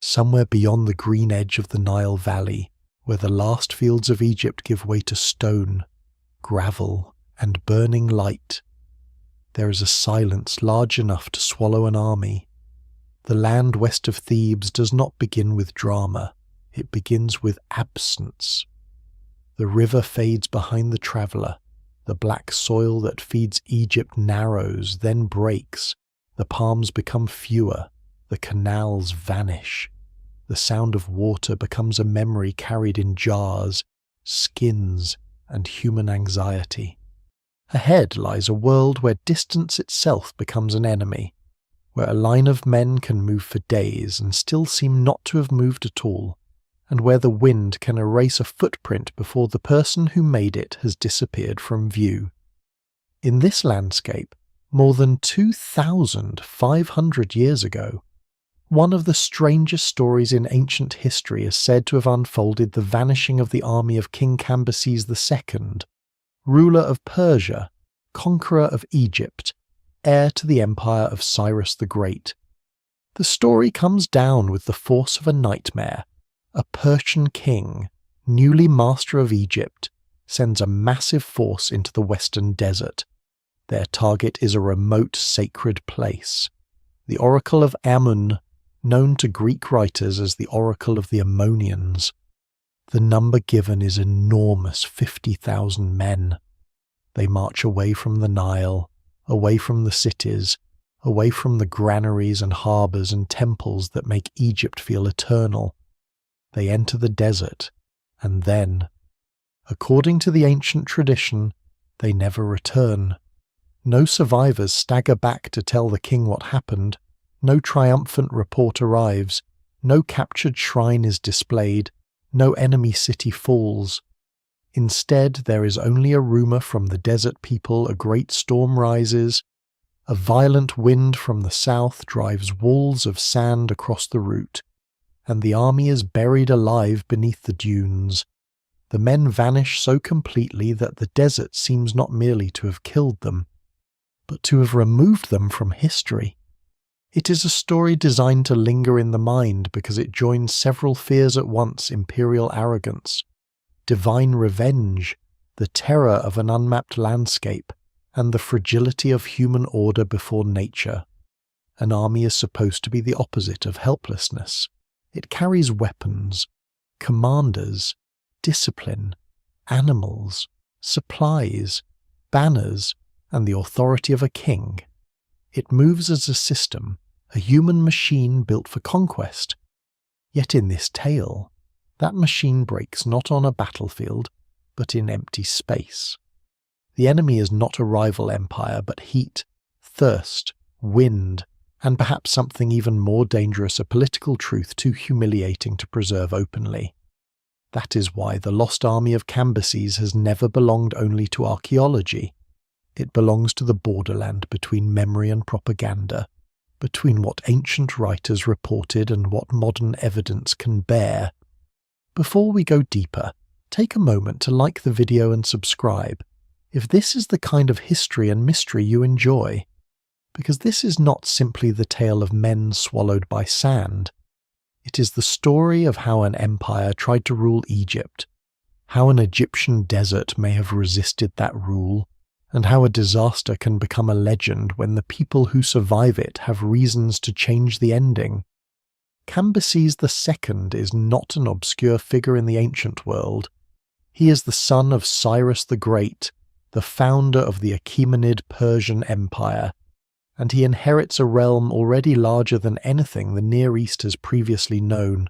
somewhere beyond the green edge of the Nile Valley, where the last fields of Egypt give way to stone, gravel, and burning light, there is a silence large enough to swallow an army. The land west of Thebes does not begin with drama, it begins with absence. The river fades behind the traveller, the black soil that feeds Egypt narrows, then breaks, the palms become fewer, the canals vanish. The sound of water becomes a memory carried in jars, skins, and human anxiety. Ahead lies a world where distance itself becomes an enemy, where a line of men can move for days and still seem not to have moved at all, and where the wind can erase a footprint before the person who made it has disappeared from view. In this landscape, more than 2,500 years ago, one of the strangest stories in ancient history is said to have unfolded the vanishing of the army of King Cambyses II, ruler of Persia, conqueror of Egypt, heir to the empire of Cyrus the Great. The story comes down with the force of a nightmare. A Persian king, newly master of Egypt, sends a massive force into the western desert. Their target is a remote sacred place, the Oracle of Amun, known to Greek writers as the Oracle of the Ammonians. The number given is enormous, 50,000 men. They march away from the Nile, away from the cities, away from the granaries and harbours and temples that make Egypt feel eternal. They enter the desert, and then, according to the ancient tradition, they never return. No survivors stagger back to tell the king what happened, no triumphant report arrives, no captured shrine is displayed, no enemy city falls. Instead, there is only a rumour from the desert people a great storm rises, a violent wind from the south drives walls of sand across the route, and the army is buried alive beneath the dunes. The men vanish so completely that the desert seems not merely to have killed them, but to have removed them from history. It is a story designed to linger in the mind because it joins several fears at once: imperial arrogance, divine revenge, the terror of an unmapped landscape, and the fragility of human order before nature. An army is supposed to be the opposite of helplessness. It carries weapons, commanders, discipline, animals, supplies, banners, and the authority of a king. It moves as a system, a human machine built for conquest. Yet in this tale, that machine breaks not on a battlefield, but in empty space. The enemy is not a rival empire, but heat, thirst, wind, and perhaps something even more dangerous, a political truth too humiliating to preserve openly. That is why the lost army of Cambyses has never belonged only to archaeology. It belongs to the borderland between memory and propaganda, between what ancient writers reported and what modern evidence can bear. Before we go deeper, take a moment to like the video and subscribe, if this is the kind of history and mystery you enjoy. Because this is not simply the tale of men swallowed by sand. It is the story of how an empire tried to rule Egypt, how an Egyptian desert may have resisted that rule, and how a disaster can become a legend when the people who survive it have reasons to change the ending. Cambyses II is not an obscure figure in the ancient world. He is the son of Cyrus the Great, the founder of the Achaemenid Persian Empire, and he inherits a realm already larger than anything the Near East has previously known.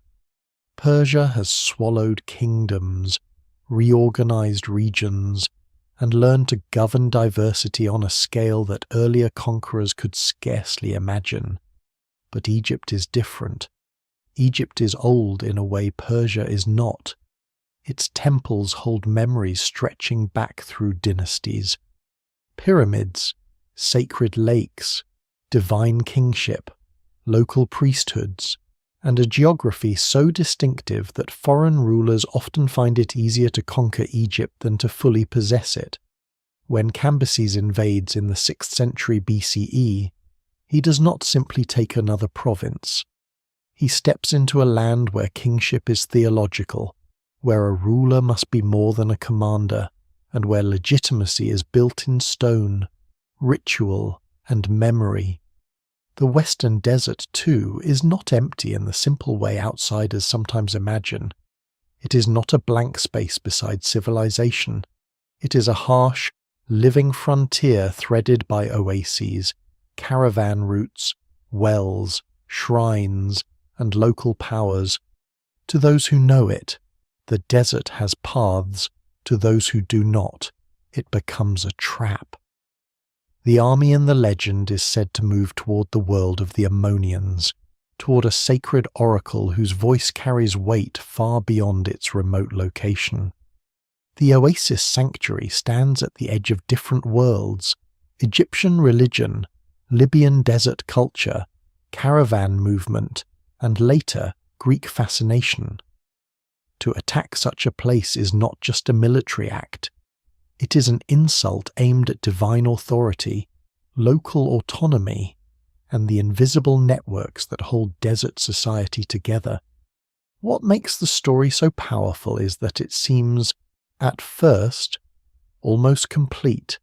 Persia has swallowed kingdoms, reorganized regions, and learned to govern diversity on a scale that earlier conquerors could scarcely imagine. But Egypt is different. Egypt is old in a way Persia is not. Its temples hold memories stretching back through dynasties. Pyramids, sacred lakes, divine kingship, local priesthoods, and a geography so distinctive that foreign rulers often find it easier to conquer Egypt than to fully possess it. When Cambyses invades in the 6th century BCE, he does not simply take another province. He steps into a land where kingship is theological, where a ruler must be more than a commander, and where legitimacy is built in stone, ritual, and memory. The Western Desert, too, is not empty in the simple way outsiders sometimes imagine. It is not a blank space beside civilization. It is a harsh, living frontier threaded by oases, caravan routes, wells, shrines, and local powers. To those who know it, the desert has paths. To those who do not, it becomes a trap. The army in the legend is said to move toward the world of the Ammonians, toward a sacred oracle whose voice carries weight far beyond its remote location. The oasis sanctuary stands at the edge of different worlds: Egyptian religion, Libyan desert culture, caravan movement, and later Greek fascination. To attack such a place is not just a military act. It is an insult aimed at divine authority, local autonomy, and the invisible networks that hold desert society together. What makes the story so powerful is that it seems, at first, almost complete.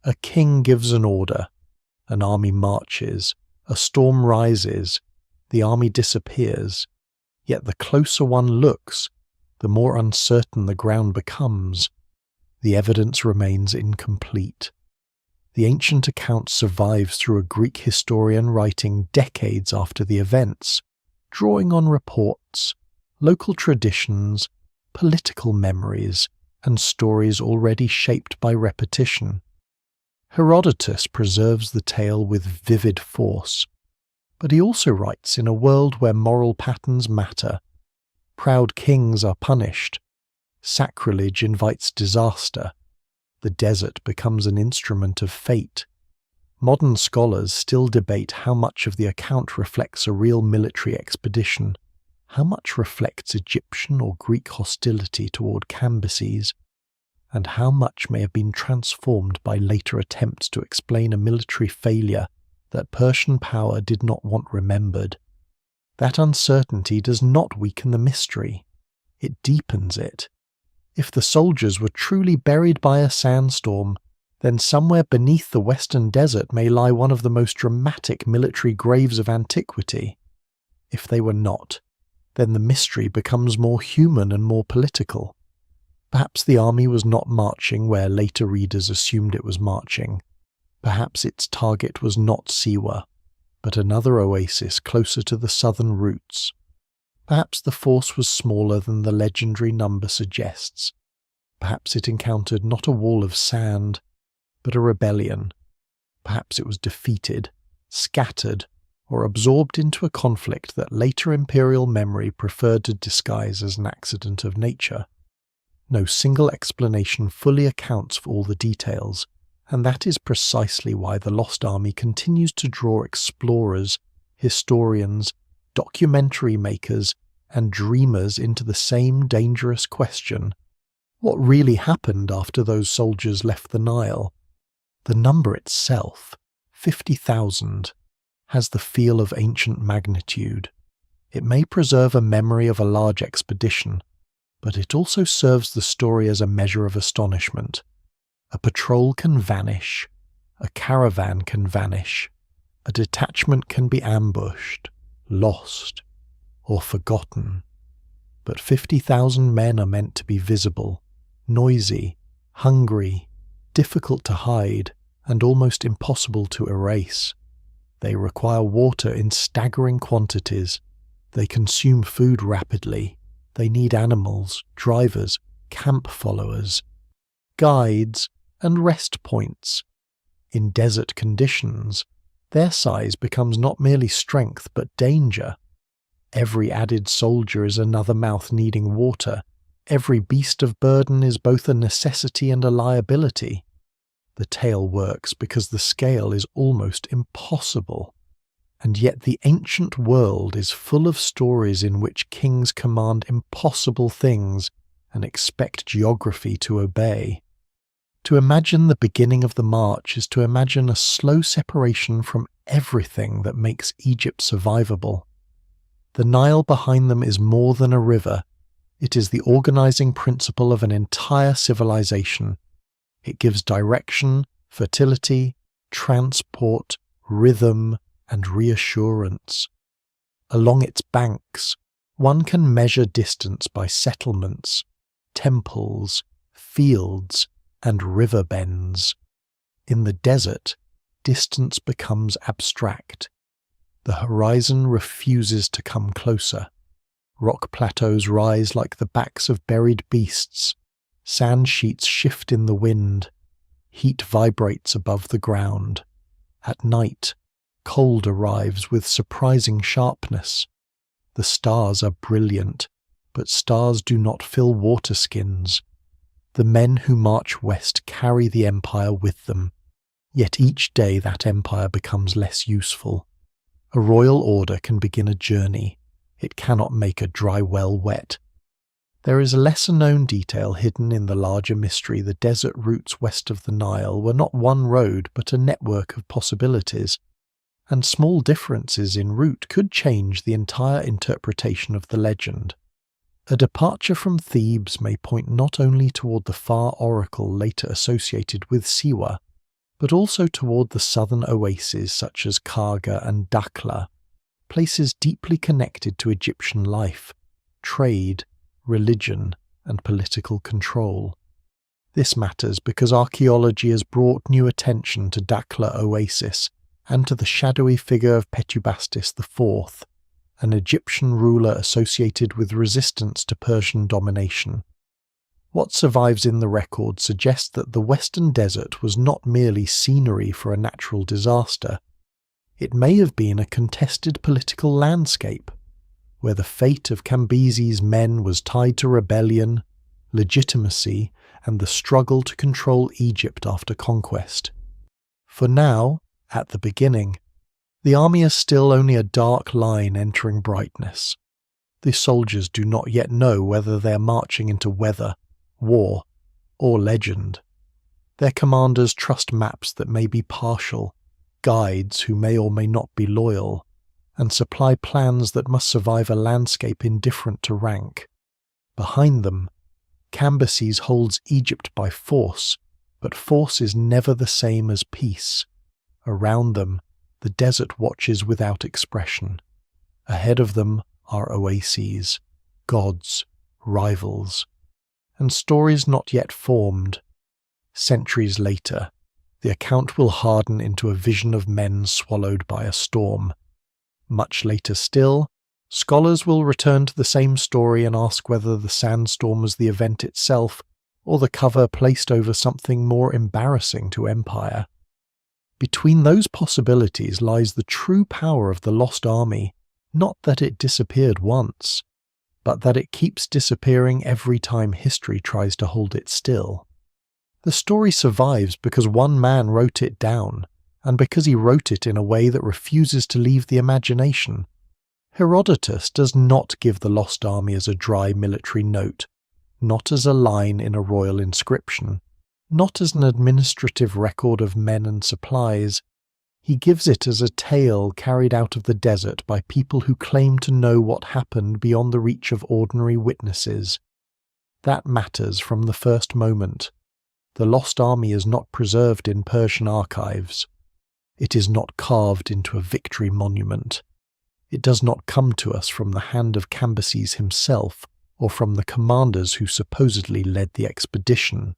A king gives an order, an army marches, a storm rises, the army disappears. Yet the closer one looks, the more uncertain the ground becomes. The evidence remains incomplete. The ancient account survives through a Greek historian writing decades after the events, drawing on reports, local traditions, political memories, and stories already shaped by repetition. Herodotus preserves the tale with vivid force, but he also writes in a world where moral patterns matter. Proud kings are punished. Sacrilege invites disaster. The desert becomes an instrument of fate. Modern scholars still debate how much of the account reflects a real military expedition, how much reflects Egyptian or Greek hostility toward Cambyses, and how much may have been transformed by later attempts to explain a military failure that Persian power did not want remembered. That uncertainty does not weaken the mystery. It deepens it. If the soldiers were truly buried by a sandstorm, then somewhere beneath the western desert may lie one of the most dramatic military graves of antiquity. If they were not, then the mystery becomes more human and more political. Perhaps the army was not marching where later readers assumed it was marching. Perhaps its target was not Siwa, but another oasis closer to the southern routes. Perhaps the force was smaller than the legendary number suggests. Perhaps it encountered not a wall of sand, but a rebellion. Perhaps it was defeated, scattered, or absorbed into a conflict that later imperial memory preferred to disguise as an accident of nature. No single explanation fully accounts for all the details, and that is precisely why the Lost Army continues to draw explorers, historians, documentary makers, and dreamers into the same dangerous question: what really happened after those soldiers left the Nile? The number itself, 50,000, has the feel of ancient magnitude. It may preserve a memory of a large expedition, but it also serves the story as a measure of astonishment. A patrol can vanish, a caravan can vanish, a detachment can be ambushed, lost, or forgotten. But 50,000 men are meant to be visible, noisy, hungry, difficult to hide, and almost impossible to erase. They require water in staggering quantities. They consume food rapidly. They need animals, drivers, camp followers, guides, and rest points. In desert conditions, their size becomes not merely strength but danger. Every added soldier is another mouth needing water. Every beast of burden is both a necessity and a liability. The tale works because the scale is almost impossible. And yet the ancient world is full of stories in which kings command impossible things and expect geography to obey. To imagine the beginning of the march is to imagine a slow separation from everything that makes Egypt survivable. The Nile behind them is more than a river. It is the organizing principle of an entire civilization. It gives direction, fertility, transport, rhythm, and reassurance. Along its banks, one can measure distance by settlements, temples, fields, and river bends. In the desert, distance becomes abstract. The horizon refuses to come closer. Rock plateaus rise like the backs of buried beasts. Sand sheets shift in the wind. Heat vibrates above the ground. At night, cold arrives with surprising sharpness. The stars are brilliant, but stars do not fill water skins. The men who march west carry the empire with them, yet each day that empire becomes less useful. A royal order can begin a journey. It cannot make a dry well wet. There is a lesser-known detail hidden in the larger mystery. The desert routes west of the Nile were not one road but a network of possibilities, and small differences in route could change the entire interpretation of the legend. A departure from Thebes may point not only toward the far oracle later associated with Siwa, but also toward the southern oases such as Karga and Dakhla, places deeply connected to Egyptian life, trade, religion, and political control. This matters because archaeology has brought new attention to Dakhla Oasis and to the shadowy figure of Petubastis IV, an Egyptian ruler associated with resistance to Persian domination. What survives in the record suggests that the Western Desert was not merely scenery for a natural disaster. It may have been a contested political landscape, where the fate of Cambyses' men was tied to rebellion, legitimacy, and the struggle to control Egypt after conquest. For now, at the beginning, the army is still only a dark line entering brightness. The soldiers do not yet know whether they are marching into weather, war, or legend. Their commanders trust maps that may be partial, guides who may or may not be loyal, and supply plans that must survive a landscape indifferent to rank. Behind them, Cambyses holds Egypt by force, but force is never the same as peace. Around them, the desert watches without expression. Ahead of them are oases, gods, rivals, and stories not yet formed. Centuries later, the account will harden into a vision of men swallowed by a storm. Much later still, scholars will return to the same story and ask whether the sandstorm was the event itself or the cover placed over something more embarrassing to empire. Between those possibilities lies the true power of the lost army, not that it disappeared once, but that it keeps disappearing every time history tries to hold it still. The story survives because one man wrote it down, and because he wrote it in a way that refuses to leave the imagination. Herodotus does not give the lost army as a dry military note, not as a line in a royal inscription, not as an administrative record of men and supplies. He gives it as a tale carried out of the desert by people who claim to know what happened beyond the reach of ordinary witnesses. That matters from the first moment. The lost army is not preserved in Persian archives. It is not carved into a victory monument. It does not come to us from the hand of Cambyses himself or from the commanders who supposedly led the expedition.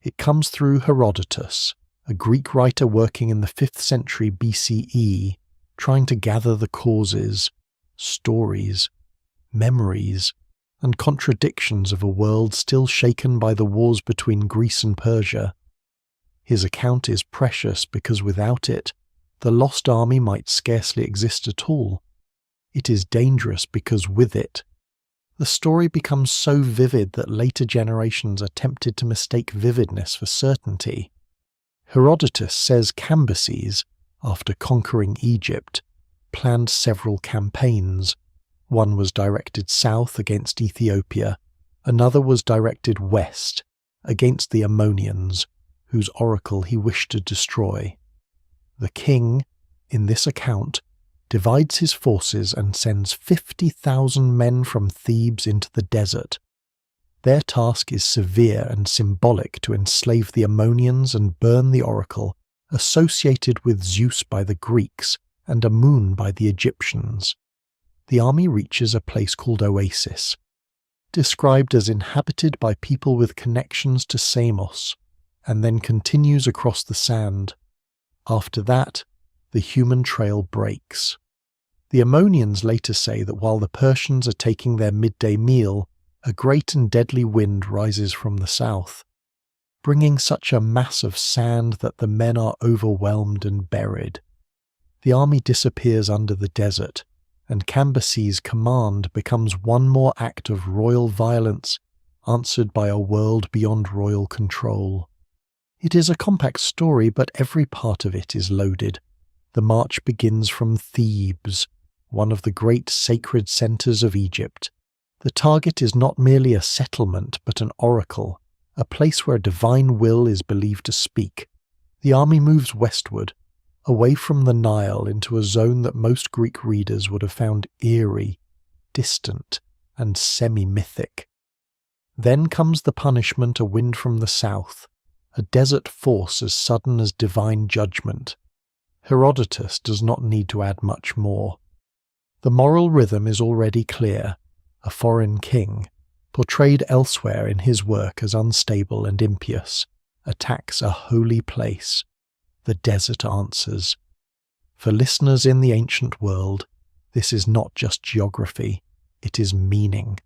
It comes through Herodotus, a Greek writer working in the 5th century BCE, trying to gather the causes, stories, memories, and contradictions of a world still shaken by the wars between Greece and Persia. His account is precious because without it, the lost army might scarcely exist at all. It is dangerous because with it, the story becomes so vivid that later generations are tempted to mistake vividness for certainty. Herodotus says Cambyses, after conquering Egypt, planned several campaigns. One was directed south against Ethiopia, another was directed west, against the Ammonians, whose oracle he wished to destroy. The king, in this account, divides his forces and sends 50,000 men from Thebes into the desert. Their task is severe and symbolic to enslave the Ammonians and burn the oracle, associated with Zeus by the Greeks and Amun by the Egyptians. The army reaches a place called Oasis, described as inhabited by people with connections to Samos, and then continues across the sand. After that, the human trail breaks. The Ammonians later say that while the Persians are taking their midday meal, a great and deadly wind rises from the south, bringing such a mass of sand that the men are overwhelmed and buried. The army disappears under the desert, and Cambyses' command becomes one more act of royal violence, answered by a world beyond royal control. It is a compact story, but every part of it is loaded. The march begins from Thebes, one of the great sacred centres of Egypt. The target is not merely a settlement, but an oracle, a place where a divine will is believed to speak. The army moves westward, away from the Nile into a zone that most Greek readers would have found eerie, distant, and semi-mythic. Then comes the punishment, a wind from the south, a desert force as sudden as divine judgment. Herodotus does not need to add much more. The moral rhythm is already clear. A foreign king, portrayed elsewhere in his work as unstable and impious, attacks a holy place. The desert answers. For listeners in the ancient world, this is not just geography, it is meaning.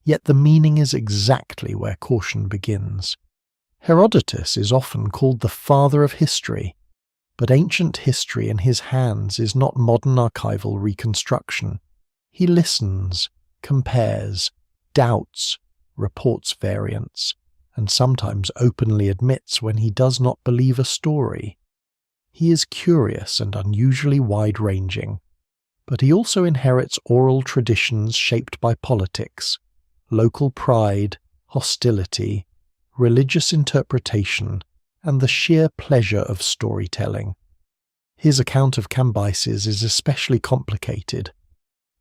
Yet the meaning is exactly where caution begins. Herodotus is often called the father of history, but ancient history in his hands is not modern archival reconstruction. He listens, compares, doubts, reports variants, and sometimes openly admits when he does not believe a story. He is curious and unusually wide-ranging, but he also inherits oral traditions shaped by politics, local pride, hostility, religious interpretation, and the sheer pleasure of storytelling. His account of Cambyses is especially complicated.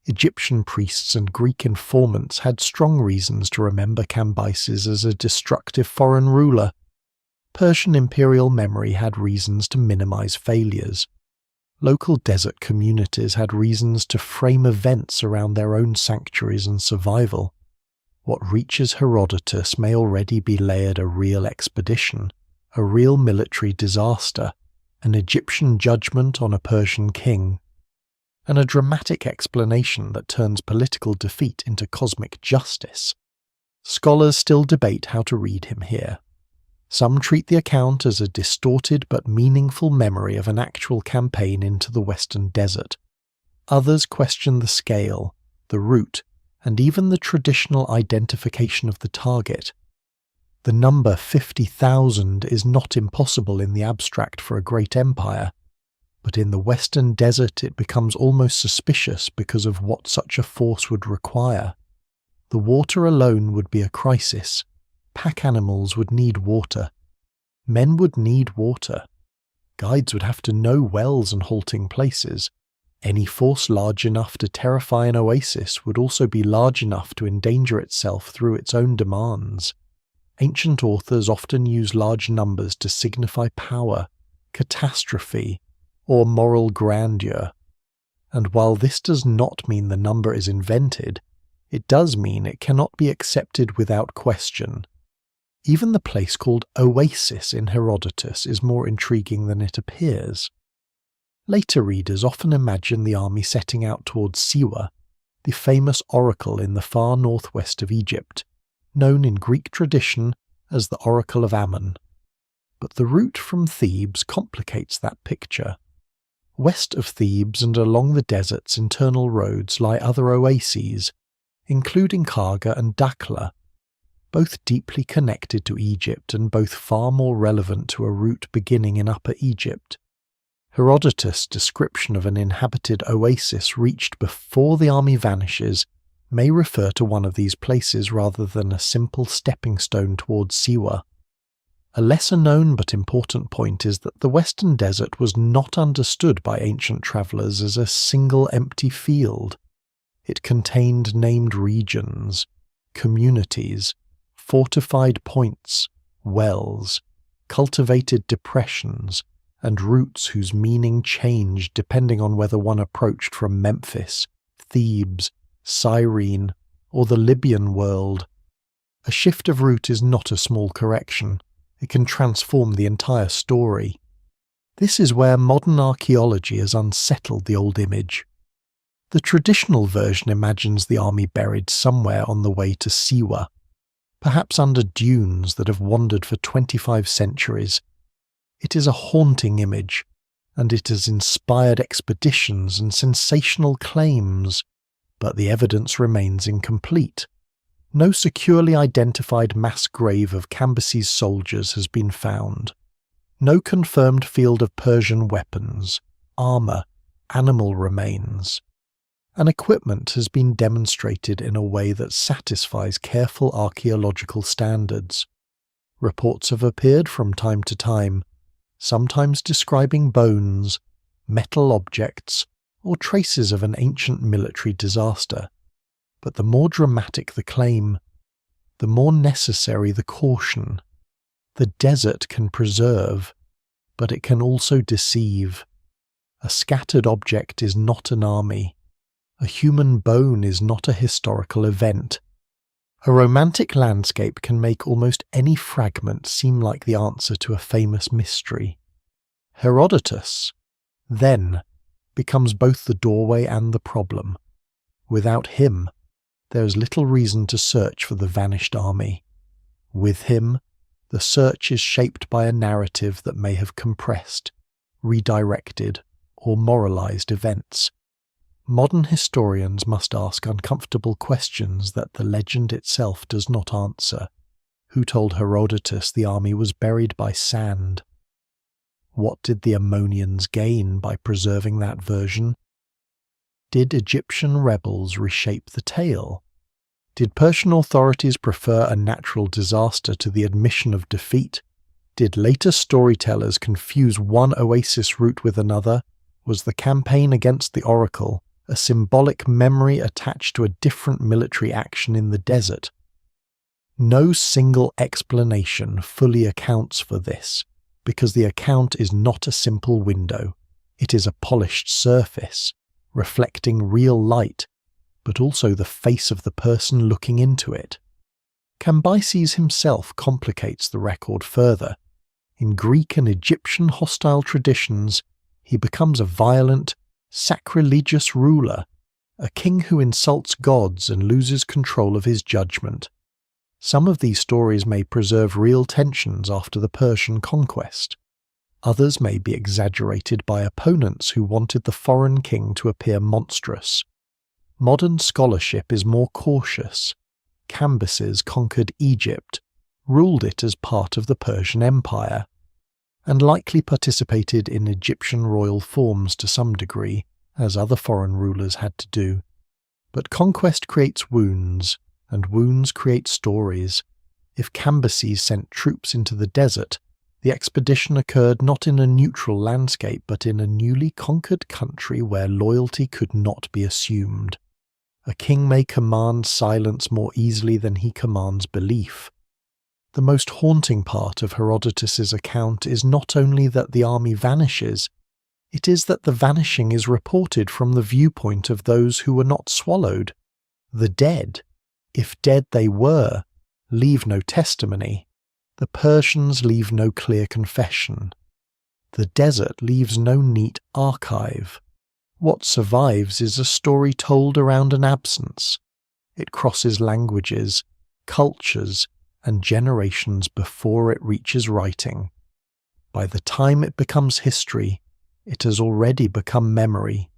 Egyptian priests and Greek informants had strong reasons to remember Cambyses as a destructive foreign ruler. Persian imperial memory had reasons to minimize failures. Local desert communities had reasons to frame events around their own sanctuaries and survival. What reaches Herodotus may already be layered a real expedition, a real military disaster, an Egyptian judgment on a Persian king, and a dramatic explanation that turns political defeat into cosmic justice. Scholars still debate how to read him here. Some treat the account as a distorted but meaningful memory of an actual campaign into the western desert. Others question the scale, the route, and even the traditional identification of the target. The number 50,000 is not impossible in the abstract for a great empire, but in the western desert it becomes almost suspicious because of what such a force would require. The water alone would be a crisis. Pack animals would need water. Men would need water. Guides would have to know wells and halting places. Any force large enough to terrify an oasis would also be large enough to endanger itself through its own demands. Ancient authors often use large numbers to signify power, catastrophe, or moral grandeur. And while this does not mean the number is invented, it does mean it cannot be accepted without question. Even the place called Oasis in Herodotus is more intriguing than it appears. Later readers often imagine the army setting out towards Siwa, the famous oracle in the far northwest of Egypt, known in Greek tradition as the Oracle of Amun. But the route from Thebes complicates that picture. West of Thebes and along the desert's internal roads lie other oases, including Karga and Dakhla, both deeply connected to Egypt and both far more relevant to a route beginning in Upper Egypt. Herodotus' description of an inhabited oasis reached before the army vanishes may refer to one of these places rather than a simple stepping stone towards Siwa. A lesser-known but important point is that the Western Desert was not understood by ancient travellers as a single empty field. It contained named regions, communities, fortified points, wells, cultivated depressions, and routes whose meaning changed depending on whether one approached from Memphis, Thebes, Cyrene, or the Libyan world. A shift of route is not a small correction. It can transform the entire story. This is where modern archaeology has unsettled the old image. The traditional version imagines the army buried somewhere on the way to Siwa, perhaps under dunes that have wandered for 25 centuries. It is a haunting image, and it has inspired expeditions and sensational claims, but the evidence remains incomplete. No securely identified mass grave of Cambyses' soldiers has been found. No confirmed field of Persian weapons, armour, animal remains. And equipment has been demonstrated in a way that satisfies careful archaeological standards. Reports have appeared from time to time, sometimes describing bones, metal objects, or traces of an ancient military disaster. But the more dramatic the claim, the more necessary the caution. The desert can preserve, but it can also deceive. A scattered object is not an army. A human bone is not a historical event. A romantic landscape can make almost any fragment seem like the answer to a famous mystery. Herodotus, then, becomes both the doorway and the problem. Without him, there is little reason to search for the vanished army. With him, the search is shaped by a narrative that may have compressed, redirected, or moralized events. Modern historians must ask uncomfortable questions that the legend itself does not answer. Who told Herodotus the army was buried by sand? What did the Ammonians gain by preserving that version? Did Egyptian rebels reshape the tale? Did Persian authorities prefer a natural disaster to the admission of defeat? Did later storytellers confuse one oasis route with another? Was the campaign against the Oracle a symbolic memory attached to a different military action in the desert? No single explanation fully accounts for this, because the account is not a simple window. It is a polished surface, reflecting real light, but also the face of the person looking into it. Cambyses himself complicates the record further. In Greek and Egyptian hostile traditions, he becomes a violent, sacrilegious ruler, a king who insults gods and loses control of his judgment. Some of these stories may preserve real tensions after the Persian conquest. Others may be exaggerated by opponents who wanted the foreign king to appear monstrous. Modern scholarship is more cautious. Cambyses conquered Egypt, ruled it as part of the Persian Empire, and likely participated in Egyptian royal forms to some degree, as other foreign rulers had to do. But conquest creates wounds, and wounds create stories. If Cambyses sent troops into the desert, the expedition occurred not in a neutral landscape but in a newly conquered country where loyalty could not be assumed. A king may command silence more easily than he commands belief. The most haunting part of Herodotus's account is not only that the army vanishes, it is that the vanishing is reported from the viewpoint of those who were not swallowed. The dead, if dead they were, leave no testimony. The Persians leave no clear confession. The desert leaves no neat archive. What survives is a story told around an absence. It crosses languages, cultures, and generations before it reaches writing. By the time it becomes history, it has already become memory.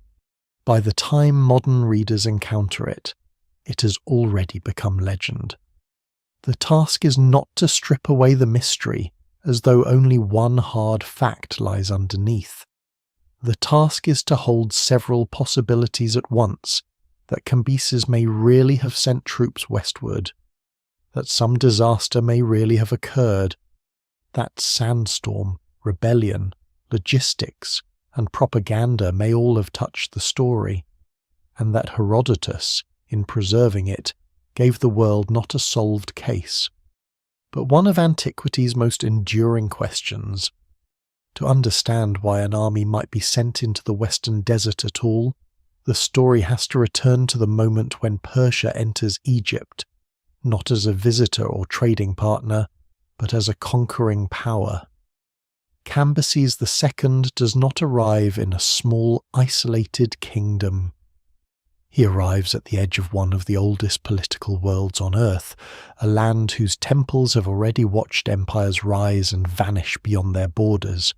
By the time modern readers encounter it, it has already become legend. The task is not to strip away the mystery as though only one hard fact lies underneath. The task is to hold several possibilities at once, that Cambyses may really have sent troops westward, that some disaster may really have occurred, that sandstorm, rebellion, logistics, and propaganda may all have touched the story, and that Herodotus, in preserving it, gave the world not a solved case, but one of antiquity's most enduring questions. To understand why an army might be sent into the western desert at all, the story has to return to the moment when Persia enters Egypt, not as a visitor or trading partner, but as a conquering power. Cambyses II does not arrive in a small, isolated kingdom. He arrives at the edge of one of the oldest political worlds on Earth, a land whose temples have already watched empires rise and vanish beyond their borders.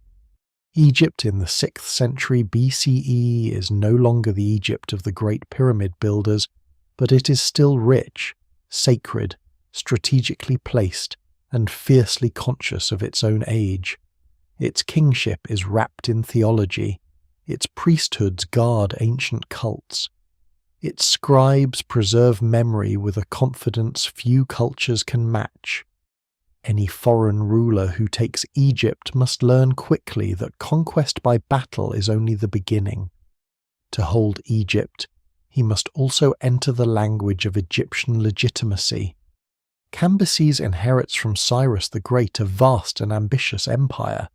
Egypt in the 6th century BCE is no longer the Egypt of the Great Pyramid builders, but it is still rich, sacred, strategically placed, and fiercely conscious of its own age. Its kingship is wrapped in theology, its priesthoods guard ancient cults. Its scribes preserve memory with a confidence few cultures can match. Any foreign ruler who takes Egypt must learn quickly that conquest by battle is only the beginning. To hold Egypt, he must also enter the language of Egyptian legitimacy. Cambyses inherits from Cyrus the Great a vast and ambitious empire.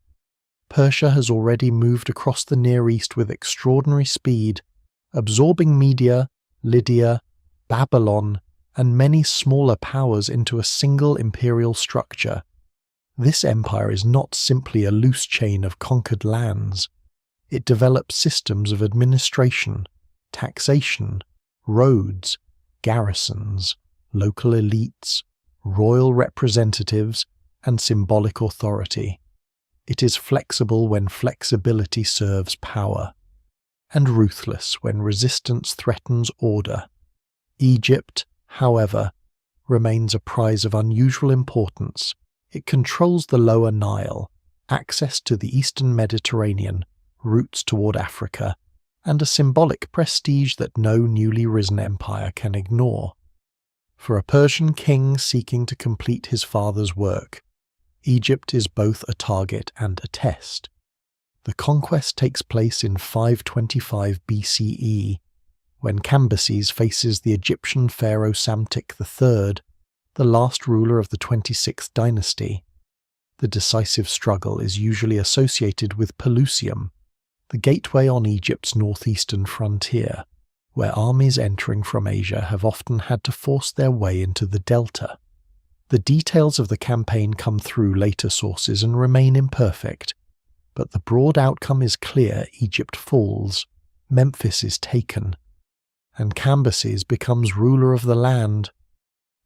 Persia has already moved across the Near East with extraordinary speed, absorbing Media, Lydia, Babylon, and many smaller powers into a single imperial structure. This empire is not simply a loose chain of conquered lands. It develops systems of administration, taxation, roads, garrisons, local elites, royal representatives, and symbolic authority. It is flexible when flexibility serves power, and ruthless when resistance threatens order. Egypt, however, remains a prize of unusual importance. It controls the Lower Nile, access to the Eastern Mediterranean, routes toward Africa, and a symbolic prestige that no newly risen empire can ignore. For a Persian king seeking to complete his father's work, Egypt is both a target and a test. The conquest takes place in 525 BCE, when Cambyses faces the Egyptian pharaoh Psamtik III, the last ruler of the 26th dynasty. The decisive struggle is usually associated with Pelusium, the gateway on Egypt's northeastern frontier, where armies entering from Asia have often had to force their way into the delta. The details of the campaign come through later sources and remain imperfect, but the broad outcome is clear: Egypt falls, Memphis is taken, and Cambyses becomes ruler of the land.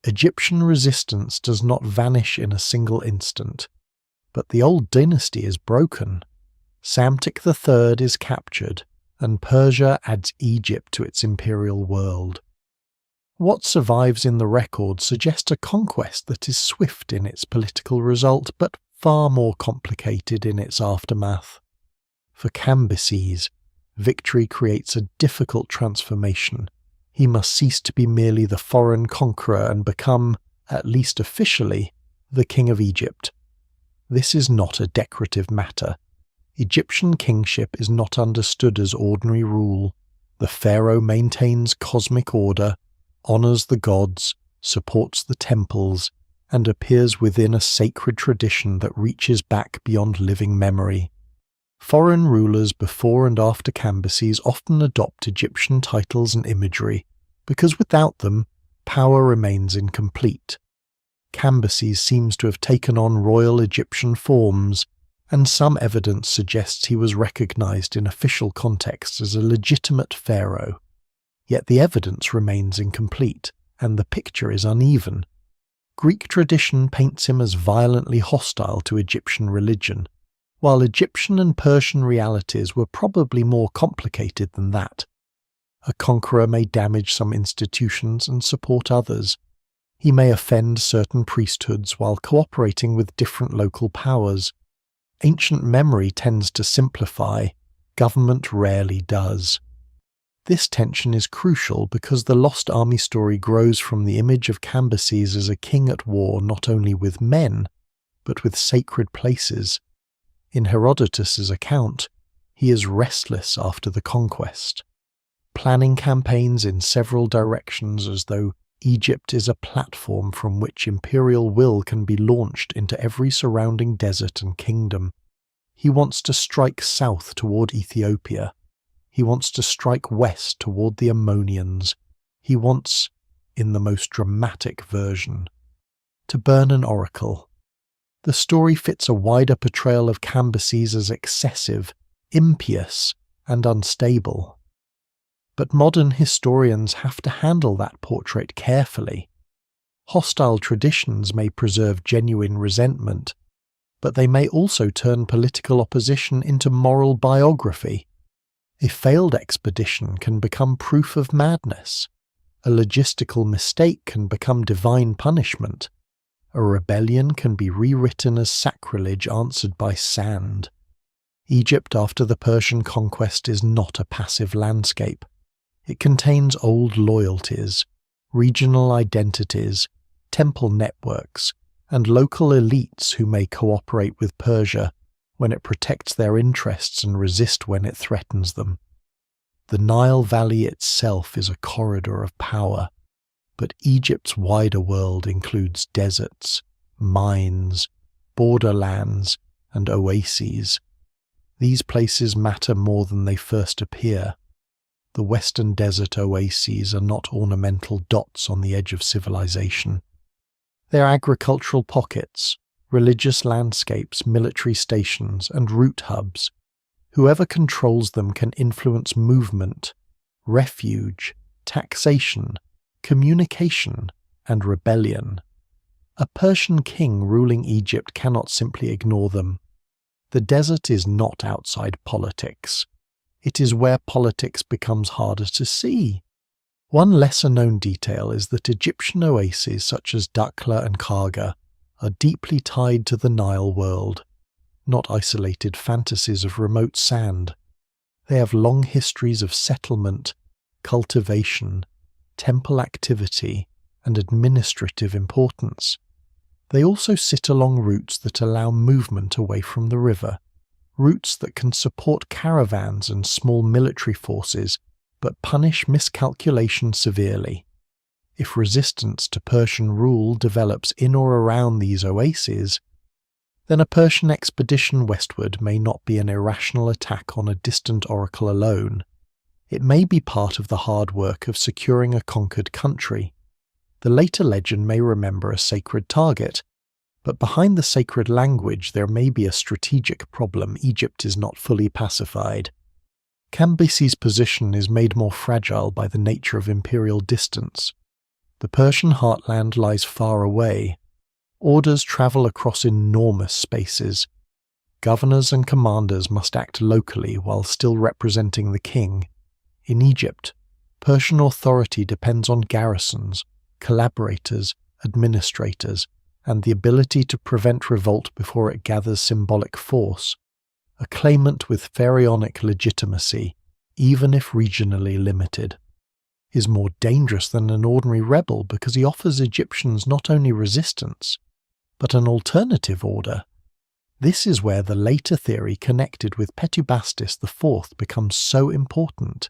Egyptian resistance does not vanish in a single instant, but the old dynasty is broken. Psamtik III is captured, and Persia adds Egypt to its imperial world. What survives in the record suggests a conquest that is swift in its political result, but far more complicated in its aftermath. For Cambyses, victory creates a difficult transformation. He must cease to be merely the foreign conqueror and become, at least officially, the king of Egypt. This is not a decorative matter. Egyptian kingship is not understood as ordinary rule. The pharaoh maintains cosmic order, honors the gods, supports the temples, and appears within a sacred tradition that reaches back beyond living memory. Foreign rulers before and after Cambyses often adopt Egyptian titles and imagery, because without them, power remains incomplete. Cambyses seems to have taken on royal Egyptian forms, and some evidence suggests he was recognized in official contexts as a legitimate pharaoh. Yet the evidence remains incomplete, and the picture is uneven. Greek tradition paints him as violently hostile to Egyptian religion, while Egyptian and Persian realities were probably more complicated than that. A conqueror may damage some institutions and support others. He may offend certain priesthoods while cooperating with different local powers. Ancient memory tends to simplify, government rarely does. This tension is crucial because the Lost Army story grows from the image of Cambyses as a king at war not only with men, but with sacred places. In Herodotus's account, he is restless after the conquest, planning campaigns in several directions as though Egypt is a platform from which imperial will can be launched into every surrounding desert and kingdom. He wants to strike south toward Ethiopia. He wants to strike west toward the Ammonians. He wants, in the most dramatic version, to burn an oracle. The story fits a wider portrayal of Cambyses as excessive, impious, and unstable. But modern historians have to handle that portrait carefully. Hostile traditions may preserve genuine resentment, but they may also turn political opposition into moral biography. A failed expedition can become proof of madness. A logistical mistake can become divine punishment. A rebellion can be rewritten as sacrilege answered by sand. Egypt after the Persian conquest is not a passive landscape. It contains old loyalties, regional identities, temple networks, and local elites who may cooperate with Persia when it protects their interests and resist when it threatens them. The Nile Valley itself is a corridor of power, but Egypt's wider world includes deserts, mines, borderlands, and oases. These places matter more than they first appear. The Western Desert oases are not ornamental dots on the edge of civilization. They are agricultural pockets, religious landscapes, military stations, and route hubs. Whoever controls them can influence movement, refuge, taxation, communication, and rebellion. A Persian king ruling Egypt cannot simply ignore them. The desert is not outside politics. It is where politics becomes harder to see. One lesser-known detail is that Egyptian oases such as Dakhla and Karga are deeply tied to the Nile world, not isolated fantasies of remote sand. They have long histories of settlement, cultivation, temple activity, and administrative importance. They also sit along routes that allow movement away from the river, routes that can support caravans and small military forces, but punish miscalculation severely. If resistance to Persian rule develops in or around these oases, then a Persian expedition westward may not be an irrational attack on a distant oracle alone. It may be part of the hard work of securing a conquered country. The later legend may remember a sacred target, but behind the sacred language there may be a strategic problem. Egypt is not fully pacified. Cambyses' position is made more fragile by the nature of imperial distance. The Persian heartland lies far away. Orders travel across enormous spaces. Governors and commanders must act locally while still representing the king. In Egypt, Persian authority depends on garrisons, collaborators, administrators, and the ability to prevent revolt before it gathers symbolic force. A claimant with pharaonic legitimacy, even if regionally limited, is more dangerous than an ordinary rebel because he offers Egyptians not only resistance, but an alternative order. This is where the later theory connected with Petubastis IV becomes so important.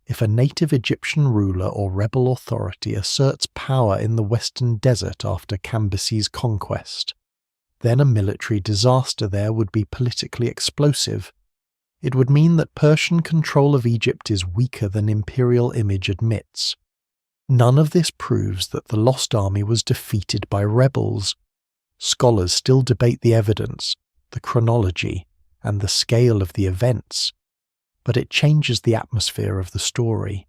If a native Egyptian ruler or rebel authority asserts power in the Western Desert after Cambyses' conquest, then a military disaster there would be politically explosive. It would mean that Persian control of Egypt is weaker than imperial image admits. None of this proves that the lost army was defeated by rebels. Scholars still debate the evidence, the chronology, and the scale of the events, but it changes the atmosphere of the story.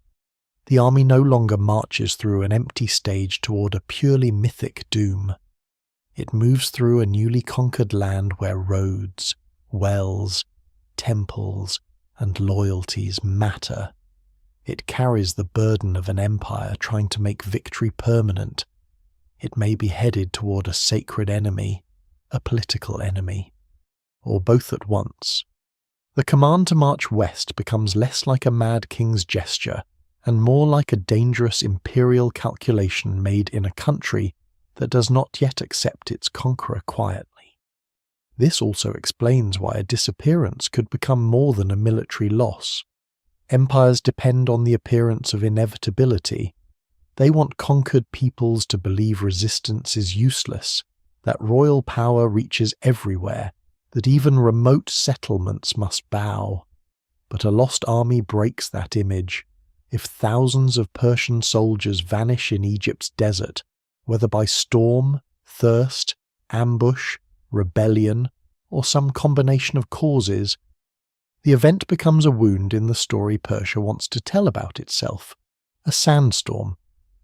The army no longer marches through an empty stage toward a purely mythic doom. It moves through a newly conquered land where roads, wells, temples, and loyalties matter. It carries the burden of an empire trying to make victory permanent. It may be headed toward a sacred enemy, a political enemy, or both at once. The command to march west becomes less like a mad king's gesture and more like a dangerous imperial calculation made in a country that does not yet accept its conqueror quietly. This also explains why a disappearance could become more than a military loss. Empires depend on the appearance of inevitability. They want conquered peoples to believe resistance is useless, that royal power reaches everywhere, that even remote settlements must bow. But a lost army breaks that image. If thousands of Persian soldiers vanish in Egypt's desert, whether by storm, thirst, ambush, rebellion, or some combination of causes, the event becomes a wound in the story Persia wants to tell about itself. A sandstorm,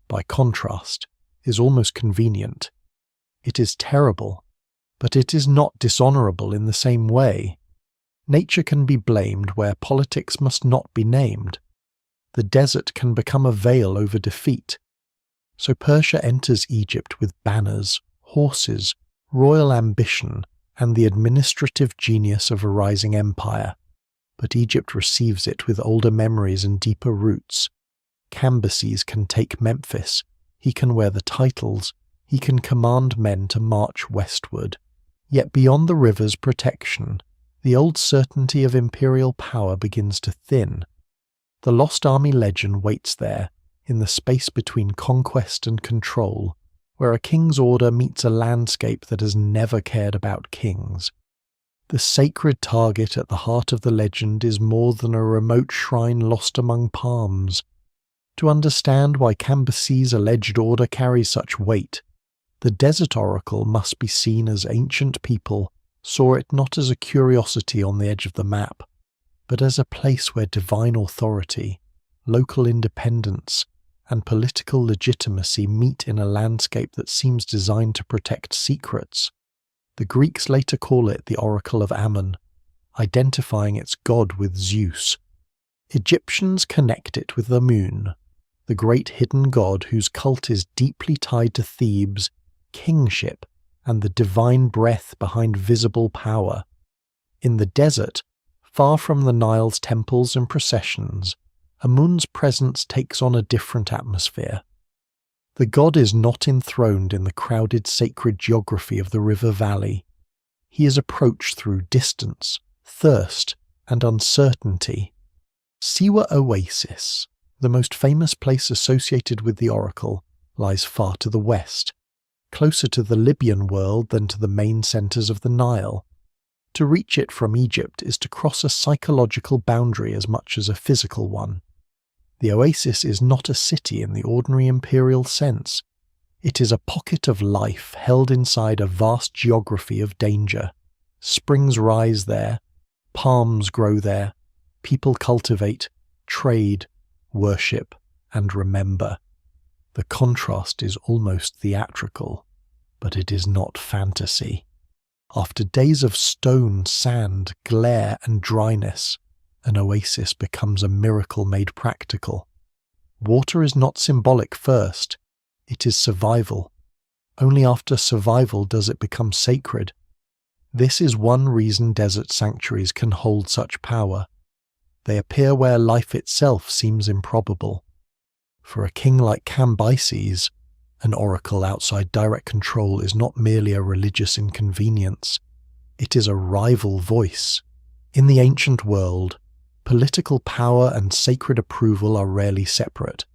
by contrast, is almost convenient. It is terrible, but it is not dishonourable in the same way. Nature can be blamed where politics must not be named. The desert can become a veil over defeat. So Persia enters Egypt with banners, horses, royal ambition, and the administrative genius of a rising empire. But Egypt receives it with older memories and deeper roots. Cambyses can take Memphis, he can wear the titles, he can command men to march westward. Yet beyond the river's protection, the old certainty of imperial power begins to thin. The lost army legend waits there, in the space between conquest and control, where a king's order meets a landscape that has never cared about kings. The sacred target at the heart of the legend is more than a remote shrine lost among palms. To understand why Cambyses' alleged order carries such weight, the desert oracle must be seen as ancient people saw it not as a curiosity on the edge of the map, but as a place where divine authority, local independence, and political legitimacy meet in a landscape that seems designed to protect secrets. The Greeks later call it the Oracle of Amun, identifying its god with Zeus. Egyptians connect it with Amun, the great hidden god whose cult is deeply tied to Thebes, kingship, and the divine breath behind visible power. In the desert, far from the Nile's temples and processions, Amun's presence takes on a different atmosphere. The god is not enthroned in the crowded sacred geography of the river valley. He is approached through distance, thirst, and uncertainty. Siwa Oasis, the most famous place associated with the oracle, lies far to the west, closer to the Libyan world than to the main centres of the Nile. To reach it from Egypt is to cross a psychological boundary as much as a physical one. The oasis is not a city in the ordinary imperial sense. It is a pocket of life held inside a vast geography of danger. Springs rise there, palms grow there, people cultivate, trade, worship, and remember. The contrast is almost theatrical, but it is not fantasy. After days of stone, sand, glare, and dryness, an oasis becomes a miracle made practical. Water is not symbolic first, it is survival. Only after survival does it become sacred. This is one reason desert sanctuaries can hold such power. They appear where life itself seems improbable. For a king like Cambyses, an oracle outside direct control is not merely a religious inconvenience. It is a rival voice. In the ancient world, political power and sacred approval are rarely separate.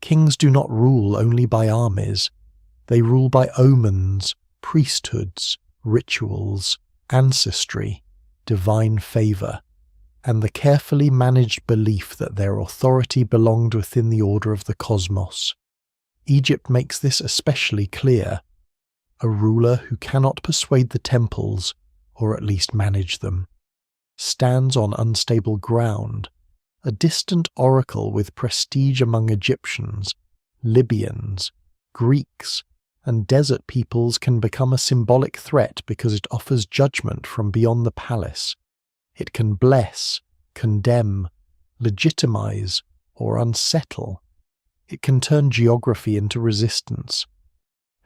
Kings do not rule only by armies. They rule by omens, priesthoods, rituals, ancestry, divine favour, and the carefully managed belief that their authority belonged within the order of the cosmos. Egypt makes this especially clear. A ruler who cannot persuade the temples, or at least manage them, stands on unstable ground, a distant oracle with prestige among Egyptians, Libyans, Greeks, and desert peoples can become a symbolic threat because it offers judgment from beyond the palace. It can bless, condemn, legitimize, or unsettle. It can turn geography into resistance.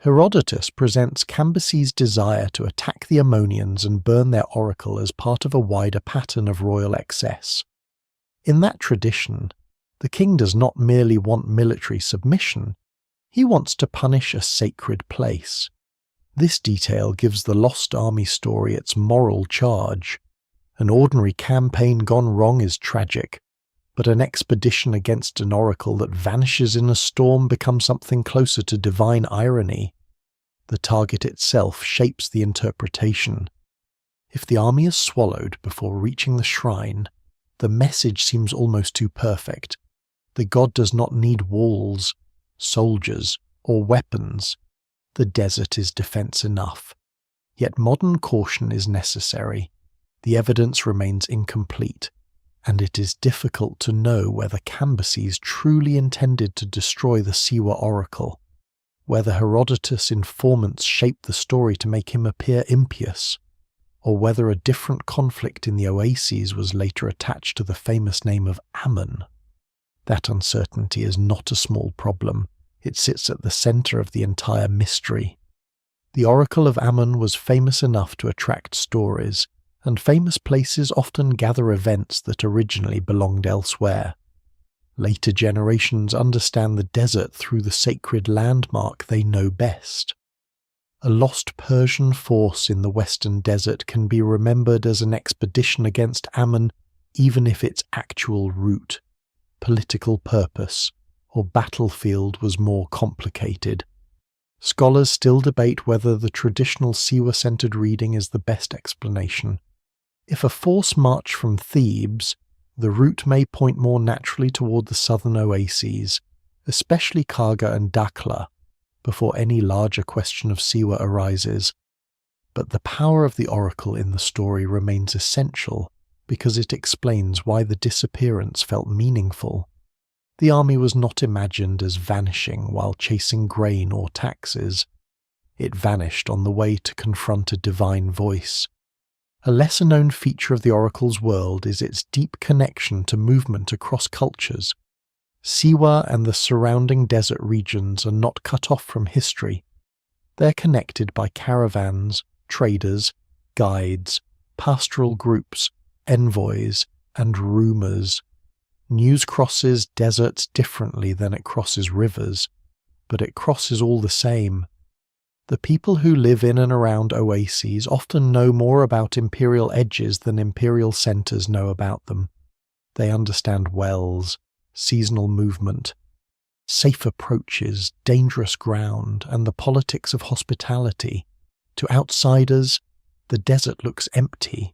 Herodotus presents Cambyses' desire to attack the Ammonians and burn their oracle as part of a wider pattern of royal excess. In that tradition, the king does not merely want military submission, he wants to punish a sacred place. This detail gives the lost army story its moral charge. An ordinary campaign gone wrong is tragic, but an expedition against an oracle that vanishes in a storm becomes something closer to divine irony. The target itself shapes the interpretation. If the army is swallowed before reaching the shrine, the message seems almost too perfect. The god does not need walls, soldiers, or weapons. The desert is defense enough. Yet modern caution is necessary. The evidence remains incomplete, and it is difficult to know whether Cambyses truly intended to destroy the Siwa oracle, whether Herodotus' informants shaped the story to make him appear impious, or whether a different conflict in the oases was later attached to the famous name of Amun. That uncertainty is not a small problem. It sits at the center of the entire mystery. The Oracle of Amun was famous enough to attract stories, and famous places often gather events that originally belonged elsewhere. Later generations understand the desert through the sacred landmark they know best. A lost Persian force in the western desert can be remembered as an expedition against Amun, even if its actual route, political purpose, or battlefield was more complicated. Scholars still debate whether the traditional Siwa-centered reading is the best explanation. If a force marched from Thebes, the route may point more naturally toward the southern oases, especially Karga and Dakhla, before any larger question of Siwa arises. But the power of the oracle in the story remains essential because it explains why the disappearance felt meaningful. The army was not imagined as vanishing while chasing grain or taxes. It vanished on the way to confront a divine voice. A lesser-known feature of the oracle's world is its deep connection to movement across cultures. Siwa and the surrounding desert regions are not cut off from history. They're connected by caravans, traders, guides, pastoral groups, envoys, and rumors. News crosses deserts differently than it crosses rivers, but it crosses all the same. The people who live in and around oases often know more about imperial edges than imperial centers know about them. They understand wells, seasonal movement, safe approaches, dangerous ground, and the politics of hospitality. To outsiders, the desert looks empty.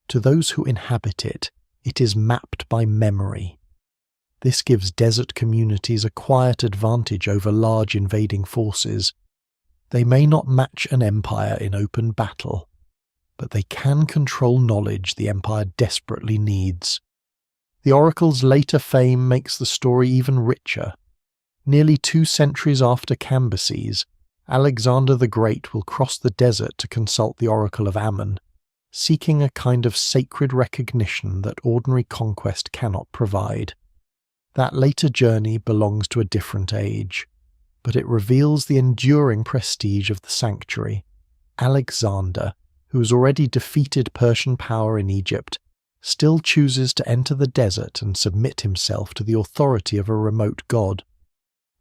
To those who inhabit it, it is mapped by memory. This gives desert communities a quiet advantage over large invading forces. They may not match an empire in open battle, but they can control knowledge the empire desperately needs. The oracle's later fame makes the story even richer. Nearly 2 centuries after Cambyses, Alexander the Great will cross the desert to consult the Oracle of Amun, seeking a kind of sacred recognition that ordinary conquest cannot provide. That later journey belongs to a different age, but it reveals the enduring prestige of the sanctuary. Alexander, who has already defeated Persian power in Egypt, still chooses to enter the desert and submit himself to the authority of a remote god.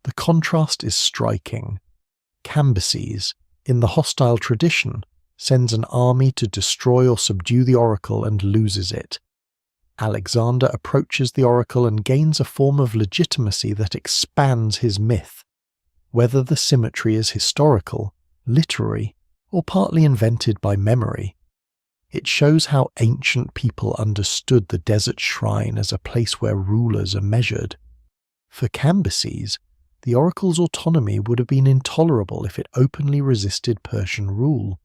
The contrast is striking. Cambyses, in the hostile tradition, sends an army to destroy or subdue the oracle and loses it. Alexander approaches the oracle and gains a form of legitimacy that expands his myth. Whether the symmetry is historical, literary, or partly invented by memory, it shows how ancient people understood the desert shrine as a place where rulers are measured. For Cambyses, the oracle's autonomy would have been intolerable if it openly resisted Persian rule.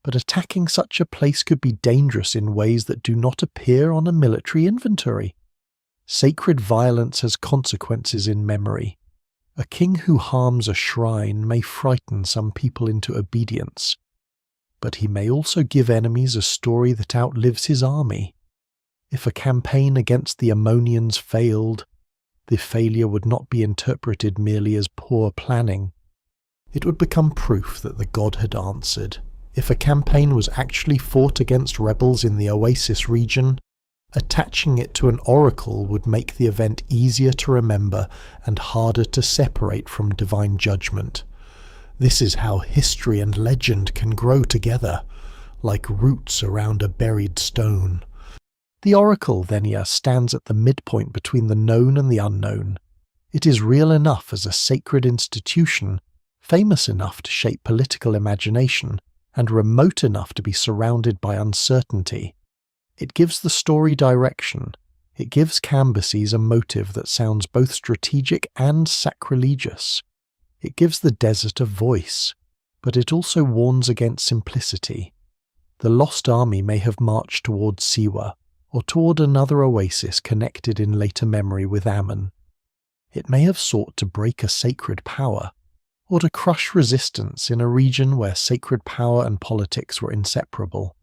But attacking such a place could be dangerous in ways that do not appear on a military inventory. Sacred violence has consequences in memory. A king who harms a shrine may frighten some people into obedience, but he may also give enemies a story that outlives his army. If a campaign against the Ammonians failed, the failure would not be interpreted merely as poor planning. It would become proof that the god had answered. If a campaign was actually fought against rebels in the Oasis region, attaching it to an oracle would make the event easier to remember and harder to separate from divine judgment. This is how history and legend can grow together, like roots around a buried stone. The Oracle, Thenia, stands at the midpoint between the known and the unknown. It is real enough as a sacred institution, famous enough to shape political imagination, and remote enough to be surrounded by uncertainty. It gives the story direction. It gives Cambyses a motive that sounds both strategic and sacrilegious. It gives the desert a voice, but it also warns against simplicity. The lost army may have marched toward Siwa, or toward another oasis connected in later memory with Amun. It may have sought to break a sacred power, or to crush resistance in a region where sacred power and politics were inseparable.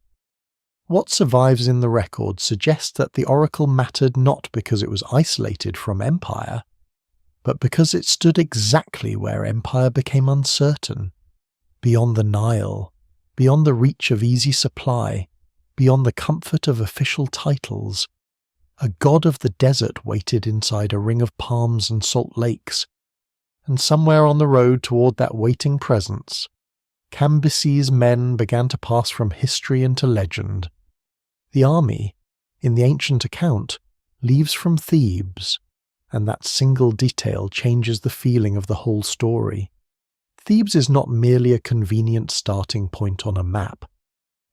What survives in the record suggests that the oracle mattered not because it was isolated from empire, but because it stood exactly where empire became uncertain, beyond the Nile, beyond the reach of easy supply, beyond the comfort of official titles. A god of the desert waited inside a ring of palms and salt lakes, and somewhere on the road toward that waiting presence, Cambyses' men began to pass from history into legend. The army, in the ancient account, leaves from Thebes, and that single detail changes the feeling of the whole story. Thebes is not merely a convenient starting point on a map.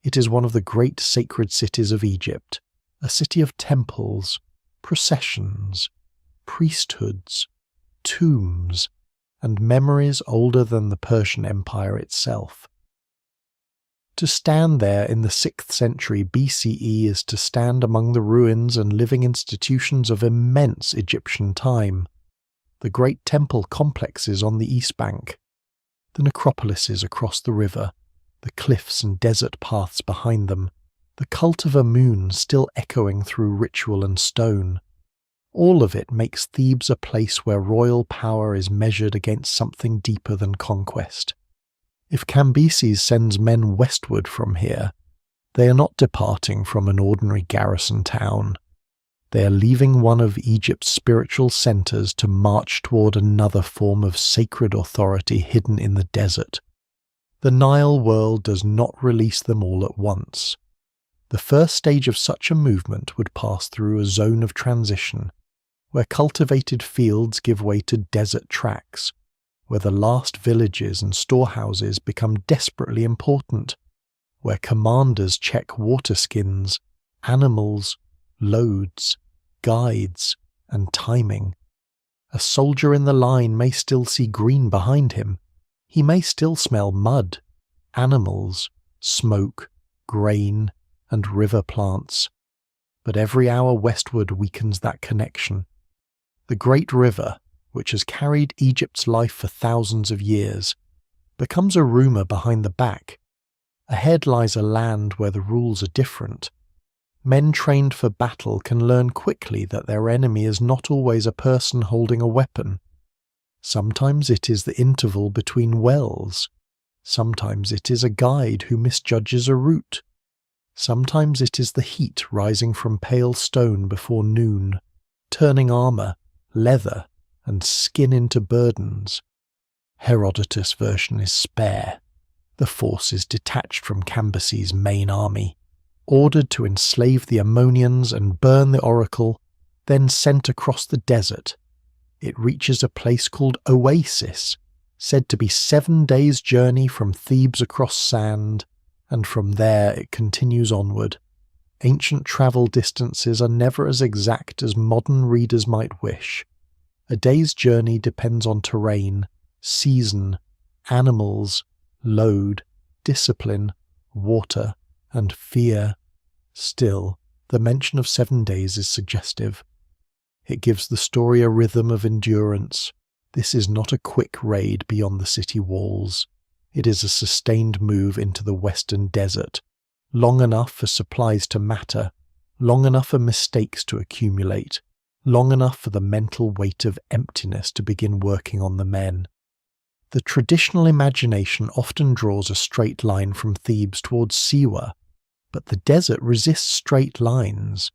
It is one of the great sacred cities of Egypt, a city of temples, processions, priesthoods, tombs, and memories older than the Persian Empire itself. To stand there in the 6th century BCE is to stand among the ruins and living institutions of immense Egyptian time. The great temple complexes on the east bank, the necropolises across the river, the cliffs and desert paths behind them, the cult of Amun still echoing through ritual and stone. All of it makes Thebes a place where royal power is measured against something deeper than conquest. If Cambyses sends men westward from here, they are not departing from an ordinary garrison town. They are leaving one of Egypt's spiritual centers to march toward another form of sacred authority hidden in the desert. The Nile world does not release them all at once. The first stage of such a movement would pass through a zone of transition, where cultivated fields give way to desert tracts, where the last villages and storehouses become desperately important, where commanders check water skins, animals, loads, guides, and timing. A soldier in the line may still see green behind him. He may still smell mud, animals, smoke, grain, and river plants. But every hour westward weakens that connection. The great river, which has carried Egypt's life for thousands of years, becomes a rumour behind the back. Ahead lies a land where the rules are different. Men trained for battle can learn quickly that their enemy is not always a person holding a weapon. Sometimes it is the interval between wells. Sometimes it is a guide who misjudges a route. Sometimes it is the heat rising from pale stone before noon, turning armour, leather, and skin into burdens. Herodotus' version is spare. The force is detached from Cambyses' main army, ordered to enslave the Ammonians and burn the oracle, then sent across the desert. It reaches a place called Oasis, said to be 7 days' journey from Thebes across sand, and from there it continues onward. Ancient travel distances are never as exact as modern readers might wish. A day's journey depends on terrain, season, animals, load, discipline, water, and fear. Still, the mention of 7 days is suggestive. It gives the story a rhythm of endurance. This is not a quick raid beyond the city walls. It is a sustained move into the western desert, long enough for supplies to matter, long enough for mistakes to accumulate, long enough for the mental weight of emptiness to begin working on the men. The traditional imagination often draws a straight line from Thebes towards Siwa, but the desert resists straight lines.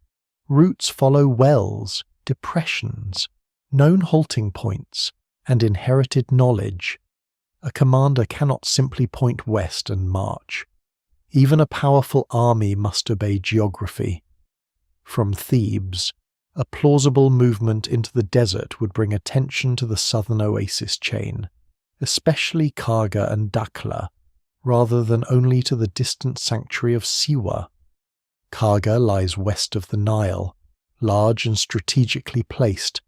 Routes follow wells, depressions, known halting points, and inherited knowledge. A commander cannot simply point west and march. Even a powerful army must obey geography. From Thebes, a plausible movement into the desert would bring attention to the southern oasis chain, especially Karga and Dakhla, rather than only to the distant sanctuary of Siwa. Karga lies west of the Nile, large and strategically placed,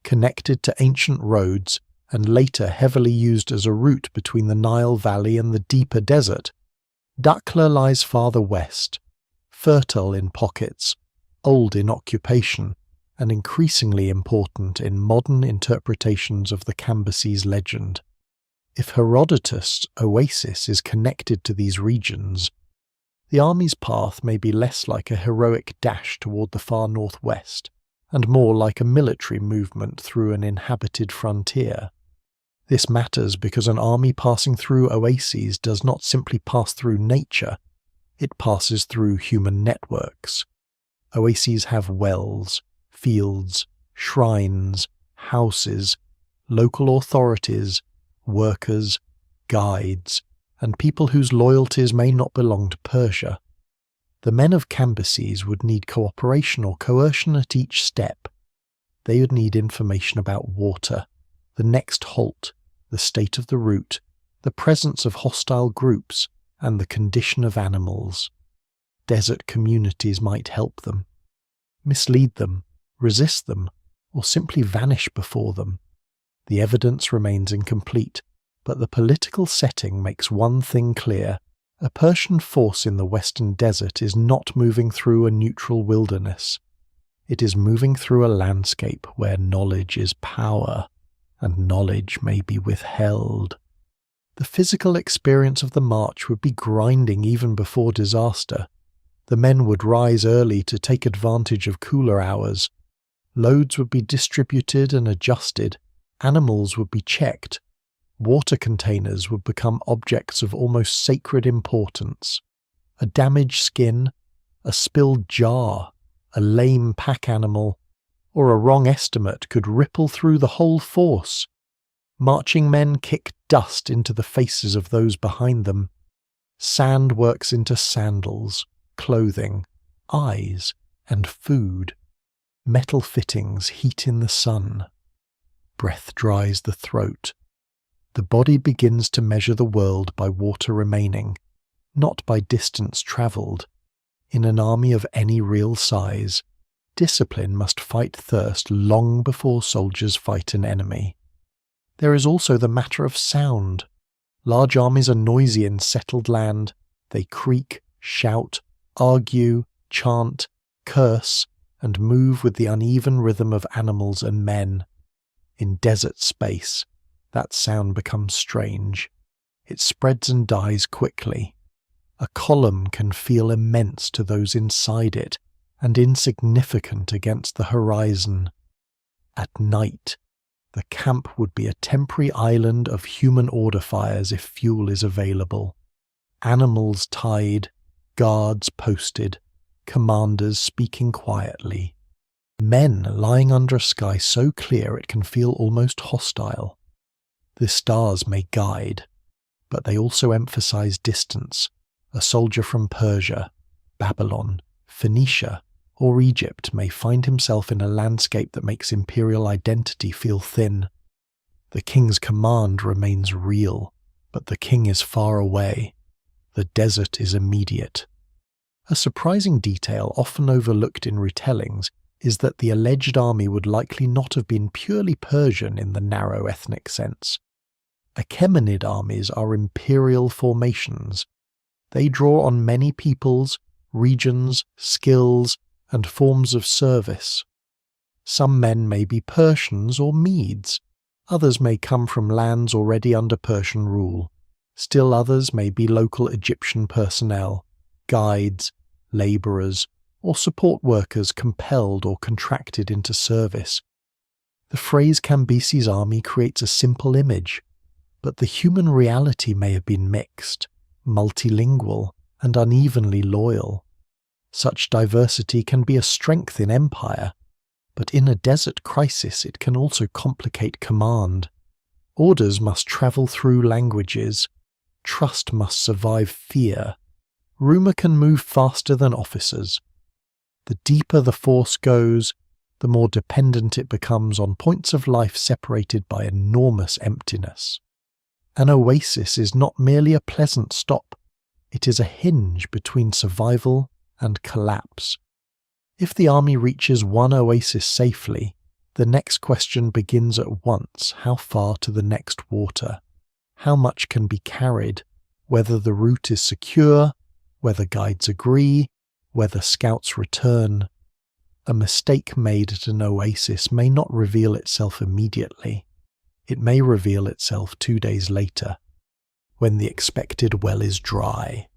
connected to ancient roads and later heavily used as a route between the Nile Valley and the deeper desert. Dakhla lies farther west, fertile in pockets, old in occupation, and increasingly important in modern interpretations of the Cambyses legend. If Herodotus' oasis is connected to these regions, the army's path may be less like a heroic dash toward the far northwest, and more like a military movement through an inhabited frontier. This matters because an army passing through oases does not simply pass through nature, it passes through human networks. Oases have wells, fields, shrines, houses, local authorities, workers, guides, and people whose loyalties may not belong to Persia. The men of Cambyses would need cooperation or coercion at each step. They would need information about water, the next halt, the state of the route, the presence of hostile groups, and the condition of animals. Desert communities might help them, mislead them, resist them, or simply vanish before them. The evidence remains incomplete, but the political setting makes one thing clear. A Persian force in the western desert is not moving through a neutral wilderness. It is moving through a landscape where knowledge is power, and knowledge may be withheld. The physical experience of the march would be grinding even before disaster. The men would rise early to take advantage of cooler hours. Loads would be distributed and adjusted. Animals would be checked. Water containers would become objects of almost sacred importance. A damaged skin, a spilled jar, a lame pack animal, or a wrong estimate could ripple through the whole force. Marching men kick dust into the faces of those behind them. Sand works into sandals, clothing, eyes, and food. Metal fittings heat in the sun. Breath dries the throat. The body begins to measure the world by water remaining, not by distance travelled. In an army of any real size, discipline must fight thirst long before soldiers fight an enemy. There is also the matter of sound. Large armies are noisy in settled land. They creak, shout, argue, chant, curse, and move with the uneven rhythm of animals and men. In desert space, that sound becomes strange. It spreads and dies quickly. A column can feel immense to those inside it, and insignificant against the horizon. At night, the camp would be a temporary island of human order fires if fuel is available. Animals tied, guards posted, commanders speaking quietly. Men lying under a sky so clear it can feel almost hostile. The stars may guide, but they also emphasize distance. A soldier from Persia, Babylon, Phoenicia, or Egypt may find himself in a landscape that makes imperial identity feel thin. The king's command remains real, but the king is far away. The desert is immediate. A surprising detail often overlooked in retellings is that the alleged army would likely not have been purely Persian in the narrow ethnic sense. Achaemenid armies are imperial formations. They draw on many peoples, regions, skills, and forms of service. Some men may be Persians or Medes. Others may come from lands already under Persian rule. Still others may be local Egyptian personnel, guides, labourers, or support workers compelled or contracted into service. The phrase Cambyses' army creates a simple image, but the human reality may have been mixed, multilingual, and unevenly loyal. Such diversity can be a strength in empire, but in a desert crisis it can also complicate command. Orders must travel through languages. Trust must survive fear. Rumour can move faster than officers. The deeper the force goes, the more dependent it becomes on points of life separated by enormous emptiness. An oasis is not merely a pleasant stop, it is a hinge between survival and collapse. If the army reaches one oasis safely, the next question begins at once: how far to the next water? How much can be carried? Whether the route is secure, whether guides agree, whether scouts return. A mistake made at an oasis may not reveal itself immediately. It may reveal itself 2 days later, when the expected well is dry,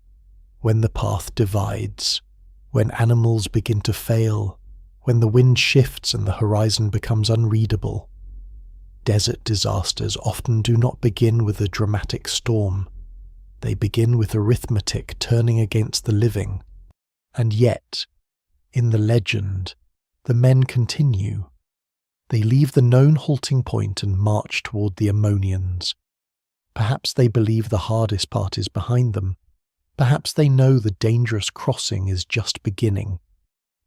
when the path divides, when animals begin to fail, when the wind shifts and the horizon becomes unreadable. Desert disasters often do not begin with a dramatic storm. They begin with arithmetic turning against the living. And yet, in the legend, the men continue. They leave the known halting point and march toward the Ammonians. Perhaps they believe the hardest part is behind them. Perhaps they know the dangerous crossing is just beginning.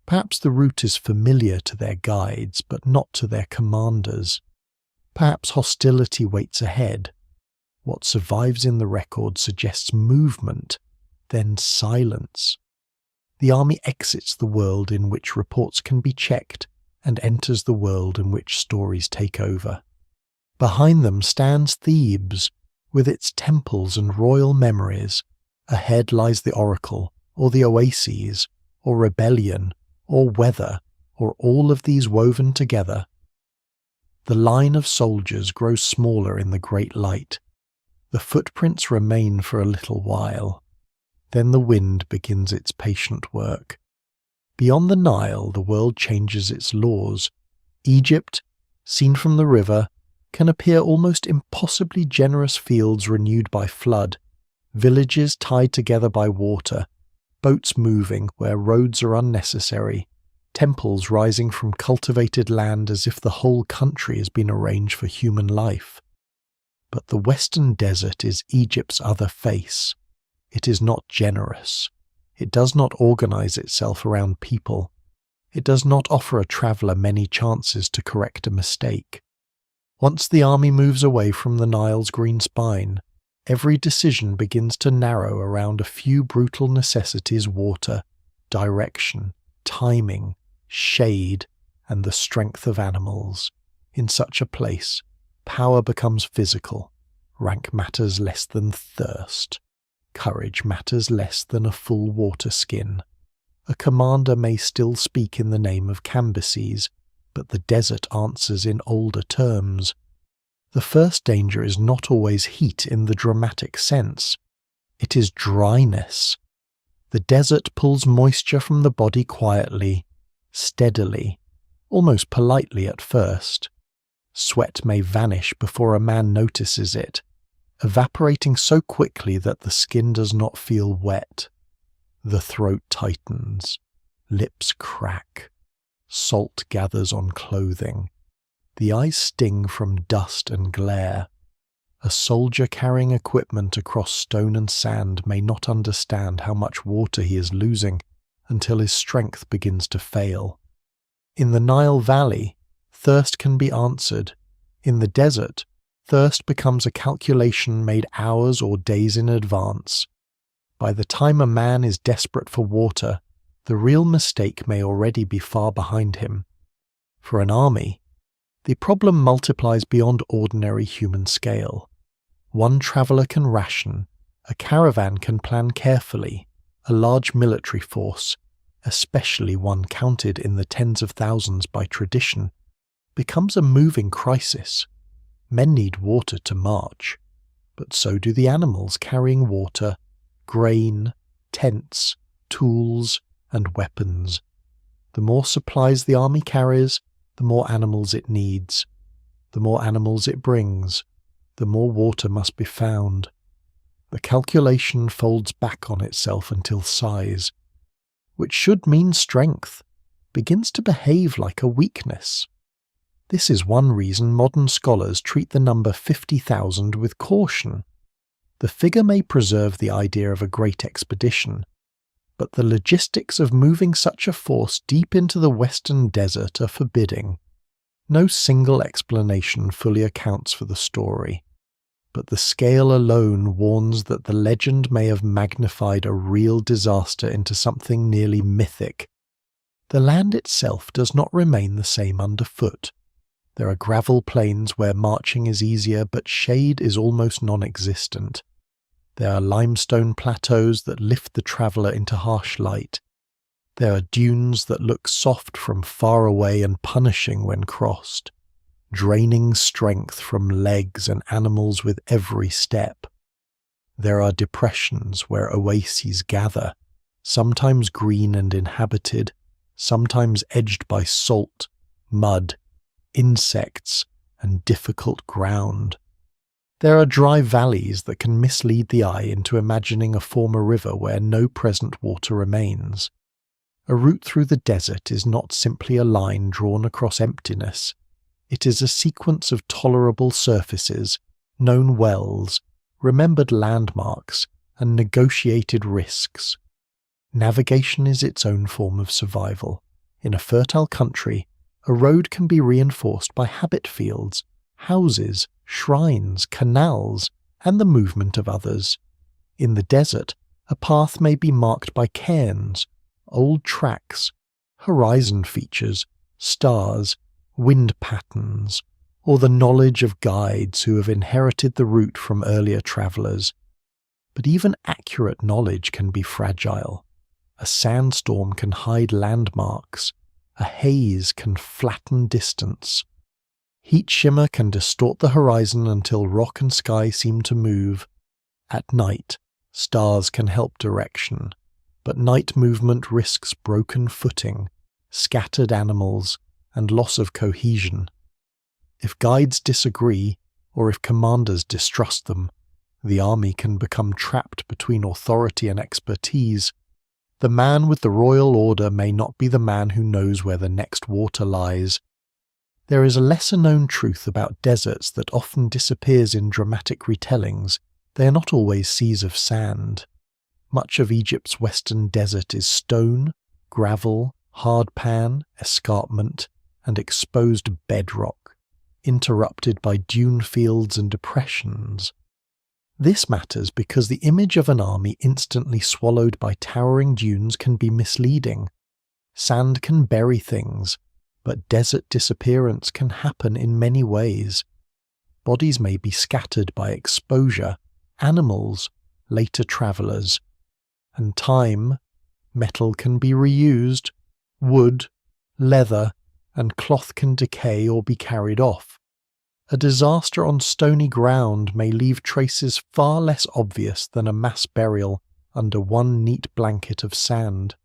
Perhaps the route is familiar to their guides, but not to their commanders. Perhaps hostility waits ahead. What survives in the record suggests movement, then silence. The army exits the world in which reports can be checked and enters the world in which stories take over. Behind them stands Thebes, with its temples and royal memories. Ahead lies the oracle, or the oases, or rebellion, or weather, or all of these woven together. The line of soldiers grows smaller in the great light. The footprints remain for a little while. Then the wind begins its patient work. Beyond the Nile, the world changes its laws. Egypt, seen from the river, can appear almost impossibly generous fields renewed by flood, villages tied together by water, boats moving where roads are unnecessary, temples rising from cultivated land as if the whole country has been arranged for human life. But the western desert is Egypt's other face. It is not generous. It does not organize itself around people. It does not offer a traveller many chances to correct a mistake. Once the army moves away from the Nile's green spine, every decision begins to narrow around a few brutal necessities: water, direction, timing, shade, and the strength of animals. In such a place, power becomes physical. Rank matters less than thirst. Courage matters less than a full water skin. A commander may still speak in the name of Cambyses, but the desert answers in older terms. The first danger is not always heat in the dramatic sense. It is dryness. The desert pulls moisture from the body quietly, steadily, almost politely at first. Sweat may vanish before a man notices it, evaporating so quickly that the skin does not feel wet. The throat tightens, lips crack, salt gathers on clothing. The eyes sting from dust and glare. A soldier carrying equipment across stone and sand may not understand how much water he is losing until his strength begins to fail. In the Nile Valley, thirst can be answered. In the desert, thirst becomes a calculation made hours or days in advance. By the time a man is desperate for water, the real mistake may already be far behind him. For an army, the problem multiplies beyond ordinary human scale. One traveller can ration, a caravan can plan carefully, a large military force, especially one counted in the tens of thousands by tradition, becomes a moving crisis. Men need water to march, but so do the animals carrying water, grain, tents, tools, and weapons. The more supplies the army carries, the more animals it needs. The more animals it brings, the more water must be found. The calculation folds back on itself until size, which should mean strength, begins to behave like a weakness. This is one reason modern scholars treat the number 50,000 with caution. The figure may preserve the idea of a great expedition, but the logistics of moving such a force deep into the western desert are forbidding. No single explanation fully accounts for the story, but the scale alone warns that the legend may have magnified a real disaster into something nearly mythic. The land itself does not remain the same underfoot. There are gravel plains where marching is easier, but shade is almost non-existent. There are limestone plateaus that lift the traveller into harsh light. There are dunes that look soft from far away and punishing when crossed, draining strength from legs and animals with every step. There are depressions where oases gather, sometimes green and inhabited, sometimes edged by salt, mud, insects, and difficult ground. There are dry valleys that can mislead the eye into imagining a former river where no present water remains. A route through the desert is not simply a line drawn across emptiness. It is a sequence of tolerable surfaces, known wells, remembered landmarks, and negotiated risks. Navigation is its own form of survival. In a fertile country, a road can be reinforced by habit fields, houses, shrines, canals, and the movement of others. In the desert, a path may be marked by cairns, old tracks, horizon features, stars, wind patterns, or the knowledge of guides who have inherited the route from earlier travellers. But even accurate knowledge can be fragile. A sandstorm can hide landmarks. A haze can flatten distance. Heat shimmer can distort the horizon until rock and sky seem to move. At night, stars can help direction, but night movement risks broken footing, scattered animals, and loss of cohesion. If guides disagree, or if commanders distrust them, the army can become trapped between authority and expertise. The man with the royal order may not be the man who knows where the next water lies. There is a lesser-known truth about deserts that often disappears in dramatic retellings. They are not always seas of sand. Much of Egypt's western desert is stone, gravel, hardpan, escarpment, and exposed bedrock, interrupted by dune fields and depressions. This matters because the image of an army instantly swallowed by towering dunes can be misleading. Sand can bury things, but desert disappearance can happen in many ways. Bodies may be scattered by exposure, animals, later travellers. And time, metal can be reused, wood, leather, and cloth can decay or be carried off. A disaster on stony ground may leave traces far less obvious than a mass burial under one neat blanket of sand.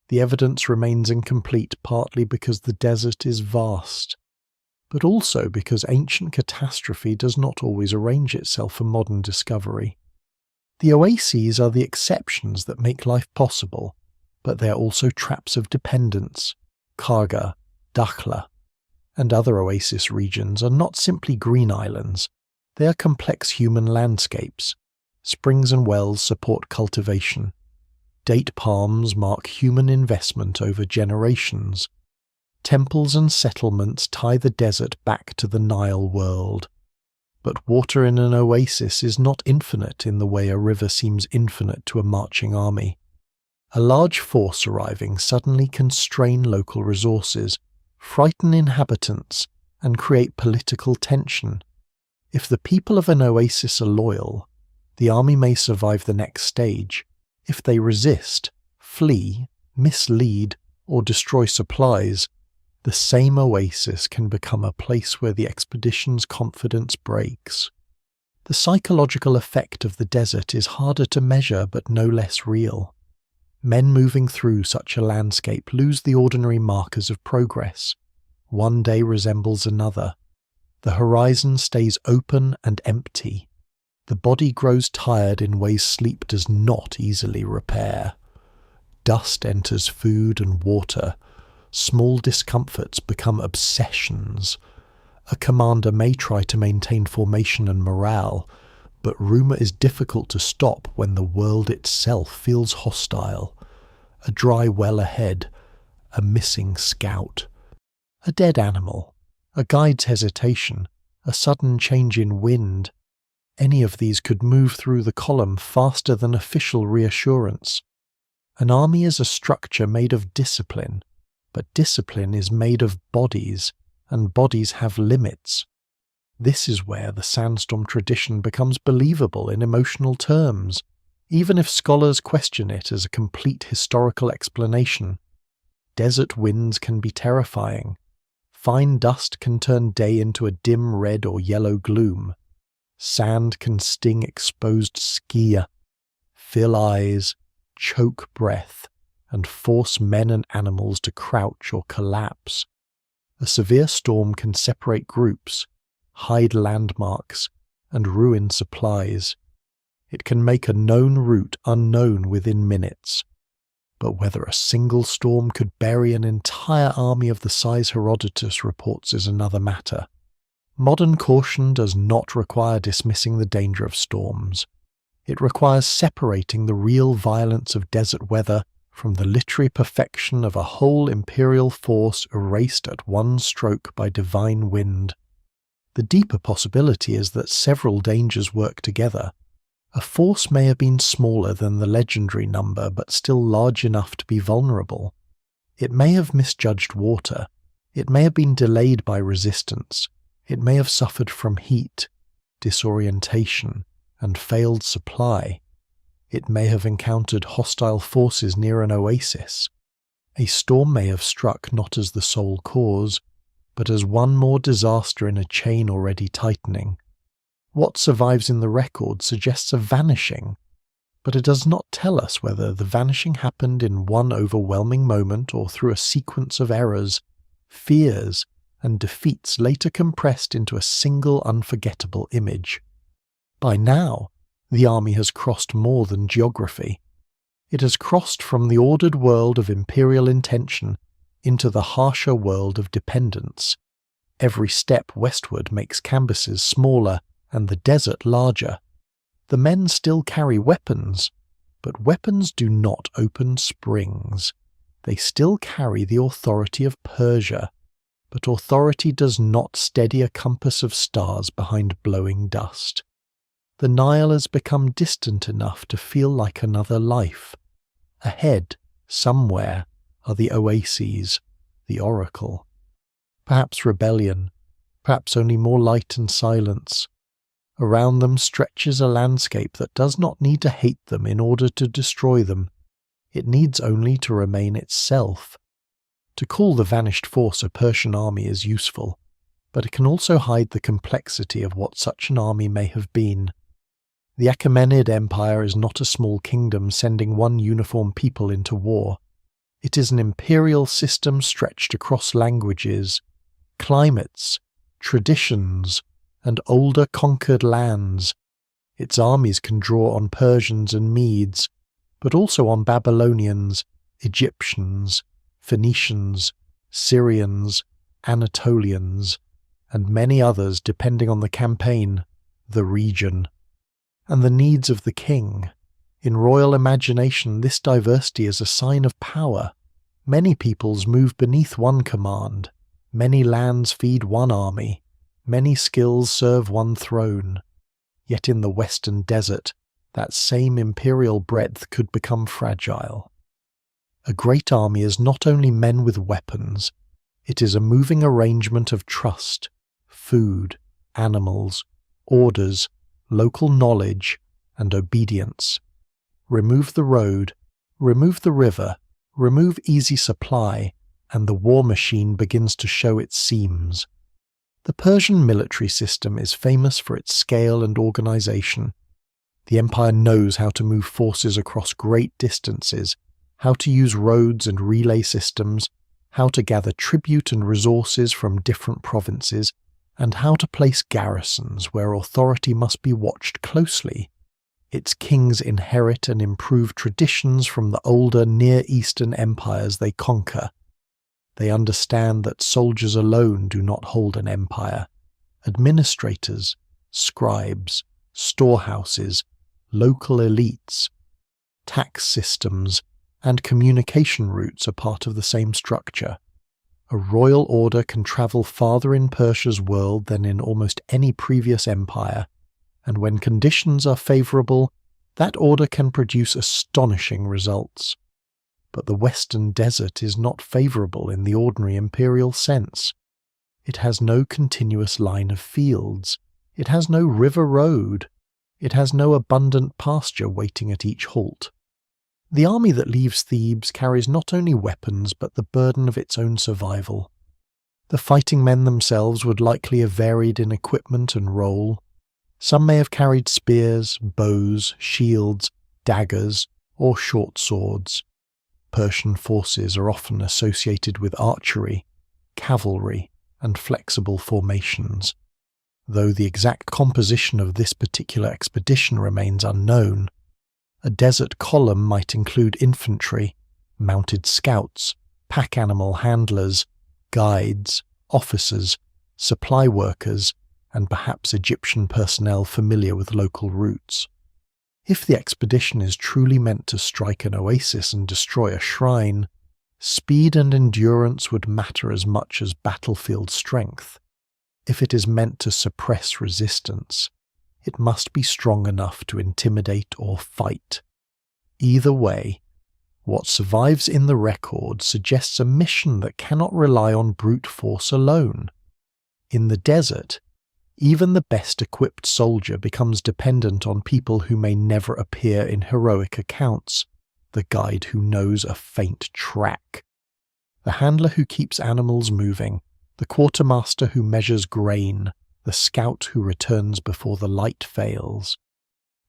The evidence remains incomplete partly because the desert is vast, but also because ancient catastrophe does not always arrange itself for modern discovery. The oases are the exceptions that make life possible, but they are also traps of dependence. Karga, Dakhla, and other oasis regions are not simply green islands, they are complex human landscapes. Springs and wells support cultivation. Date palms mark human investment over generations. Temples and settlements tie the desert back to the Nile world. But water in an oasis is not infinite in the way a river seems infinite to a marching army. A large force arriving suddenly can strain local resources, frighten inhabitants, and create political tension. If the people of an oasis are loyal, the army may survive the next stage. If they resist, flee, mislead, or destroy supplies, the same oasis can become a place where the expedition's confidence breaks. The psychological effect of the desert is harder to measure but no less real. Men moving through such a landscape lose the ordinary markers of progress. One day resembles another. The horizon stays open and empty. The body grows tired in ways sleep does not easily repair. Dust enters food and water. Small discomforts become obsessions. A commander may try to maintain formation and morale, but rumour is difficult to stop when the world itself feels hostile. A dry well ahead, a missing scout, a dead animal, a guide's hesitation, a sudden change in wind. Any of these could move through the column faster than official reassurance. An army is a structure made of discipline, but discipline is made of bodies, and bodies have limits. This is where the sandstorm tradition becomes believable in emotional terms, even if scholars question it as a complete historical explanation. Desert winds can be terrifying. Fine dust can turn day into a dim red or yellow gloom. Sand can sting exposed skier, fill eyes, choke breath, and force men and animals to crouch or collapse. A severe storm can separate groups, hide landmarks, and ruin supplies. It can make a known route unknown within minutes. But whether a single storm could bury an entire army of the size Herodotus reports is another matter. Modern caution does not require dismissing the danger of storms. It requires separating the real violence of desert weather from the literary perfection of a whole imperial force erased at one stroke by divine wind. The deeper possibility is that several dangers work together. A force may have been smaller than the legendary number, but still large enough to be vulnerable. It may have misjudged water. It may have been delayed by resistance. It may have suffered from heat, disorientation, and failed supply. It may have encountered hostile forces near an oasis. A storm may have struck not as the sole cause, but as one more disaster in a chain already tightening. What survives in the record suggests a vanishing, but it does not tell us whether the vanishing happened in one overwhelming moment or through a sequence of errors, fears, and defeats later compressed into a single unforgettable image. By now, the army has crossed more than geography. It has crossed from the ordered world of imperial intention into the harsher world of dependence. Every step westward makes Cambyses smaller and the desert larger. The men still carry weapons, but weapons do not open springs. They still carry the authority of Persia, but authority does not steady a compass of stars behind blowing dust. The Nile has become distant enough to feel like another life. Ahead, somewhere, are the oases, the Oracle. Perhaps rebellion, perhaps only more light and silence. Around them stretches a landscape that does not need to hate them in order to destroy them. It needs only to remain itself. To call the vanished force a Persian army is useful, but it can also hide the complexity of what such an army may have been. The Achaemenid Empire is not a small kingdom sending one uniform people into war. It is an imperial system stretched across languages, climates, traditions, and older conquered lands. Its armies can draw on Persians and Medes, but also on Babylonians, Egyptians, Phoenicians, Syrians, Anatolians, and many others depending on the campaign, the region, and the needs of the king. In royal imagination, this diversity is a sign of power. Many peoples move beneath one command. Many lands feed one army. Many skills serve one throne. Yet in the western desert, that same imperial breadth could become fragile. A great army is not only men with weapons, it is a moving arrangement of trust, food, animals, orders, local knowledge, and obedience. Remove the road, remove the river, remove easy supply, and the war machine begins to show its seams. The Persian military system is famous for its scale and organization. The empire knows how to move forces across great distances, how to use roads and relay systems, how to gather tribute and resources from different provinces, and how to place garrisons where authority must be watched closely. Its kings inherit and improve traditions from the older Near Eastern empires they conquer. They understand that soldiers alone do not hold an empire. administrators, scribes, storehouses, local elites, tax systems, and communication routes are part of the same structure. A royal order can travel farther in Persia's world than in almost any previous empire, and when conditions are favourable, that order can produce astonishing results. But the Western Desert is not favourable in the ordinary imperial sense. It has no continuous line of fields. It has no river road. It has no abundant pasture waiting at each halt. The army that leaves Thebes carries not only weapons but the burden of its own survival. The fighting men themselves would likely have varied in equipment and role. Some may have carried spears, bows, shields, daggers, or short swords. Persian forces are often associated with archery, cavalry, and flexible formations. Though the exact composition of this particular expedition remains unknown, a desert column might include infantry, mounted scouts, pack animal handlers, guides, officers, supply workers, and perhaps Egyptian personnel familiar with local routes. If the expedition is truly meant to strike an oasis and destroy a shrine, speed and endurance would matter as much as battlefield strength. If it is meant to suppress resistance, it must be strong enough to intimidate or fight. Either way, what survives in the record suggests a mission that cannot rely on brute force alone. In the desert, even the best equipped soldier becomes dependent on people who may never appear in heroic accounts, the guide who knows a faint track, the handler who keeps animals moving, the quartermaster who measures grain, the scout who returns before the light fails.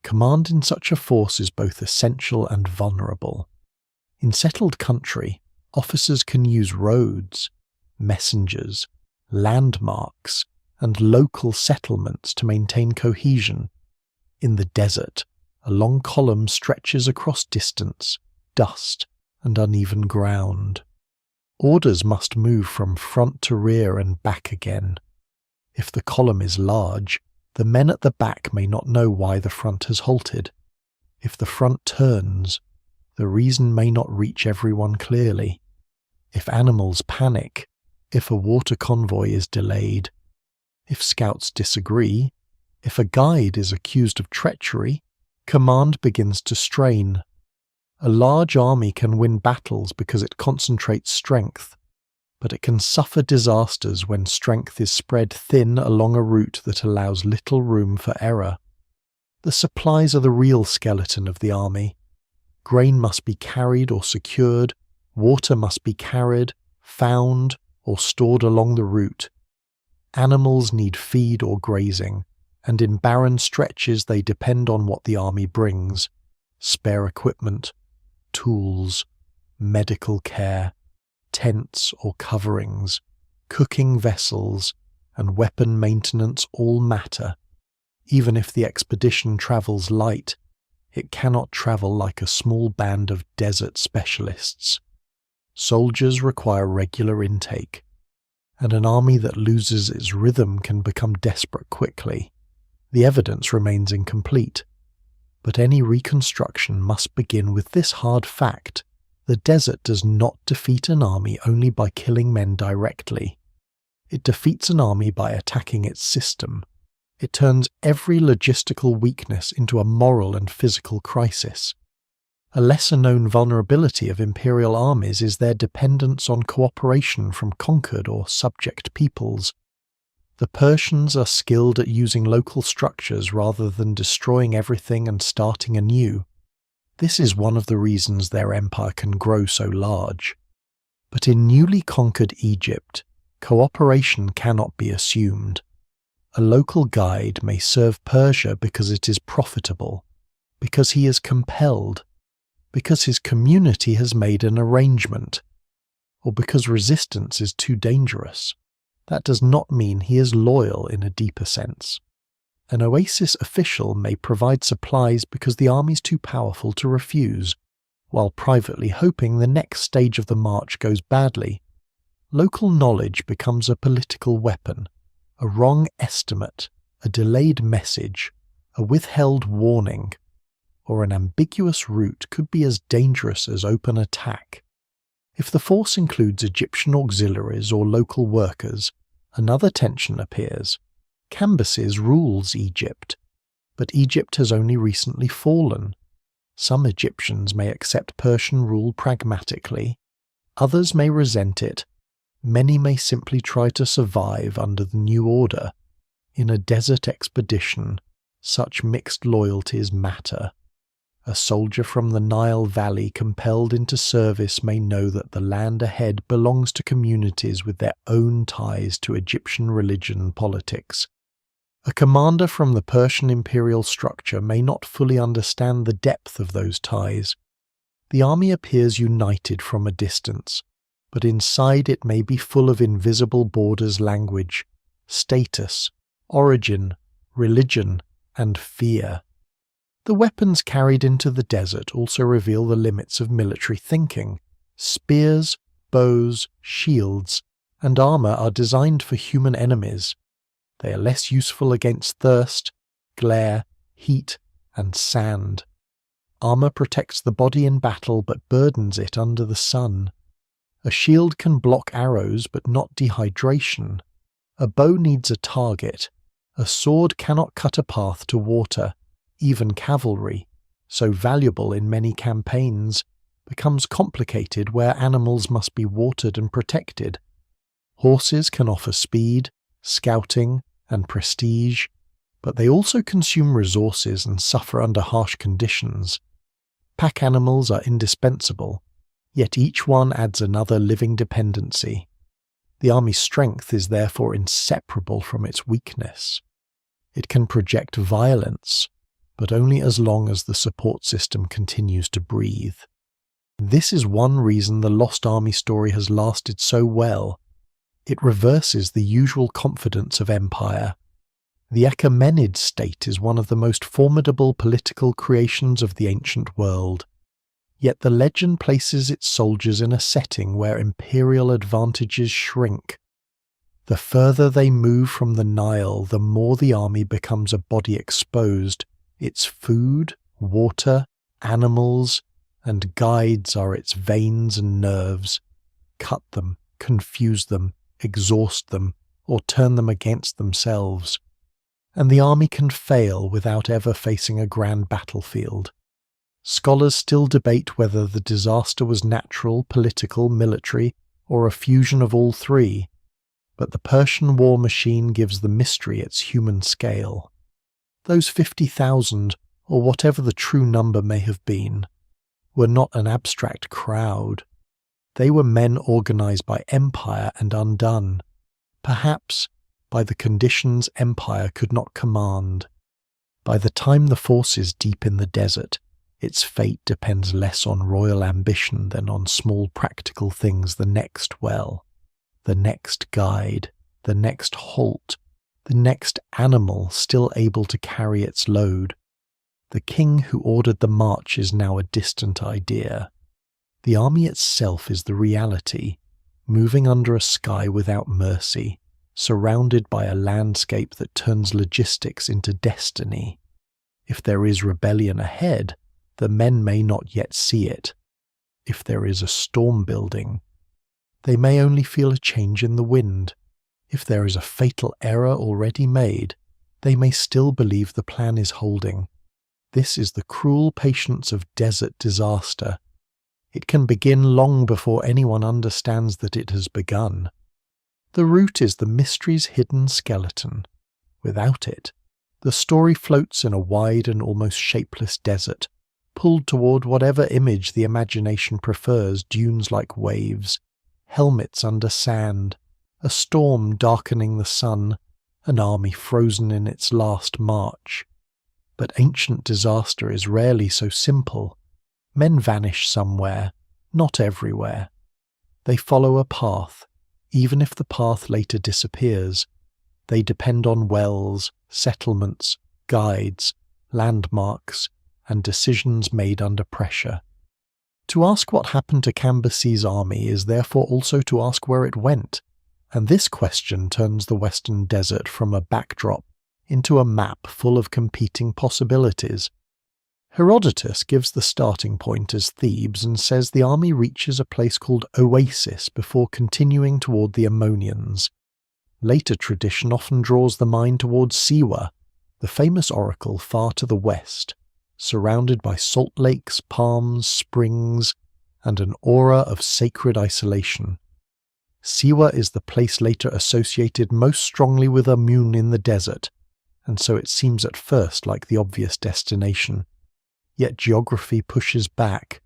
Command in such a force is both essential and vulnerable. In settled country, officers can use roads, messengers, landmarks, and local settlements to maintain cohesion. In the desert, a long column stretches across distance, dust, and uneven ground. Orders must move from front to rear and back again. If the column is large, the men at the back may not know why the front has halted. If the front turns, the reason may not reach everyone clearly. If animals panic, if a water convoy is delayed, if scouts disagree, if a guide is accused of treachery, command begins to strain. A large army can win battles because it concentrates strength, but it can suffer disasters when strength is spread thin along a route that allows little room for error. The supplies are the real skeleton of the army. Grain must be carried or secured, water must be carried, found, or stored along the route. Animals need feed or grazing, and in barren stretches they depend on what the army brings: spare equipment, tools, medical care, tents or coverings, cooking vessels, and weapon maintenance all matter. Even if the expedition travels light, it cannot travel like a small band of desert specialists. Soldiers require regular intake, and an army that loses its rhythm can become desperate quickly. The evidence remains incomplete, but any reconstruction must begin with this hard fact: the desert does not defeat an army only by killing men directly. It defeats an army by attacking its system. It turns every logistical weakness into a moral and physical crisis. A lesser-known vulnerability of imperial armies is their dependence on cooperation from conquered or subject peoples. The Persians are skilled at using local structures rather than destroying everything and starting anew. This is one of the reasons their empire can grow so large. But in newly conquered Egypt, cooperation cannot be assumed. A local guide may serve Persia because it is profitable, because he is compelled, because his community has made an arrangement, or because resistance is too dangerous. That does not mean he is loyal in a deeper sense. An oasis official may provide supplies because the army is too powerful to refuse, while privately hoping the next stage of the march goes badly. Local knowledge becomes a political weapon, A wrong estimate, a delayed message, a withheld warning, or an ambiguous route could be as dangerous as open attack. If the force includes Egyptian auxiliaries or local workers, another tension appears. Cambyses rules Egypt, but Egypt has only recently fallen. Some Egyptians may accept Persian rule pragmatically, others may resent it, many may simply try to survive under the new order. In a desert expedition, such mixed loyalties matter. A soldier from the Nile Valley compelled into service may know that the land ahead belongs to communities with their own ties to Egyptian religion and politics. A commander from the Persian imperial structure may not fully understand the depth of those ties. The army appears united from a distance, but inside it may be full of invisible borders, language, status, origin, religion, and fear. The weapons carried into the desert also reveal the limits of military thinking. Spears, bows, shields, and armor are designed for human enemies. They are less useful against thirst, glare, heat, and sand. Armor protects the body in battle but burdens it under the sun. A shield can block arrows but not dehydration. A bow needs a target. A sword cannot cut a path to water. Even cavalry, so valuable in many campaigns, becomes complicated where animals must be watered and protected. Horses can offer speed, scouting, and prestige, but they also consume resources and suffer under harsh conditions. Pack animals are indispensable, yet each one adds another living dependency. The army's strength is therefore inseparable from its weakness. It can project violence, but only as long as the support system continues to breathe. This is one reason the Lost Army story has lasted so well. It reverses the usual confidence of empire. The Achaemenid state is one of the most formidable political creations of the ancient world. Yet the legend places its soldiers in a setting where imperial advantages shrink. The further they move from the Nile, the more the army becomes a body exposed. Its food, water, animals, and guides are its veins and nerves. Cut them, confuse them, exhaust them, or turn them against themselves. And the army can fail without ever facing a grand battlefield. Scholars still debate whether the disaster was natural, political, military, or a fusion of all three, but the Persian war machine gives the mystery its human scale. Those 50,000, or whatever the true number may have been, were not an abstract crowd. They were men organized by empire and undone, perhaps by the conditions empire could not command. By the time the force is deep in the desert, its fate depends less on royal ambition than on small practical things: the next well, the next guide, the next halt, the next animal still able to carry its load. The king who ordered the march is now a distant idea. The army itself is the reality, moving under a sky without mercy, surrounded by a landscape that turns logistics into destiny. If there is rebellion ahead, the men may not yet see it. If there is a storm building, they may only feel a change in the wind. If there is a fatal error already made, they may still believe the plan is holding. This is the cruel patience of desert disaster. It can begin long before anyone understands that it has begun. The root is the mystery's hidden skeleton. Without it, the story floats in a wide and almost shapeless desert, pulled toward whatever image the imagination prefers: dunes like waves, helmets under sand, a storm darkening the sun, an army frozen in its last march. But ancient disaster is rarely so simple. Men vanish somewhere, not everywhere. They follow a path, even if the path later disappears. They depend on wells, settlements, guides, landmarks, and decisions made under pressure. To ask what happened to Cambyses' army is therefore also to ask where it went. And this question turns the Western Desert from a backdrop into a map full of competing possibilities. Herodotus gives the starting point as Thebes and says the army reaches a place called Oasis before continuing toward the Ammonians. Later tradition often draws the mind towards Siwa, the famous oracle far to the west, surrounded by salt lakes, palms, springs, and an aura of sacred isolation. Siwa is the place later associated most strongly with Amun in the desert, and so it seems at first like the obvious destination. Yet geography pushes back.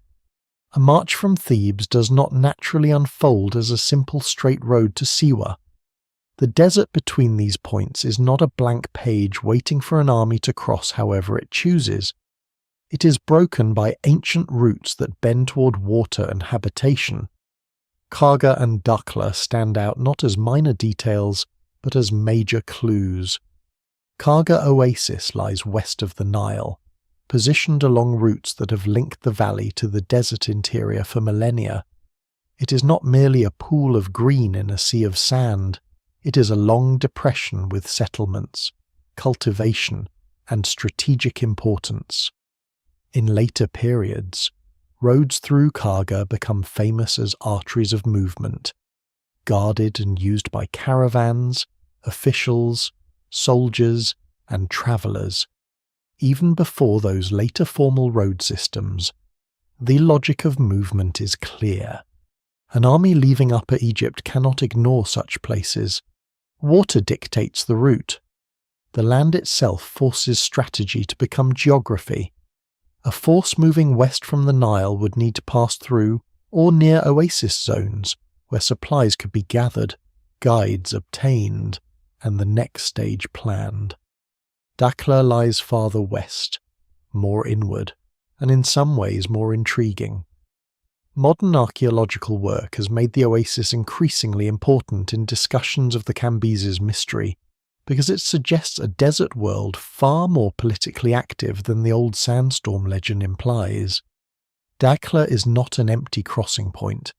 A march from Thebes does not naturally unfold as a simple straight road to Siwa. The desert between these points is not a blank page waiting for an army to cross however it chooses. It is broken by ancient routes that bend toward water and habitation. Karga and Dakhla stand out not as minor details, but as major clues. Karga Oasis lies west of the Nile, positioned along routes that have linked the valley to the desert interior for millennia. It is not merely a pool of green in a sea of sand. It is a long depression with settlements, cultivation, and strategic importance. In later periods, roads through Karga become famous as arteries of movement, guarded and used by caravans, officials, soldiers, and travellers. Even before those later formal road systems, the logic of movement is clear. An army leaving Upper Egypt cannot ignore such places. Water dictates the route. The land itself forces strategy to become geography. A force moving west from the Nile would need to pass through or near oasis zones where supplies could be gathered, guides obtained, and the next stage planned. Dakhla lies farther west, more inward, and in some ways more intriguing. Modern archaeological work has made the oasis increasingly important in discussions of the Cambyses mystery, because it suggests a desert world far more politically active than the old sandstorm legend implies. Dakhla is not an empty crossing point.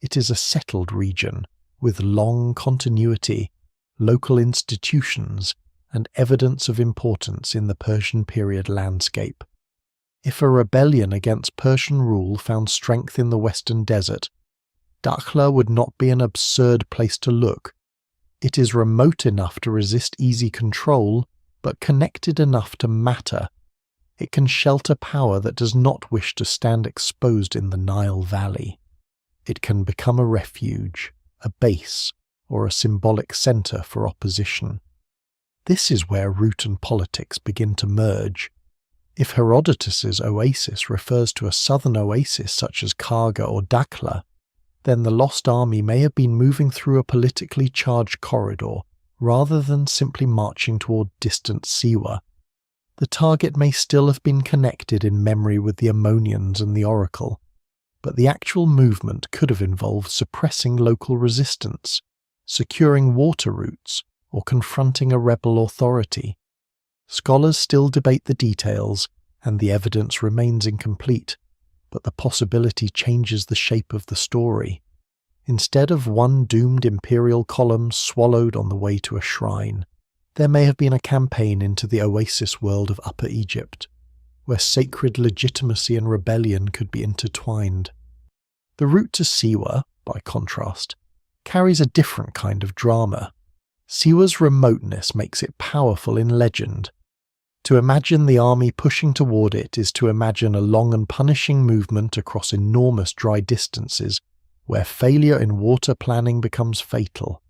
It is a settled region, with long continuity, local institutions, and evidence of importance in the Persian period landscape. If a rebellion against Persian rule found strength in the Western Desert, Dakhla would not be an absurd place to look. It is remote enough to resist easy control, but connected enough to matter. It can shelter power that does not wish to stand exposed in the Nile Valley. It can become a refuge, a base, or a symbolic centre for opposition. This is where route and politics begin to merge. If Herodotus's oasis refers to a southern oasis such as Karga or Dakhla, then the lost army may have been moving through a politically charged corridor rather than simply marching toward distant Siwa. The target may still have been connected in memory with the Ammonians and the Oracle, but the actual movement could have involved suppressing local resistance, securing water routes, or confronting a rebel authority. Scholars still debate the details, and the evidence remains incomplete, but the possibility changes the shape of the story. Instead of one doomed imperial column swallowed on the way to a shrine, there may have been a campaign into the oasis world of Upper Egypt, where sacred legitimacy and rebellion could be intertwined. The route to Siwa, by contrast, carries a different kind of drama. Siwa's remoteness makes it powerful in legend. To imagine the army pushing toward it is to imagine a long and punishing movement across enormous dry distances, where failure in water planning becomes fatal.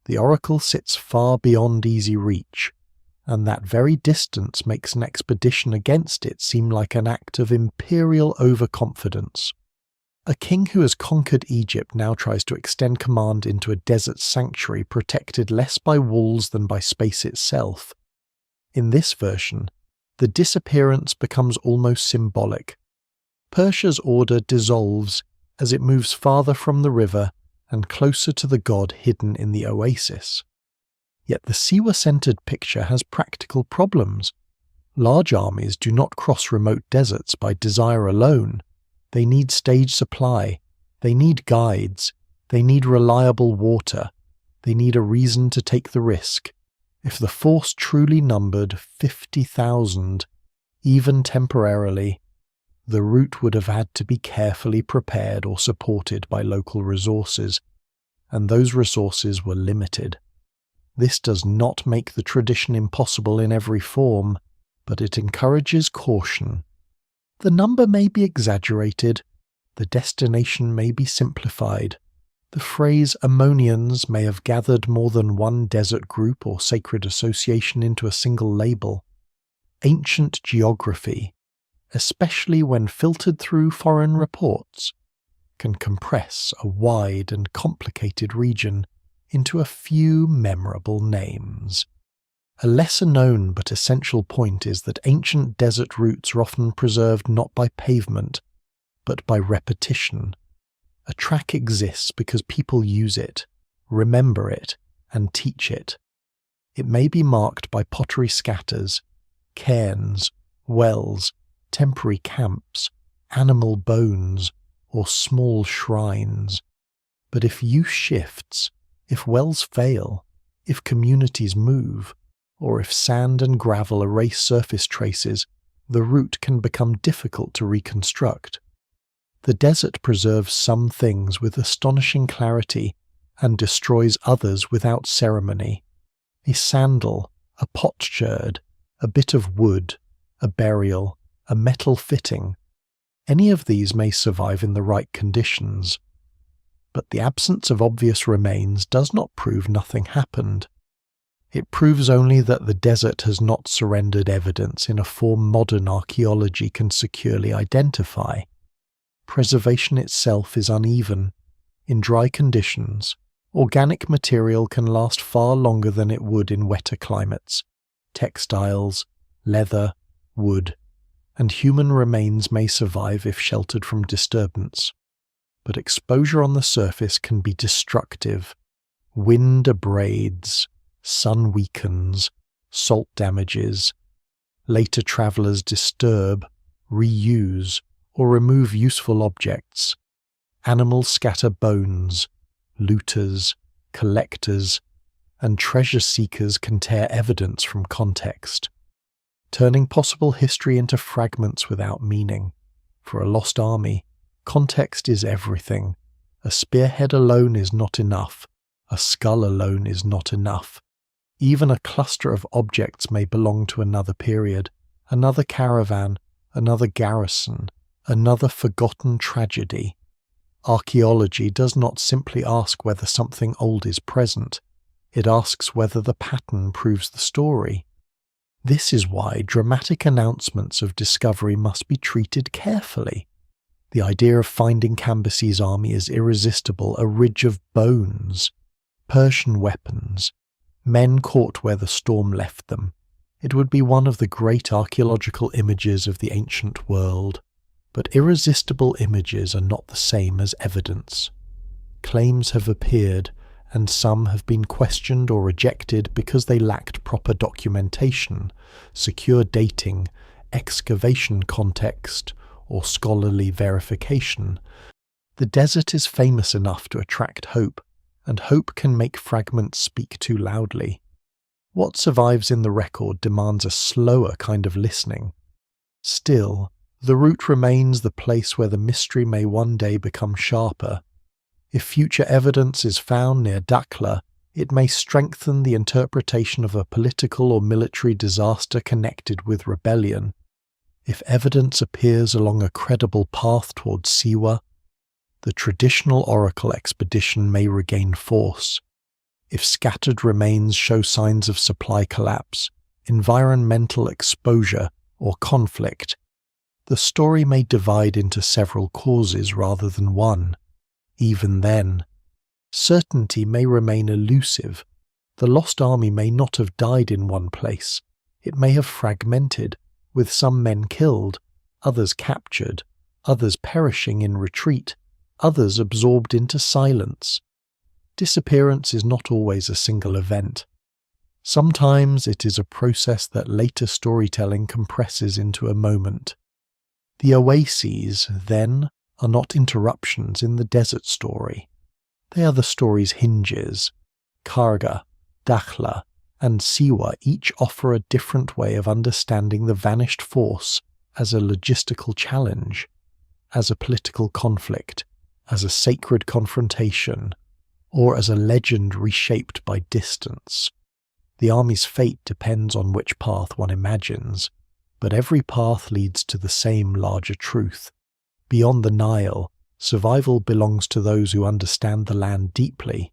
The oracle sits far beyond easy reach, and that very distance makes an expedition against it seem like an act of imperial overconfidence. A king who has conquered Egypt now tries to extend command into a desert sanctuary protected less by walls than by space itself. In this version, the disappearance becomes almost symbolic. Persia's order dissolves as it moves farther from the river and closer to the god hidden in the oasis. Yet the Siwa-centered picture has practical problems. Large armies do not cross remote deserts by desire alone. They need stage supply, they need guides, they need reliable water, They need a reason to take the risk. If the force truly numbered 50,000, even temporarily, the route would have had to be carefully prepared or supported by local resources, and those resources were limited. This does not make the tradition impossible in every form, but it encourages caution. The number may be exaggerated, the destination may be simplified. The phrase Ammonians may have gathered more than one desert group or sacred association into a single label. Ancient geography, especially when filtered through foreign reports, can compress a wide and complicated region into a few memorable names. A lesser-known but essential point is that ancient desert routes are often preserved not by pavement, but by repetition. A track exists because people use it, remember it, and teach it. It may be marked by pottery scatters, cairns, wells, temporary camps, animal bones, or small shrines. But if use shifts, if wells fail, if communities move, or if sand and gravel erase surface traces, the route can become difficult to reconstruct. The desert preserves some things with astonishing clarity and destroys others without ceremony. A sandal, a potsherd, a bit of wood, a burial, a metal fitting. Any of these may survive in the right conditions. But the absence of obvious remains does not prove nothing happened. It proves only that the desert has not surrendered evidence in a form modern archaeology can securely identify. Preservation itself is uneven. In dry conditions, organic material can last far longer than it would in wetter climates. Textiles, leather, wood, and human remains may survive if sheltered from disturbance. But exposure on the surface can be destructive. Wind abrades, sun weakens, salt damages. Later travellers disturb, reuse, or remove useful objects. Animals scatter bones, looters, collectors, and treasure seekers can tear evidence from context, turning possible history into fragments without meaning. For a lost army, context is everything. A spearhead alone is not enough. A skull alone is not enough. Even a cluster of objects may belong to another period, another caravan, another garrison, another forgotten tragedy. Archaeology does not simply ask whether something old is present. It asks whether the pattern proves the story. This is why dramatic announcements of discovery must be treated carefully. The idea of finding Cambyses' army is irresistible, a ridge of bones, Persian weapons, men caught where the storm left them. It would be one of the great archaeological images of the ancient world. But irresistible images are not the same as evidence. Claims have appeared, and some have been questioned or rejected because they lacked proper documentation, secure dating, excavation context, or scholarly verification. The desert is famous enough to attract hope, and hope can make fragments speak too loudly. What survives in the record demands a slower kind of listening. Still, the route remains the place where the mystery may one day become sharper. If future evidence is found near Dakhla, it may strengthen the interpretation of a political or military disaster connected with rebellion. If evidence appears along a credible path towards Siwa, the traditional Oracle expedition may regain force. If scattered remains show signs of supply collapse, environmental exposure, or conflict, the story may divide into several causes rather than one. Even then, certainty may remain elusive. The lost army may not have died in one place. It may have fragmented, with some men killed, others captured, others perishing in retreat, others absorbed into silence. Disappearance is not always a single event. Sometimes it is a process that later storytelling compresses into a moment. The oases, then, are not interruptions in the desert story. They are the story's hinges, Karga, Dakhla, and Siwa each offer a different way of understanding the vanished force as a logistical challenge, as a political conflict, as a sacred confrontation, or as a legend reshaped by distance. The army's fate depends on which path one imagines, but every path leads to the same larger truth. Beyond the Nile, survival belongs to those who understand the land deeply.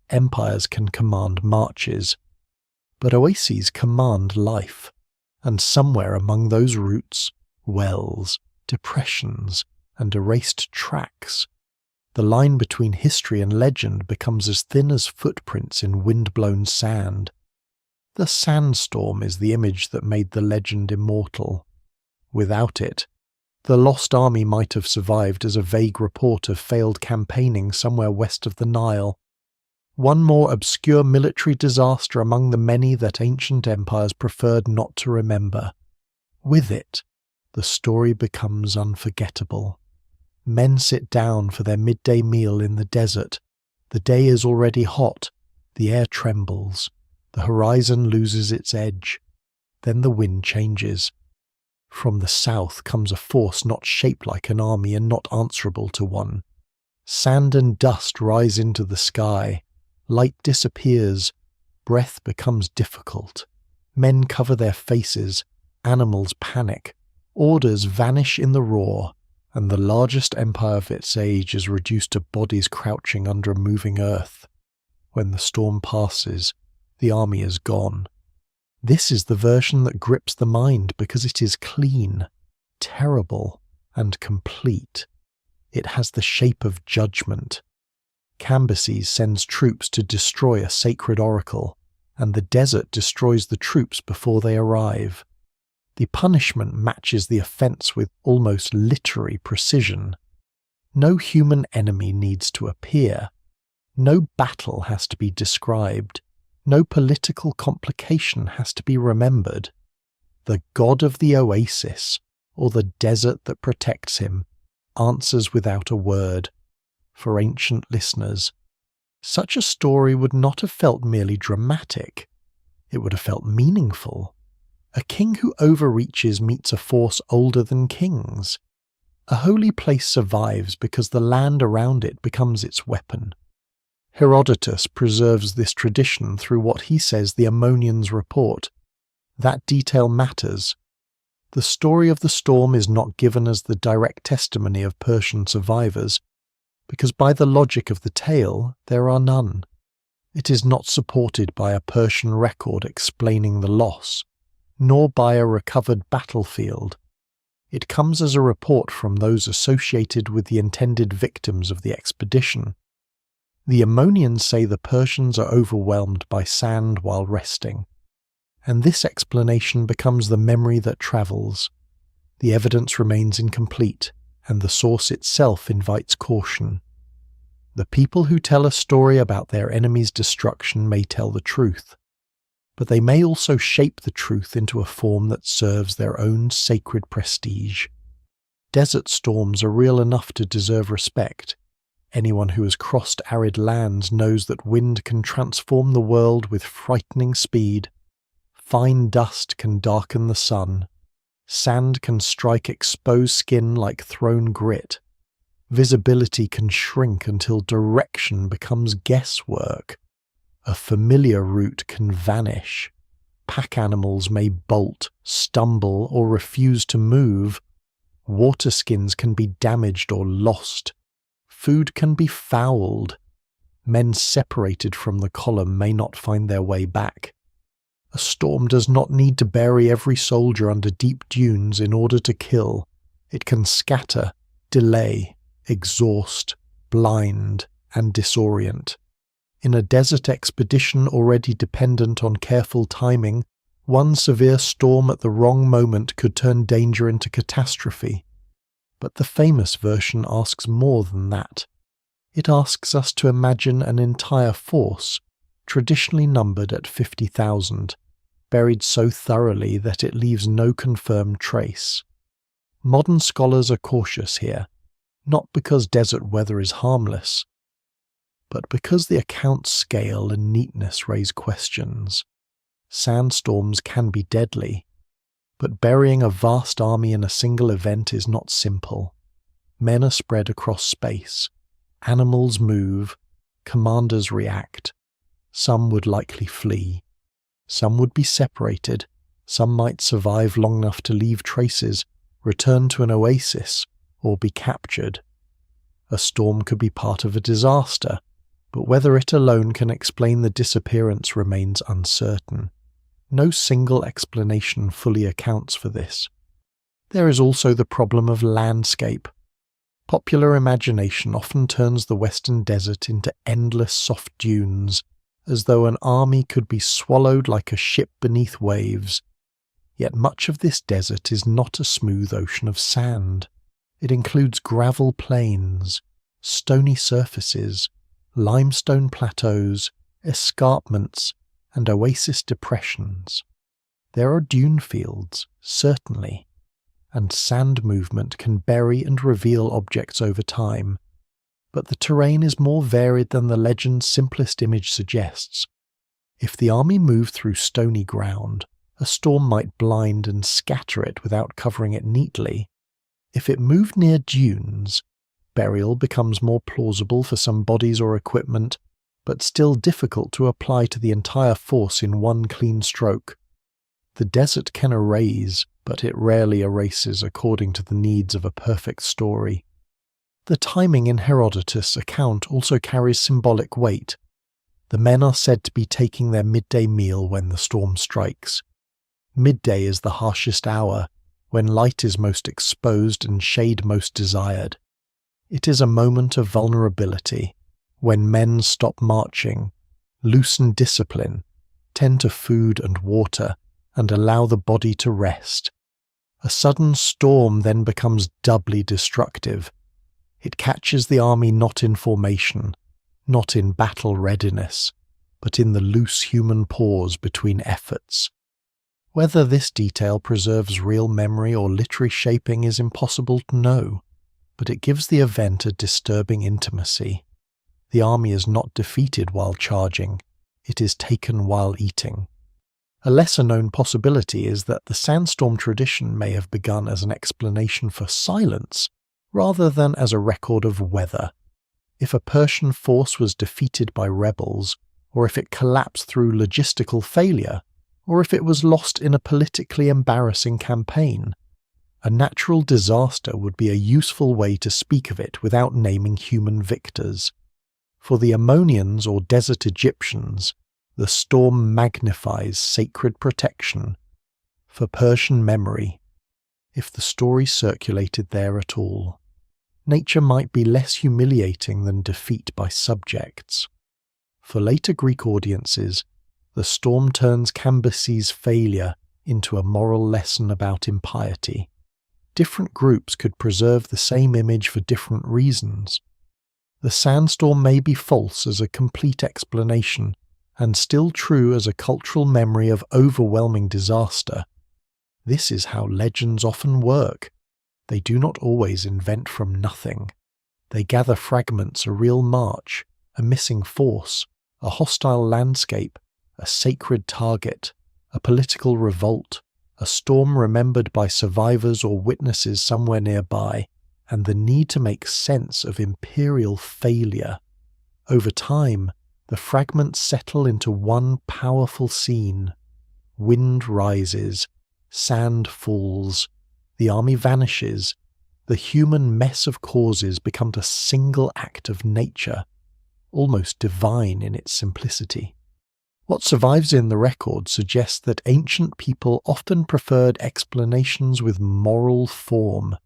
Empires can command marches, but oases command life, and somewhere among those routes, wells, depressions, and erased tracks, the line between history and legend becomes as thin as footprints in wind-blown sand. The sandstorm is the image that made the legend immortal. Without it, the lost army might have survived as a vague report of failed campaigning somewhere west of the Nile. One more obscure military disaster among the many that ancient empires preferred not to remember. With it, the story becomes unforgettable. Men sit down for their midday meal in the desert. The day is already hot. The air trembles. The horizon loses its edge. Then the wind changes. From the south comes a force not shaped like an army and not answerable to one. Sand and dust rise into the sky. Light disappears. Breath becomes difficult. Men cover their faces. Animals panic. Orders vanish in the roar, and the largest empire of its age is reduced to bodies crouching under a moving earth. When the storm passes, the army is gone. This is the version that grips the mind because it is clean, terrible, and complete. It has the shape of judgment. Cambyses sends troops to destroy a sacred oracle, and the desert destroys the troops before they arrive. The punishment matches the offense with almost literary precision. No human enemy needs to appear. No battle has to be described. No political complication has to be remembered. The god of the oasis, or the desert that protects him, answers without a word. For ancient listeners, such a story would not have felt merely dramatic. It would have felt meaningful. A king who overreaches meets a force older than kings. A holy place survives because the land around it becomes its weapon. Herodotus preserves this tradition through what he says the Ammonians report. That detail matters. The story of the storm is not given as the direct testimony of Persian survivors, because by the logic of the tale there are none. It is not supported by a Persian record explaining the loss, nor by a recovered battlefield. It comes as a report from those associated with the intended victims of the expedition. The Ammonians say the Persians are overwhelmed by sand while resting, and this explanation becomes the memory that travels. The evidence remains incomplete, and the source itself invites caution. The people who tell a story about their enemy's destruction may tell the truth, but they may also shape the truth into a form that serves their own sacred prestige. Desert storms are real enough to deserve respect. Anyone who has crossed arid lands knows that wind can transform the world with frightening speed. Fine dust can darken the sun. Sand can strike exposed skin like thrown grit. Visibility can shrink until direction becomes guesswork. A familiar route can vanish. Pack animals may bolt, stumble, or refuse to move. Water skins can be damaged or lost. Food can be fouled. Men separated from the column may not find their way back. A storm does not need to bury every soldier under deep dunes in order to kill. It can scatter, delay, exhaust, blind, and disorient. In a desert expedition already dependent on careful timing, one severe storm at the wrong moment could turn danger into catastrophe. But the famous version asks more than that. It asks us to imagine an entire force, traditionally numbered at 50,000, buried so thoroughly that it leaves no confirmed trace. Modern scholars are cautious here, not because desert weather is harmless, But because the account's scale and neatness raise questions, sandstorms can be deadly. But burying a vast army in a single event is not simple. Men are spread across space. Animals move. Commanders react. Some would likely flee. Some would be separated. Some might survive long enough to leave traces, return to an oasis, or be captured. A storm could be part of a disaster, but whether it alone can explain the disappearance remains uncertain. No single explanation fully accounts for this. There is also the problem of landscape. Popular imagination often turns the western desert into endless soft dunes, as though an army could be swallowed like a ship beneath waves. Yet much of this desert is not a smooth ocean of sand. It includes gravel plains, stony surfaces, limestone plateaus, escarpments, and oasis depressions. There are dune fields, certainly, and sand movement can bury and reveal objects over time, but the terrain is more varied than the legend's simplest image suggests. If the army moved through stony ground, a storm might blind and scatter it without covering it neatly. If it moved near dunes, burial becomes more plausible for some bodies or equipment, but still difficult to apply to the entire force in one clean stroke. The desert can erase, but it rarely erases according to the needs of a perfect story. The timing in Herodotus' account also carries symbolic weight. The men are said to be taking their midday meal when the storm strikes. Midday is the harshest hour, when light is most exposed and shade most desired. It is a moment of vulnerability, when men stop marching, loosen discipline, tend to food and water, and allow the body to rest. A sudden storm then becomes doubly destructive. It catches the army not in formation, not in battle readiness, but in the loose human pause between efforts. Whether this detail preserves real memory or literary shaping is impossible to know, but it gives the event a disturbing intimacy. The army is not defeated while charging, it is taken while eating. A lesser-known possibility is that the sandstorm tradition may have begun as an explanation for silence, rather than as a record of weather. If a Persian force was defeated by rebels, or if it collapsed through logistical failure, or if it was lost in a politically embarrassing campaign, a natural disaster would be a useful way to speak of it without naming human victors. For the Ammonians or desert Egyptians, the storm magnifies sacred protection. For Persian memory, if the story circulated there at all, nature might be less humiliating than defeat by subjects. For later Greek audiences, the storm turns Cambyses' failure into a moral lesson about impiety. Different groups could preserve the same image for different reasons. The sandstorm may be false as a complete explanation, and still true as a cultural memory of overwhelming disaster. This is how legends often work. They do not always invent from nothing. They gather fragments, a real march, a missing force, a hostile landscape, a sacred target, a political revolt, a storm remembered by survivors or witnesses somewhere nearby, and the need to make sense of imperial failure. Over time, the fragments settle into one powerful scene. Wind rises, sand falls, the army vanishes, the human mess of causes becomes a single act of nature, almost divine in its simplicity. What survives in the record suggests that ancient people often preferred explanations with moral form.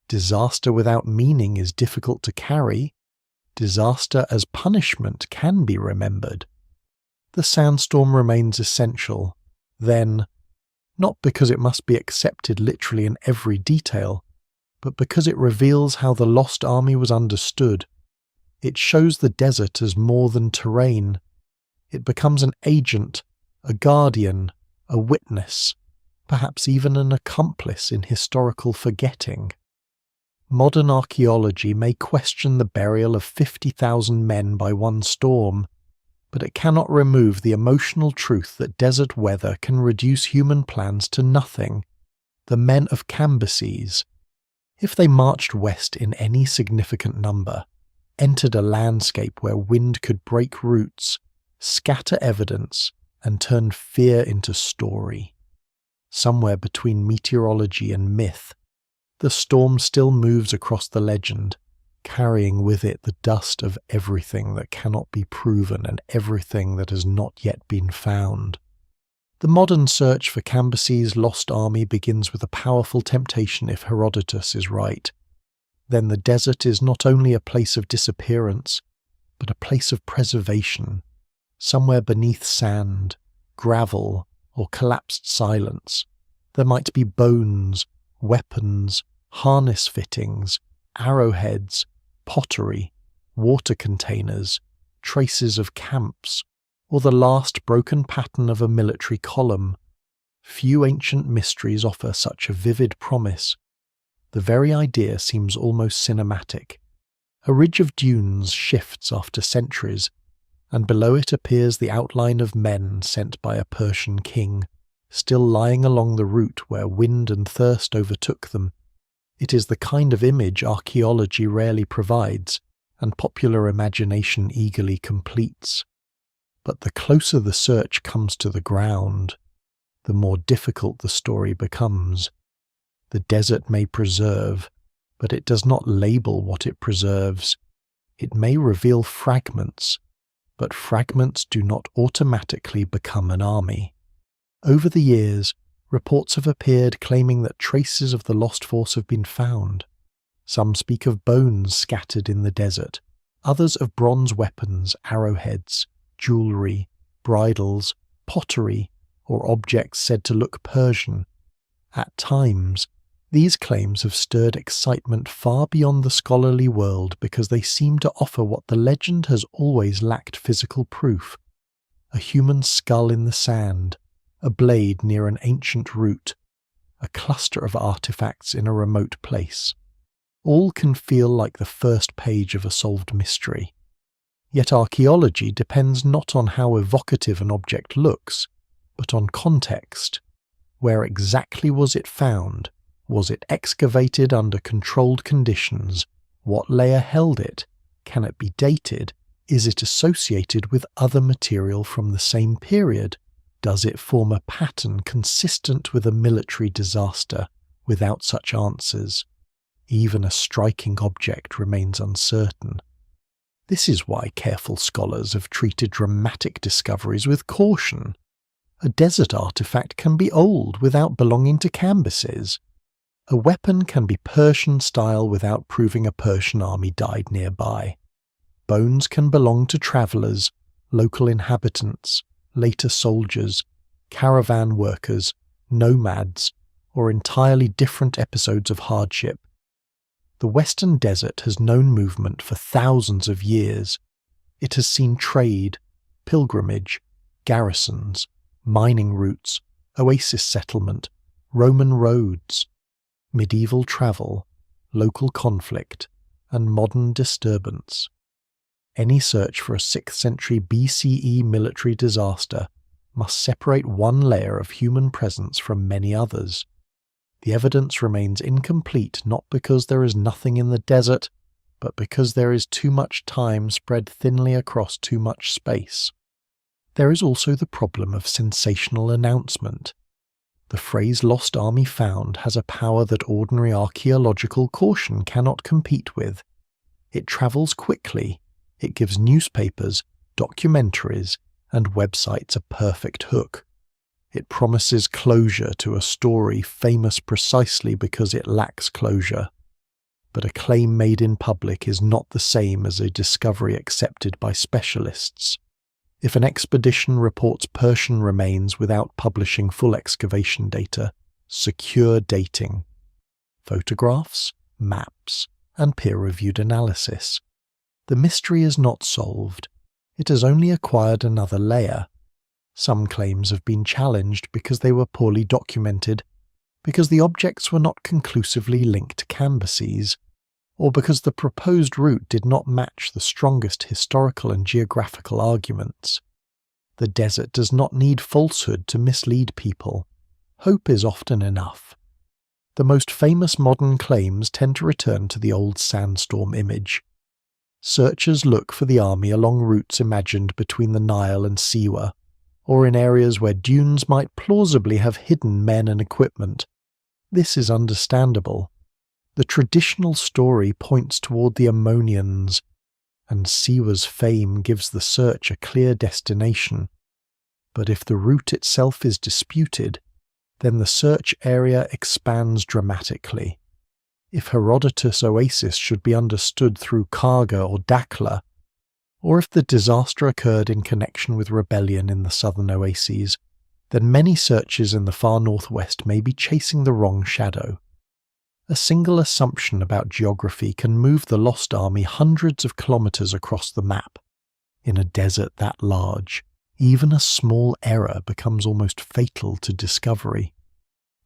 Disaster without meaning is difficult to carry. Disaster as punishment can be remembered. The sandstorm remains essential, then, not because it must be accepted literally in every detail, but because it reveals how the lost army was understood. It shows the desert as more than terrain. It becomes an agent, a guardian, a witness, perhaps even an accomplice in historical forgetting. Modern archaeology may question the burial of 50,000 men by one storm, but it cannot remove the emotional truth that desert weather can reduce human plans to nothing. The men of Cambyses, if they marched west in any significant number, entered a landscape where wind could break roots, scatter evidence, and turn fear into story. Somewhere between meteorology and myth, the storm still moves across the legend, carrying with it the dust of everything that cannot be proven and everything that has not yet been found. The modern search for Cambyses' lost army begins with a powerful temptation if Herodotus is right. Then the desert is not only a place of disappearance, but a place of preservation, somewhere beneath sand, gravel, or collapsed silence. There might be bones, weapons, harness fittings, arrowheads, pottery, water containers, traces of camps, or the last broken pattern of a military column. Few ancient mysteries offer such a vivid promise. The very idea seems almost cinematic. A ridge of dunes shifts after centuries, and below it appears the outline of men sent by a Persian king, still lying along the route where wind and thirst overtook them. It is the kind of image archaeology rarely provides, and popular imagination eagerly completes. But the closer the search comes to the ground, the more difficult the story becomes. The desert may preserve, but it does not label what it preserves. It may reveal fragments, but fragments do not automatically become an army. Over the years, reports have appeared claiming that traces of the lost force have been found. Some speak of bones scattered in the desert, others of bronze weapons, arrowheads, jewellery, bridles, pottery, or objects said to look Persian. At times, these claims have stirred excitement far beyond the scholarly world because they seem to offer what the legend has always lacked physical proof: a human skull in the sand, a blade near an ancient route, a cluster of artifacts in a remote place. All can feel like the first page of a solved mystery. Yet archaeology depends not on how evocative an object looks, but on context. Where exactly was it found? Was it excavated under controlled conditions? What layer held it? Can it be dated? Is it associated with other material from the same period? Does it form a pattern consistent with a military disaster? Without such answers, even a striking object remains uncertain. This is why careful scholars have treated dramatic discoveries with caution. A desert artifact can be old without belonging to Cambyses. A weapon can be Persian style without proving a Persian army died nearby. Bones can belong to travellers, local inhabitants, later soldiers, caravan workers, nomads, or entirely different episodes of hardship. The Western Desert has known movement for thousands of years. It has seen trade, pilgrimage, garrisons, mining routes, oasis settlement, Roman roads, medieval travel, local conflict, and modern disturbance. Any search for a 6th century BCE military disaster must separate one layer of human presence from many others. The evidence remains incomplete not because there is nothing in the desert, but because there is too much time spread thinly across too much space. There is also the problem of sensational announcement. The phrase "lost army found" has a power that ordinary archaeological caution cannot compete with. It travels quickly. It gives newspapers, documentaries, and websites a perfect hook. It promises closure to a story famous precisely because it lacks closure. But a claim made in public is not the same as a discovery accepted by specialists. If an expedition reports Persian remains without publishing full excavation data, secure dating, photographs, maps, and peer-reviewed analysis, the mystery is not solved. It has only acquired another layer. Some claims have been challenged because they were poorly documented, because the objects were not conclusively linked to Cambyses, or because the proposed route did not match the strongest historical and geographical arguments. The desert does not need falsehood to mislead people. Hope is often enough. The most famous modern claims tend to return to the old sandstorm image. Searchers look for the army along routes imagined between the Nile and Siwa, or in areas where dunes might plausibly have hidden men and equipment. This is understandable. The traditional story points toward the Ammonians, and Siwa's fame gives the search a clear destination. But if the route itself is disputed, then the search area expands dramatically. If Herodotus' oasis should be understood through Karga or Dakla, or if the disaster occurred in connection with rebellion in the southern oases, then many searches in the far northwest may be chasing the wrong shadow. A single assumption about geography can move the lost army hundreds of kilometers across the map. In a desert that large, even a small error becomes almost fatal to discovery.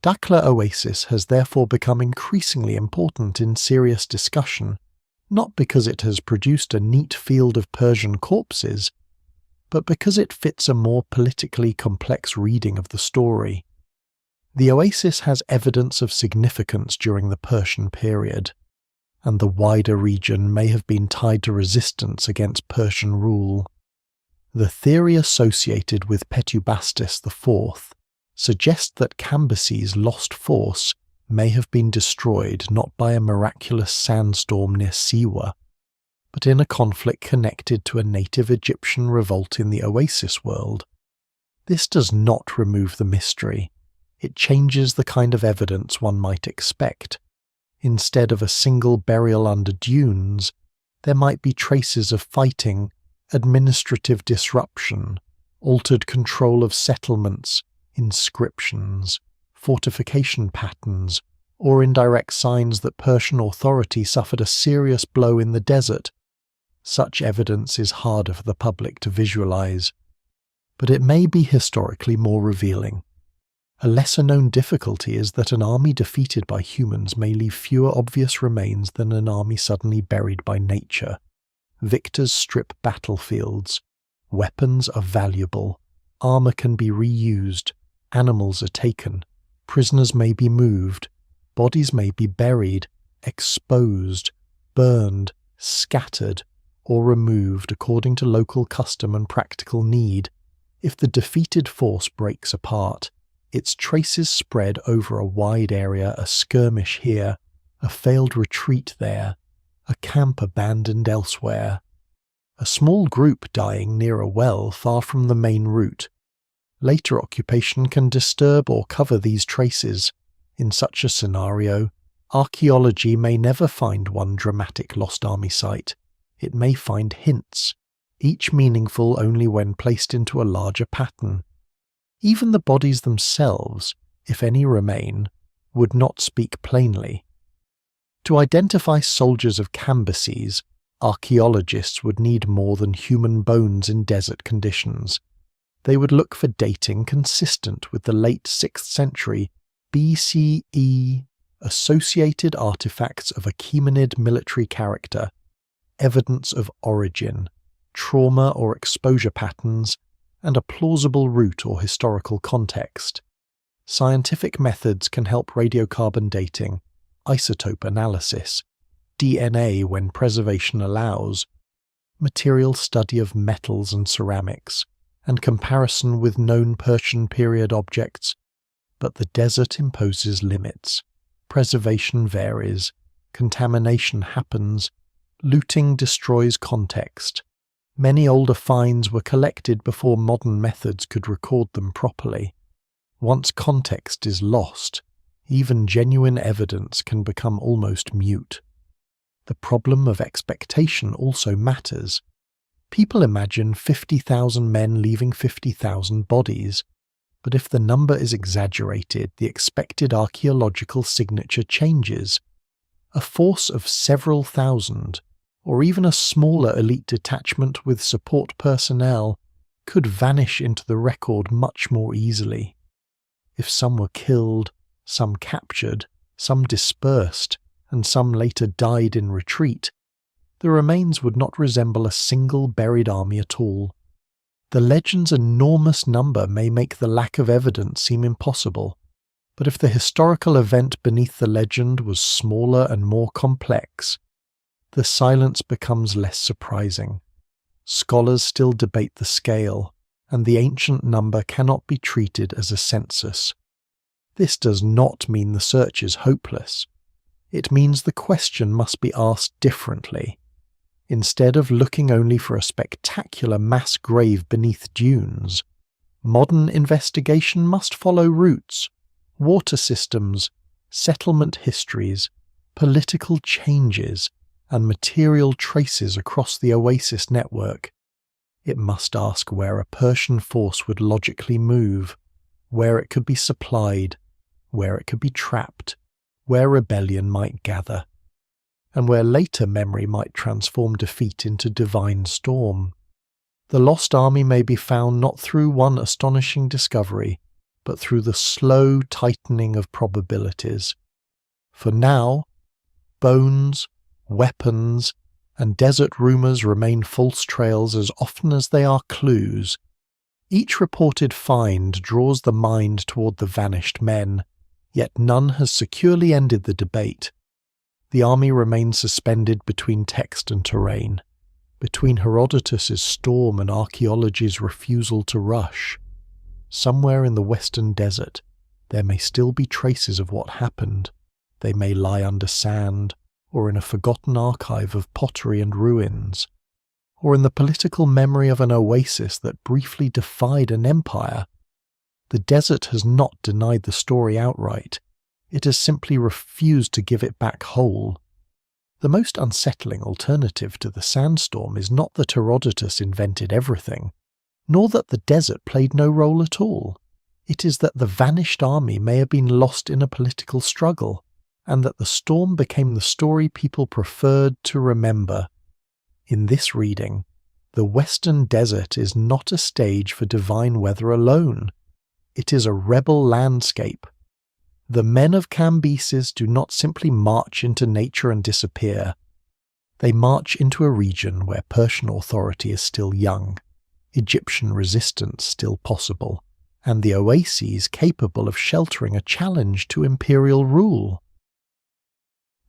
Dakla Oasis has therefore become increasingly important in serious discussion, not because it has produced a neat field of Persian corpses, but because it fits a more politically complex reading of the story. The oasis has evidence of significance during the Persian period, and the wider region may have been tied to resistance against Persian rule. The theory associated with Petubastis IV suggests that Cambyses' lost force may have been destroyed not by a miraculous sandstorm near Siwa, but in a conflict connected to a native Egyptian revolt in the oasis world. This does not remove the mystery. It changes the kind of evidence one might expect. Instead of a single burial under dunes, there might be traces of fighting, administrative disruption, altered control of settlements, inscriptions, fortification patterns, or indirect signs that Persian authority suffered a serious blow in the desert. Such evidence is harder for the public to visualize, but it may be historically more revealing. A lesser-known difficulty is that an army defeated by humans may leave fewer obvious remains than an army suddenly buried by nature. Victors strip battlefields. Weapons are valuable. Armor can be reused. Animals are taken. Prisoners may be moved. Bodies may be buried, exposed, burned, scattered, or removed according to local custom and practical need. If the defeated force breaks apart, its traces spread over a wide area, a skirmish here, a failed retreat there, a camp abandoned elsewhere, a small group dying near a well far from the main route. Later occupation can disturb or cover these traces. In such a scenario, archaeology may never find one dramatic lost army site. It may find hints, each meaningful only when placed into a larger pattern. Even the bodies themselves, if any remain, would not speak plainly. To identify soldiers of Cambyses, archaeologists would need more than human bones in desert conditions. They would look for dating consistent with the late 6th century BCE associated artifacts of Achaemenid military character, evidence of origin, trauma or exposure patterns, and a plausible route or historical context. Scientific methods can help radiocarbon dating, isotope analysis, DNA when preservation allows, material study of metals and ceramics, and comparison with known Persian period objects, but the desert imposes limits. Preservation varies, contamination happens, looting destroys context. Many older finds were collected before modern methods could record them properly. Once context is lost, even genuine evidence can become almost mute. The problem of expectation also matters. People imagine 50,000 men leaving 50,000 bodies, but if the number is exaggerated, the expected archaeological signature changes. A force of several thousand, or even a smaller elite detachment with support personnel, could vanish into the record much more easily. If some were killed, some captured, some dispersed, and some later died in retreat, the remains would not resemble a single buried army at all. The legend's enormous number may make the lack of evidence seem impossible, but if the historical event beneath the legend was smaller and more complex, the silence becomes less surprising. Scholars still debate the scale, and the ancient number cannot be treated as a census. This does not mean the search is hopeless. It means the question must be asked differently. Instead of looking only for a spectacular mass grave beneath dunes, modern investigation must follow roots, water systems, settlement histories, political changes, and material traces across the oasis network. It must ask where a Persian force would logically move, where it could be supplied, where it could be trapped, where rebellion might gather, and where later memory might transform defeat into divine storm. The lost army may be found not through one astonishing discovery, but through the slow tightening of probabilities. For now, bones, weapons, and desert rumours remain false trails as often as they are clues. Each reported find draws the mind toward the vanished men, yet none has securely ended the debate. The army remains suspended between text and terrain, between Herodotus's storm and archaeology's refusal to rush. Somewhere in the western desert, there may still be traces of what happened. They may lie under sand, or in a forgotten archive of pottery and ruins, or in the political memory of an oasis that briefly defied an empire. The desert has not denied the story outright. It has simply refused to give it back whole. The most unsettling alternative to the sandstorm is not that Herodotus invented everything, nor that the desert played no role at all. It is that the vanished army may have been lost in a political struggle, and that the storm became the story people preferred to remember. In this reading, the western desert is not a stage for divine weather alone. It is a rebel landscape. The men of Cambyses do not simply march into nature and disappear. They march into a region where Persian authority is still young, Egyptian resistance still possible, and the oases capable of sheltering a challenge to imperial rule.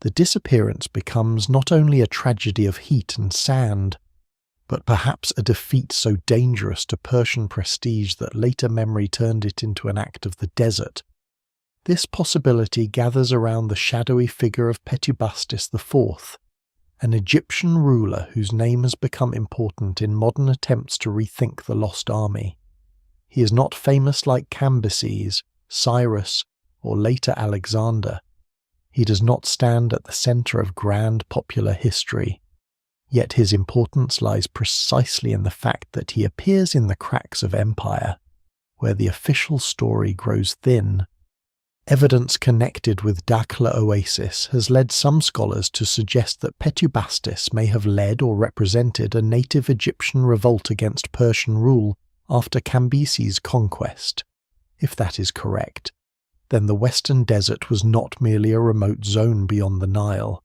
The disappearance becomes not only a tragedy of heat and sand, but perhaps a defeat so dangerous to Persian prestige that later memory turned it into an act of the desert. This possibility gathers around the shadowy figure of Petubastis IV, an Egyptian ruler whose name has become important in modern attempts to rethink the lost army. He is not famous like Cambyses, Cyrus, or later Alexander. He does not stand at the centre of grand popular history, yet his importance lies precisely in the fact that he appears in the cracks of empire, where the official story grows thin. Evidence connected with Dakhla Oasis has led some scholars to suggest that Petubastis may have led or represented a native Egyptian revolt against Persian rule after Cambyses' conquest. If that is correct, then the western desert was not merely a remote zone beyond the Nile.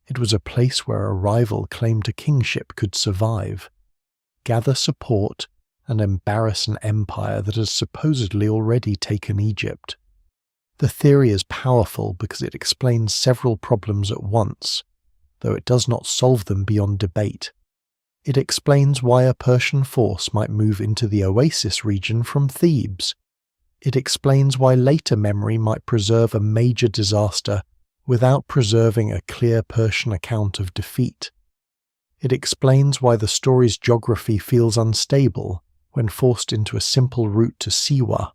It was a place where a rival claim to kingship could survive, gather support, and embarrass an empire that has supposedly already taken Egypt. The theory is powerful because it explains several problems at once, though it does not solve them beyond debate. It explains why a Persian force might move into the Oasis region from Thebes. It explains why later memory might preserve a major disaster without preserving a clear Persian account of defeat. It explains why the story's geography feels unstable when forced into a simple route to Siwa.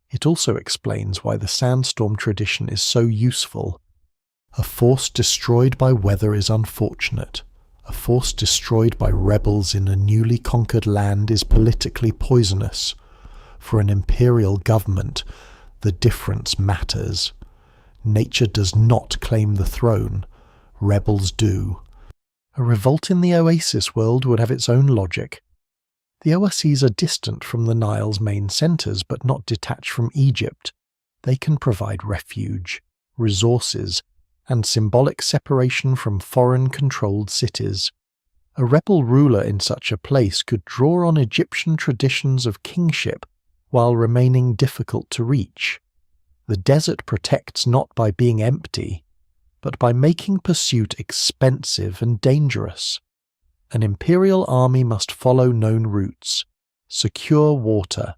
It also explains why the sandstorm tradition is so useful. A force destroyed by weather is unfortunate. A force destroyed by rebels in a newly conquered land is politically poisonous. For an imperial government, the difference matters. Nature does not claim the throne. Rebels do. A revolt in the Oasis world would have its own logic. The oases are distant from the Nile's main centres but not detached from Egypt. They can provide refuge, resources, and symbolic separation from foreign-controlled cities. A rebel ruler in such a place could draw on Egyptian traditions of kingship while remaining difficult to reach. The desert protects not by being empty, but by making pursuit expensive and dangerous. An imperial army must follow known routes, secure water,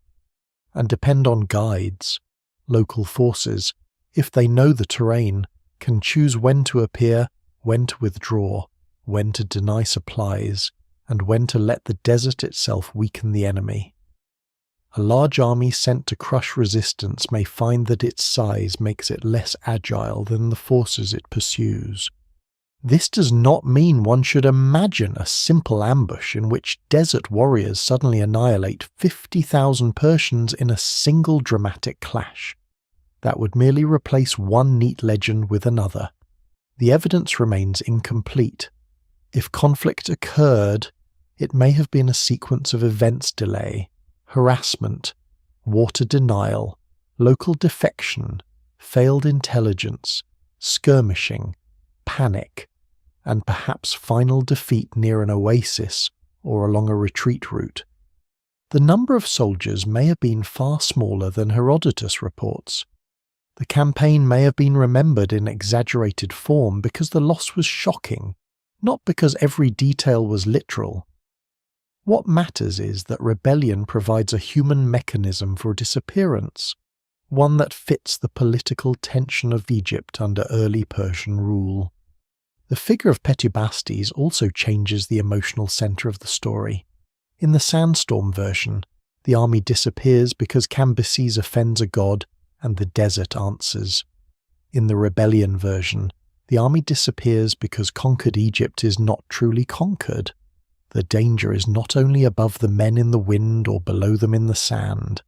and depend on guides. Local forces, if they know the terrain, can choose when to appear, when to withdraw, when to deny supplies, and when to let the desert itself weaken the enemy. A large army sent to crush resistance may find that its size makes it less agile than the forces it pursues. This does not mean one should imagine a simple ambush in which desert warriors suddenly annihilate 50,000 Persians in a single dramatic clash. That would merely replace one neat legend with another. The evidence remains incomplete. If conflict occurred, it may have been a sequence of events delay, harassment, water denial, local defection, failed intelligence, skirmishing, panic, and perhaps final defeat near an oasis or along a retreat route. The number of soldiers may have been far smaller than Herodotus reports. The campaign may have been remembered in exaggerated form because the loss was shocking, not because every detail was literal. What matters is that rebellion provides a human mechanism for disappearance, one that fits the political tension of Egypt under early Persian rule. The figure of Petubastes also changes the emotional centre of the story. In the sandstorm version, the army disappears because Cambyses offends a god and the desert answers. In the rebellion version, the army disappears because conquered Egypt is not truly conquered. The danger is not only above the men in the wind or below them in the sand.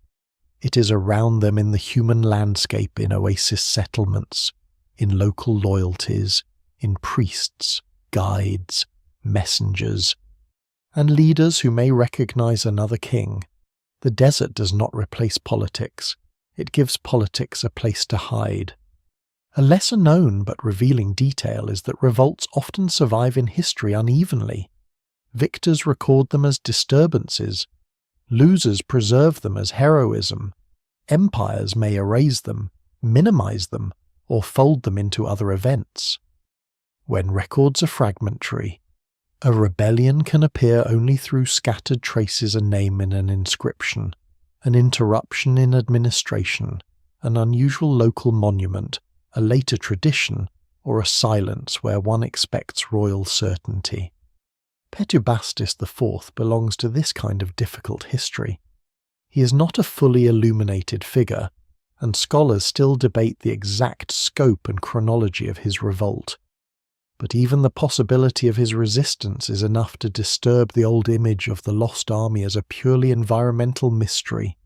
It is around them in the human landscape, in oasis settlements, in local loyalties, in priests, guides, messengers, and leaders who may recognize another king. The desert does not replace politics. It gives politics a place to hide. A lesser known but revealing detail is that revolts often survive in history unevenly. Victors record them as disturbances. Losers preserve them as heroism. Empires may erase them, minimize them, or fold them into other events. When records are fragmentary, a rebellion can appear only through scattered traces, a name in an inscription, an interruption in administration, an unusual local monument, a later tradition, or a silence where one expects royal certainty. Petubastes IV belongs to this kind of difficult history. He is not a fully illuminated figure, and scholars still debate the exact scope and chronology of his revolt. But even the possibility of his resistance is enough to disturb the old image of the lost army as a purely environmental mystery.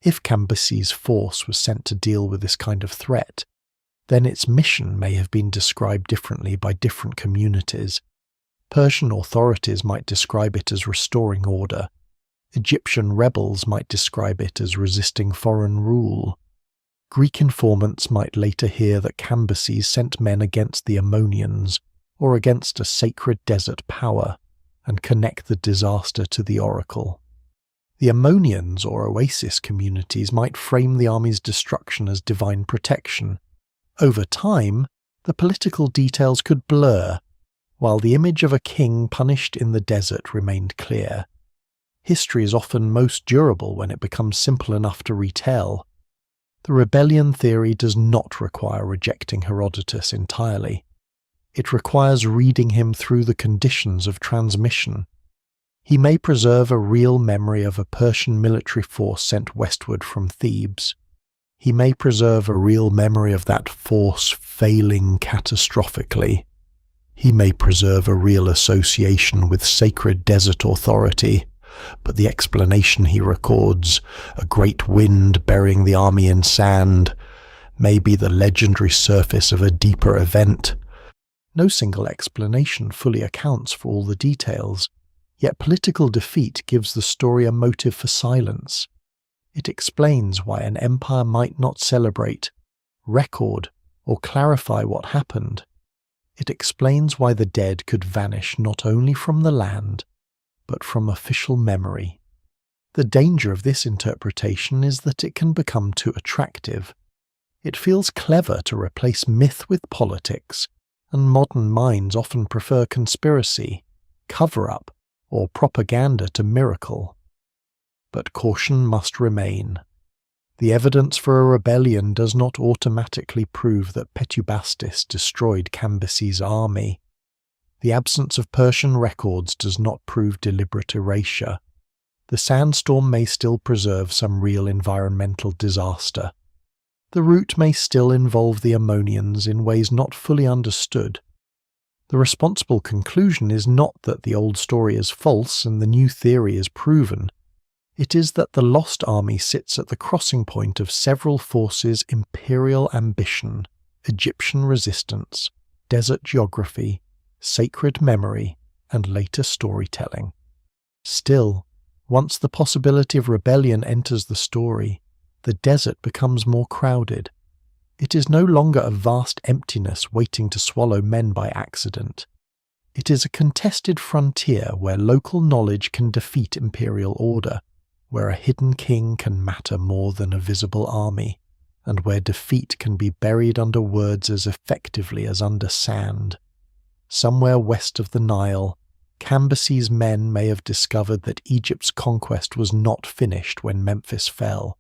If Cambyses' force was sent to deal with this kind of threat, then its mission may have been described differently by different communities. Persian authorities might describe it as restoring order. Egyptian rebels might describe it as resisting foreign rule. Greek informants might later hear that Cambyses sent men against the Ammonians, or against a sacred desert power, and connect the disaster to the oracle. The Ammonians or oasis communities might frame the army's destruction as divine protection. Over time, the political details could blur, while the image of a king punished in the desert remained clear. History is often most durable when it becomes simple enough to retell. The rebellion theory does not require rejecting Herodotus entirely. It requires reading him through the conditions of transmission. He may preserve a real memory of a Persian military force sent westward from Thebes. He may preserve a real memory of that force failing catastrophically. He may preserve a real association with sacred desert authority, but the explanation he records, a great wind burying the army in sand, may be the legendary surface of a deeper event. No single explanation fully accounts for all the details, yet political defeat gives the story a motive for silence. It explains why an empire might not celebrate, record, or clarify what happened. It explains why the dead could vanish not only from the land, but from official memory. The danger of this interpretation is that it can become too attractive. It feels clever to replace myth with politics, and modern minds often prefer conspiracy, cover-up, or propaganda to miracle. But caution must remain. The evidence for a rebellion does not automatically prove that Petubastis destroyed Cambyses' army. The absence of Persian records does not prove deliberate erasure. The sandstorm may still preserve some real environmental disaster. The route may still involve the Ammonians in ways not fully understood. The responsible conclusion is not that the old story is false and the new theory is proven. It is that the lost army sits at the crossing point of several forces: imperial ambition, Egyptian resistance, desert geography, sacred memory, and later storytelling. Still, once the possibility of rebellion enters the story, the desert becomes more crowded. It is no longer a vast emptiness waiting to swallow men by accident. It is a contested frontier where local knowledge can defeat imperial order, where a hidden king can matter more than a visible army, and where defeat can be buried under words as effectively as under sand. Somewhere west of the Nile, Cambyses' men may have discovered that Egypt's conquest was not finished when Memphis fell.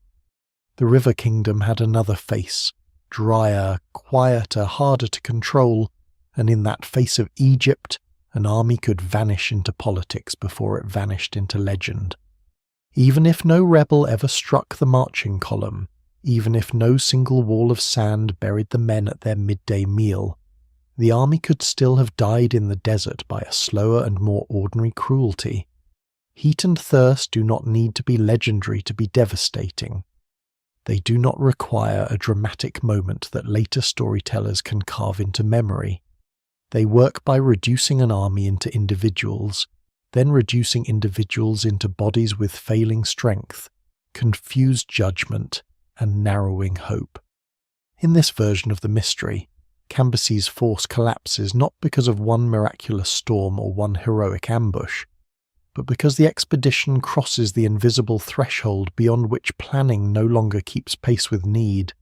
The river kingdom had another face, drier, quieter, harder to control, and in that face of Egypt, an army could vanish into politics before it vanished into legend. Even if no rebel ever struck the marching column, even if no single wall of sand buried the men at their midday meal, the army could still have died in the desert by a slower and more ordinary cruelty. Heat and thirst do not need to be legendary to be devastating. They do not require a dramatic moment that later storytellers can carve into memory. They work by reducing an army into individuals, then reducing individuals into bodies with failing strength, confused judgment, and narrowing hope. In this version of the mystery, Cambyses' force collapses not because of one miraculous storm or one heroic ambush, but because the expedition crosses the invisible threshold beyond which planning no longer keeps pace with need.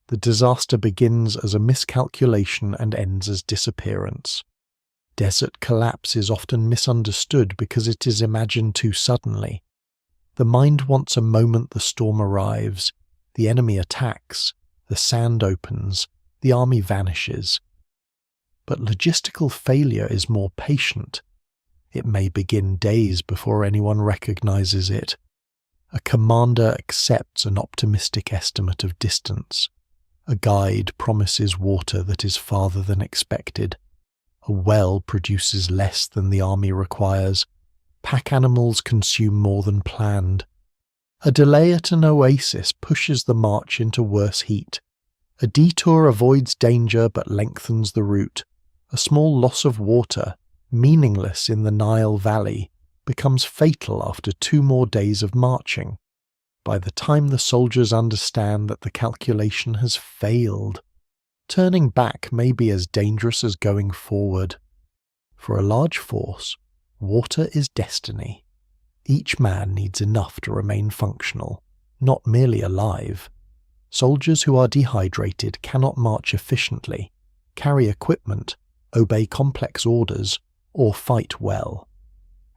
The disaster begins as a miscalculation and ends as disappearance. Desert collapse is often misunderstood because it is imagined too suddenly. The mind wants a moment the storm arrives, the enemy attacks, the sand opens, the army vanishes. But logistical failure is more patient. It may begin days before anyone recognizes it. A commander accepts an optimistic estimate of distance. A guide promises water that is farther than expected. A well produces less than the army requires. Pack animals consume more than planned. A delay at an oasis pushes the march into worse heat. A detour avoids danger but lengthens the route. A small loss of water, meaningless in the Nile Valley, becomes fatal after 2 more days of marching. By the time the soldiers understand that the calculation has failed, turning back may be as dangerous as going forward. For a large force, water is destiny. Each man needs enough to remain functional, not merely alive. Soldiers who are dehydrated cannot march efficiently, carry equipment, obey complex orders, or fight well.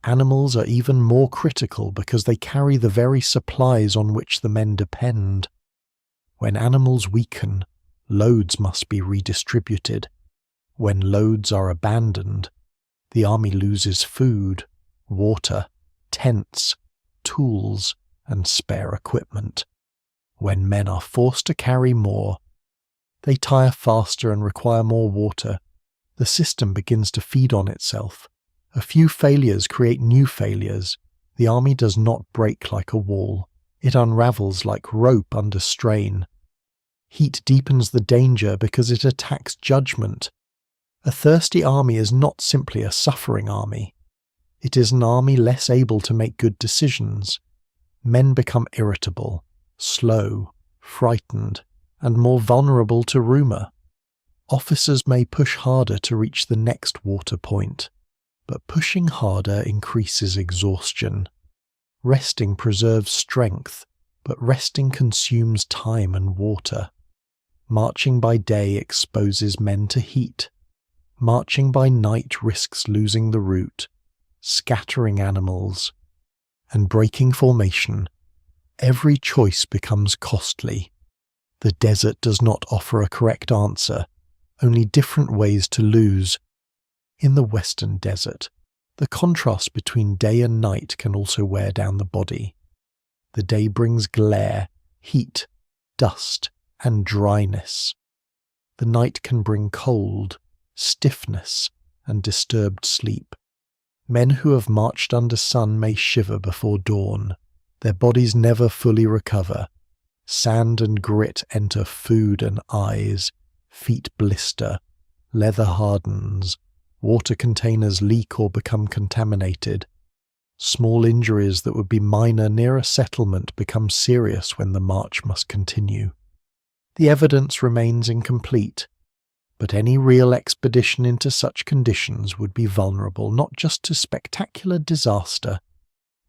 Animals are even more critical because they carry the very supplies on which the men depend. When animals weaken, loads must be redistributed. When loads are abandoned, the army loses food, water, tents, tools, and spare equipment. When men are forced to carry more, they tire faster and require more water. The system begins to feed on itself. A few failures create new failures. The army does not break like a wall. It unravels like rope under strain. Heat deepens the danger because it attacks judgment. A thirsty army is not simply a suffering army. It is an army less able to make good decisions. Men become irritable, slow, frightened, and more vulnerable to rumour. Officers may push harder to reach the next water point, but pushing harder increases exhaustion. Resting preserves strength, but resting consumes time and water. Marching by day exposes men to heat. Marching by night risks losing the route, scattering animals, and breaking formation. Every choice becomes costly. The desert does not offer a correct answer, only different ways to lose. In the Western Desert, the contrast between day and night can also wear down the body. The day brings glare, heat, dust, and dryness. The night can bring cold, stiffness, and disturbed sleep. Men who have marched under sun may shiver before dawn. Their bodies never fully recover. Sand and grit enter food and eyes. Feet blister. Leather hardens. Water containers leak or become contaminated. Small injuries that would be minor near a settlement become serious when the march must continue. The evidence remains incomplete, but any real expedition into such conditions would be vulnerable not just to spectacular disaster,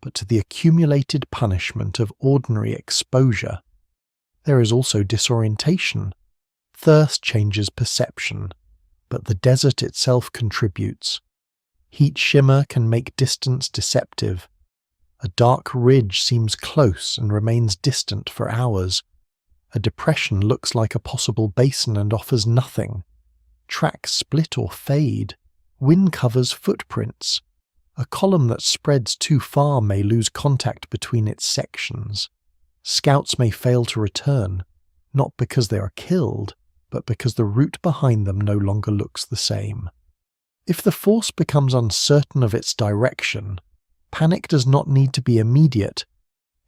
but to the accumulated punishment of ordinary exposure. There is also disorientation. Thirst changes perception, but the desert itself contributes. Heat shimmer can make distance deceptive. A dark ridge seems close and remains distant for hours. A depression looks like a possible basin and offers nothing. Tracks split or fade. Wind covers footprints. A column that spreads too far may lose contact between its sections. Scouts may fail to return, not because they are killed, but because the route behind them no longer looks the same. If the force becomes uncertain of its direction, panic does not need to be immediate.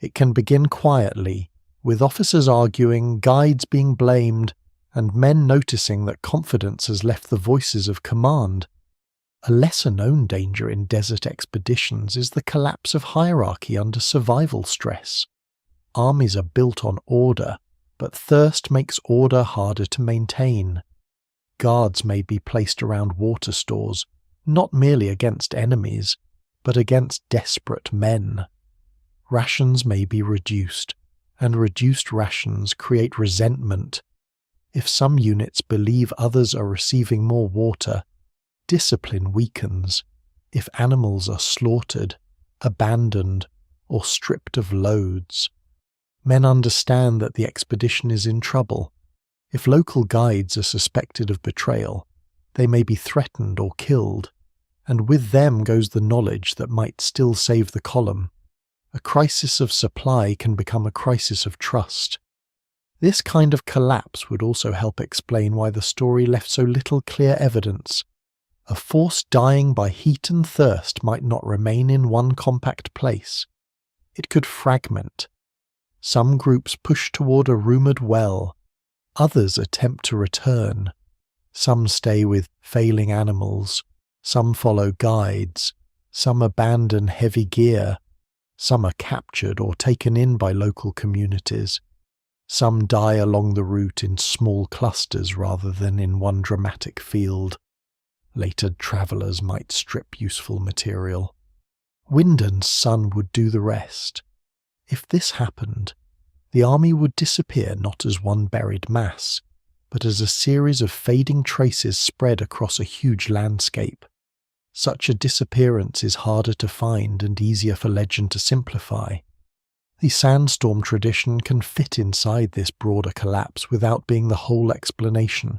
It can begin quietly, with officers arguing, guides being blamed, and men noticing that confidence has left the voices of command. A lesser-known danger in desert expeditions is the collapse of hierarchy under survival stress. Armies are built on order, but thirst makes order harder to maintain. Guards may be placed around water stores, not merely against enemies, but against desperate men. Rations may be reduced, and reduced rations create resentment. If some units believe others are receiving more water, discipline weakens. If animals are slaughtered, abandoned, or stripped of loads, men understand that the expedition is in trouble. If local guides are suspected of betrayal, they may be threatened or killed, and with them goes the knowledge that might still save the column. A crisis of supply can become a crisis of trust. This kind of collapse would also help explain why the story left so little clear evidence. A force dying by heat and thirst might not remain in one compact place. It could fragment. Some groups push toward a rumoured well. Others attempt to return. Some stay with failing animals. Some follow guides. Some abandon heavy gear. Some are captured or taken in by local communities. Some die along the route in small clusters rather than in one dramatic field. Later travellers might strip useful material. Wind and sun would do the rest. If this happened, the army would disappear not as one buried mass, but as a series of fading traces spread across a huge landscape. Such a disappearance is harder to find and easier for legend to simplify. The sandstorm tradition can fit inside this broader collapse without being the whole explanation.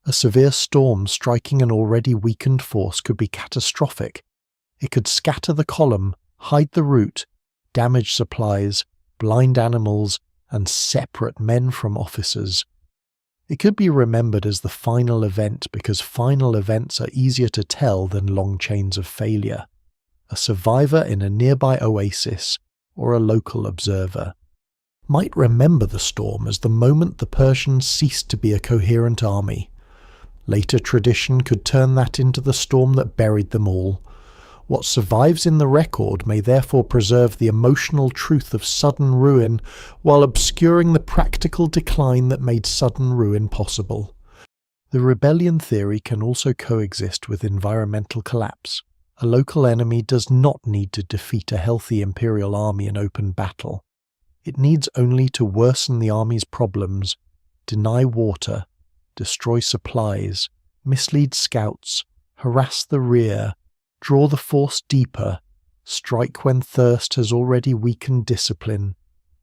A severe storm striking an already weakened force could be catastrophic. It could scatter the column, hide the route, damage supplies, blind animals, and separate men from officers. It could be remembered as the final event because final events are easier to tell than long chains of failure. A survivor in a nearby oasis, or a local observer, might remember the storm as the moment the Persians ceased to be a coherent army. Later tradition could turn that into the storm that buried them all. What survives in the record may therefore preserve the emotional truth of sudden ruin while obscuring the practical decline that made sudden ruin possible. The rebellion theory can also coexist with environmental collapse. A local enemy does not need to defeat a healthy imperial army in open battle. It needs only to worsen the army's problems, deny water, destroy supplies, mislead scouts, harass the rear, draw the force deeper, strike when thirst has already weakened discipline.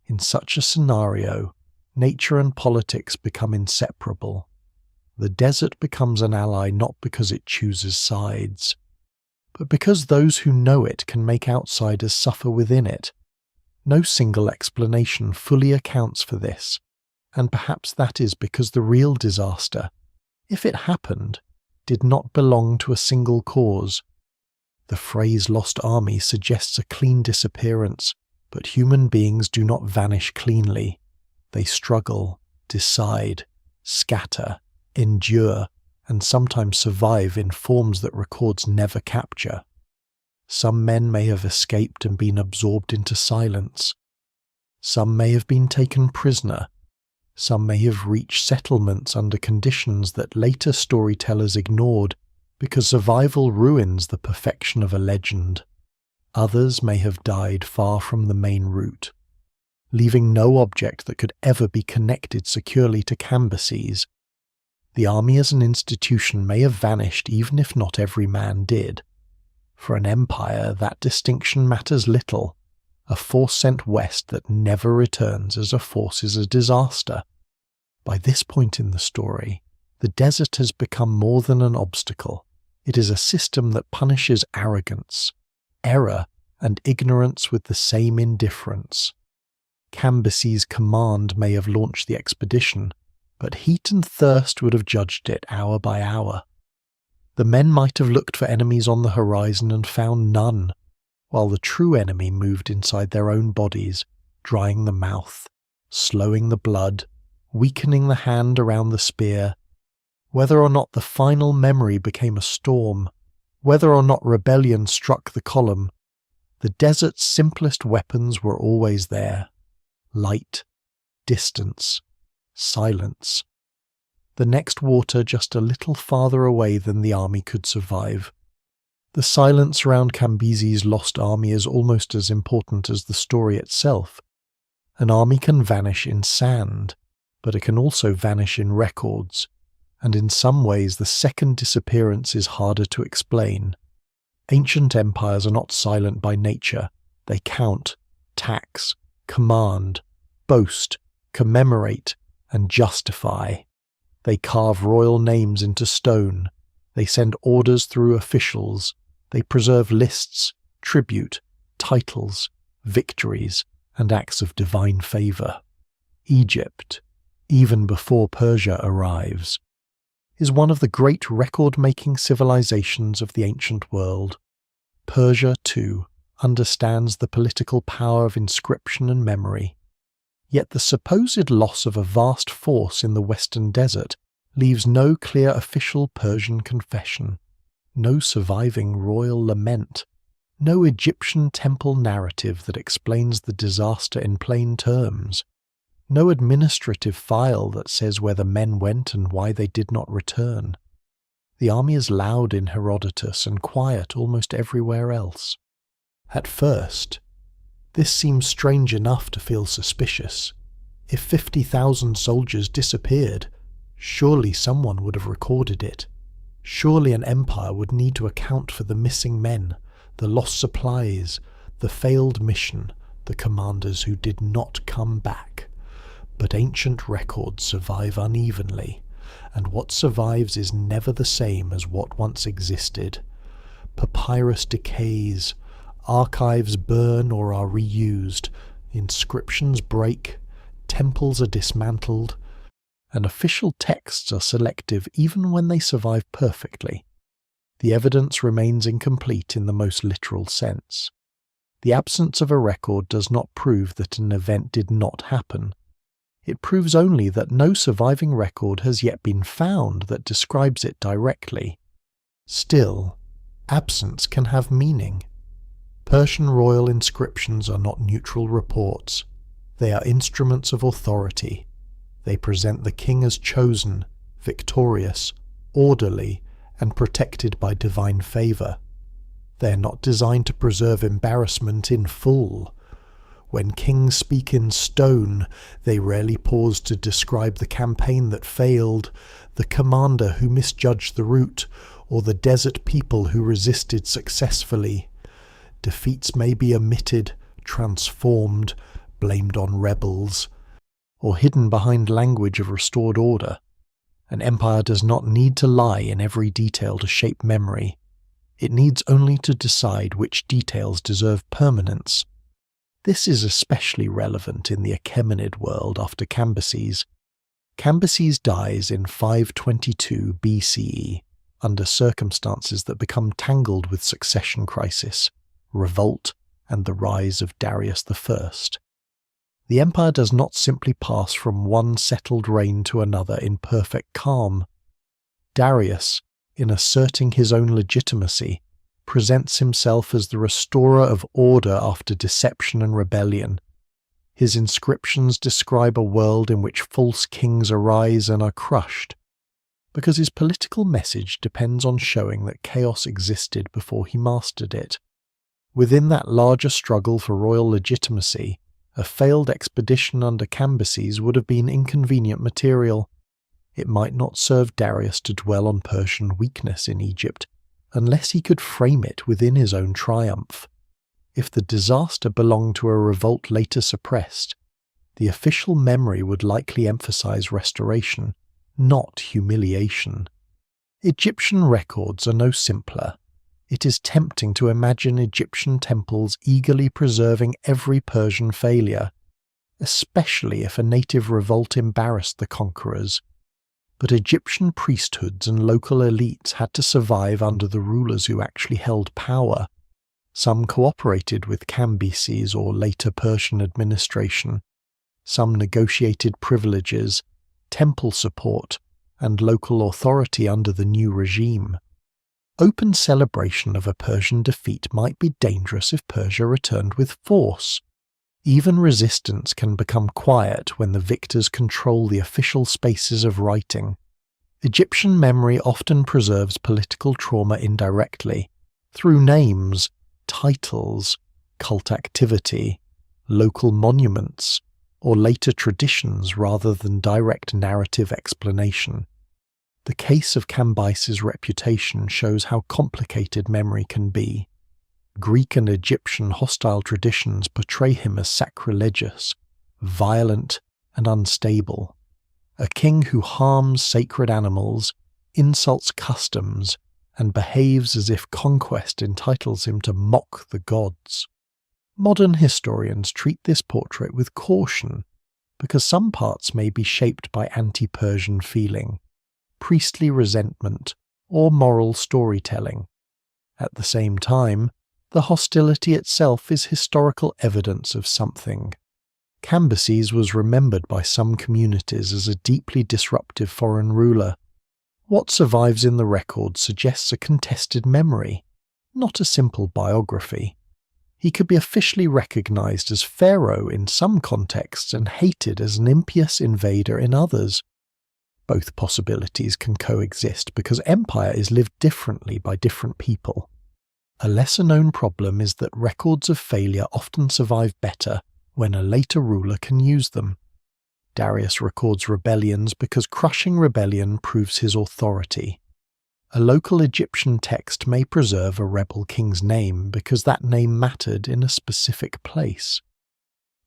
In such a scenario, nature and politics become inseparable. The desert becomes an ally not because it chooses sides, but because those who know it can make outsiders suffer within it. No single explanation fully accounts for this, and perhaps that is because the real disaster, if it happened, did not belong to a single cause. The phrase lost army suggests a clean disappearance, but human beings do not vanish cleanly. They struggle, decide, scatter, endure, and sometimes survive in forms that records never capture. Some men may have escaped and been absorbed into silence. Some may have been taken prisoner. Some may have reached settlements under conditions that later storytellers ignored because survival ruins the perfection of a legend. Others may have died far from the main route, leaving no object that could ever be connected securely to Cambyses. The army as an institution may have vanished even if not every man did. For an empire, that distinction matters little. A force sent west that never returns as a force is a disaster. By this point in the story, the desert has become more than an obstacle. It is a system that punishes arrogance, error, and ignorance with the same indifference. Cambyses' command may have launched the expedition, but heat and thirst would have judged it hour by hour. The men might have looked for enemies on the horizon and found none, while the true enemy moved inside their own bodies, drying the mouth, slowing the blood, weakening the hand around the spear. Whether or not the final memory became a storm, whether or not rebellion struck the column, the desert's simplest weapons were always there: light, distance, silence. The next water just a little farther away than the army could survive. The silence around Cambyses' lost army is almost as important as the story itself. An army can vanish in sand, but it can also vanish in records, and in some ways the second disappearance is harder to explain. Ancient empires are not silent by nature. They count, tax, command, boast, commemorate, and justify. They carve royal names into stone. They send orders through officials. They preserve lists, tribute, titles, victories, and acts of divine favour. Egypt, even before Persia arrives, is one of the great record-making civilizations of the ancient world. Persia, too, understands the political power of inscription and memory. Yet the supposed loss of a vast force in the western desert leaves no clear official Persian confession, no surviving royal lament, no Egyptian temple narrative that explains the disaster in plain terms, no administrative file that says where the men went and why they did not return. The army is loud in Herodotus and quiet almost everywhere else. At first, this seems strange enough to feel suspicious. If 50,000 soldiers disappeared, surely someone would have recorded it. Surely an empire would need to account for the missing men, the lost supplies, the failed mission, the commanders who did not come back. But ancient records survive unevenly, and what survives is never the same as what once existed. Papyrus decays, archives burn or are reused, inscriptions break, temples are dismantled, and official texts are selective even when they survive perfectly. The evidence remains incomplete in the most literal sense. The absence of a record does not prove that an event did not happen. It proves only that no surviving record has yet been found that describes it directly. Still, absence can have meaning. Persian royal inscriptions are not neutral reports. They are instruments of authority. They present the king as chosen, victorious, orderly, and protected by divine favour. They are not designed to preserve embarrassment in full. When kings speak in stone, they rarely pause to describe the campaign that failed, the commander who misjudged the route, or the desert people who resisted successfully. Defeats may be omitted, transformed, blamed on rebels, or hidden behind language of restored order. An empire does not need to lie in every detail to shape memory. It needs only to decide which details deserve permanence. This is especially relevant in the Achaemenid world after Cambyses. Cambyses dies in 522 BCE under circumstances that become tangled with succession crisis, revolt, and the rise of Darius I. The empire does not simply pass from one settled reign to another in perfect calm. Darius, in asserting his own legitimacy, presents himself as the restorer of order after deception and rebellion. His inscriptions describe a world in which false kings arise and are crushed, because his political message depends on showing that chaos existed before he mastered it. Within that larger struggle for royal legitimacy, a failed expedition under Cambyses would have been inconvenient material. It might not serve Darius to dwell on Persian weakness in Egypt, unless he could frame it within his own triumph. If the disaster belonged to a revolt later suppressed, the official memory would likely emphasize restoration, not humiliation. Egyptian records are no simpler. It is tempting to imagine Egyptian temples eagerly preserving every Persian failure, especially if a native revolt embarrassed the conquerors. But Egyptian priesthoods and local elites had to survive under the rulers who actually held power. Some cooperated with Cambyses or later Persian administration. Some negotiated privileges, temple support, and local authority under the new regime. Open celebration of a Persian defeat might be dangerous if Persia returned with force. Even resistance can become quiet when the victors control the official spaces of writing. Egyptian memory often preserves political trauma indirectly, through names, titles, cult activity, local monuments, or later traditions rather than direct narrative explanation. The case of Cambyses' reputation shows how complicated memory can be. Greek and Egyptian hostile traditions portray him as sacrilegious, violent, and unstable. A king who harms sacred animals, insults customs, and behaves as if conquest entitles him to mock the gods. Modern historians treat this portrait with caution, because some parts may be shaped by anti-Persian feeling, priestly resentment, or moral storytelling. At the same time, the hostility itself is historical evidence of something. Cambyses was remembered by some communities as a deeply disruptive foreign ruler. What survives in the record suggests a contested memory, not a simple biography. He could be officially recognized as pharaoh in some contexts and hated as an impious invader in others. Both possibilities can coexist because empire is lived differently by different people. A lesser-known problem is that records of failure often survive better when a later ruler can use them. Darius records rebellions because crushing rebellion proves his authority. A local Egyptian text may preserve a rebel king's name because that name mattered in a specific place.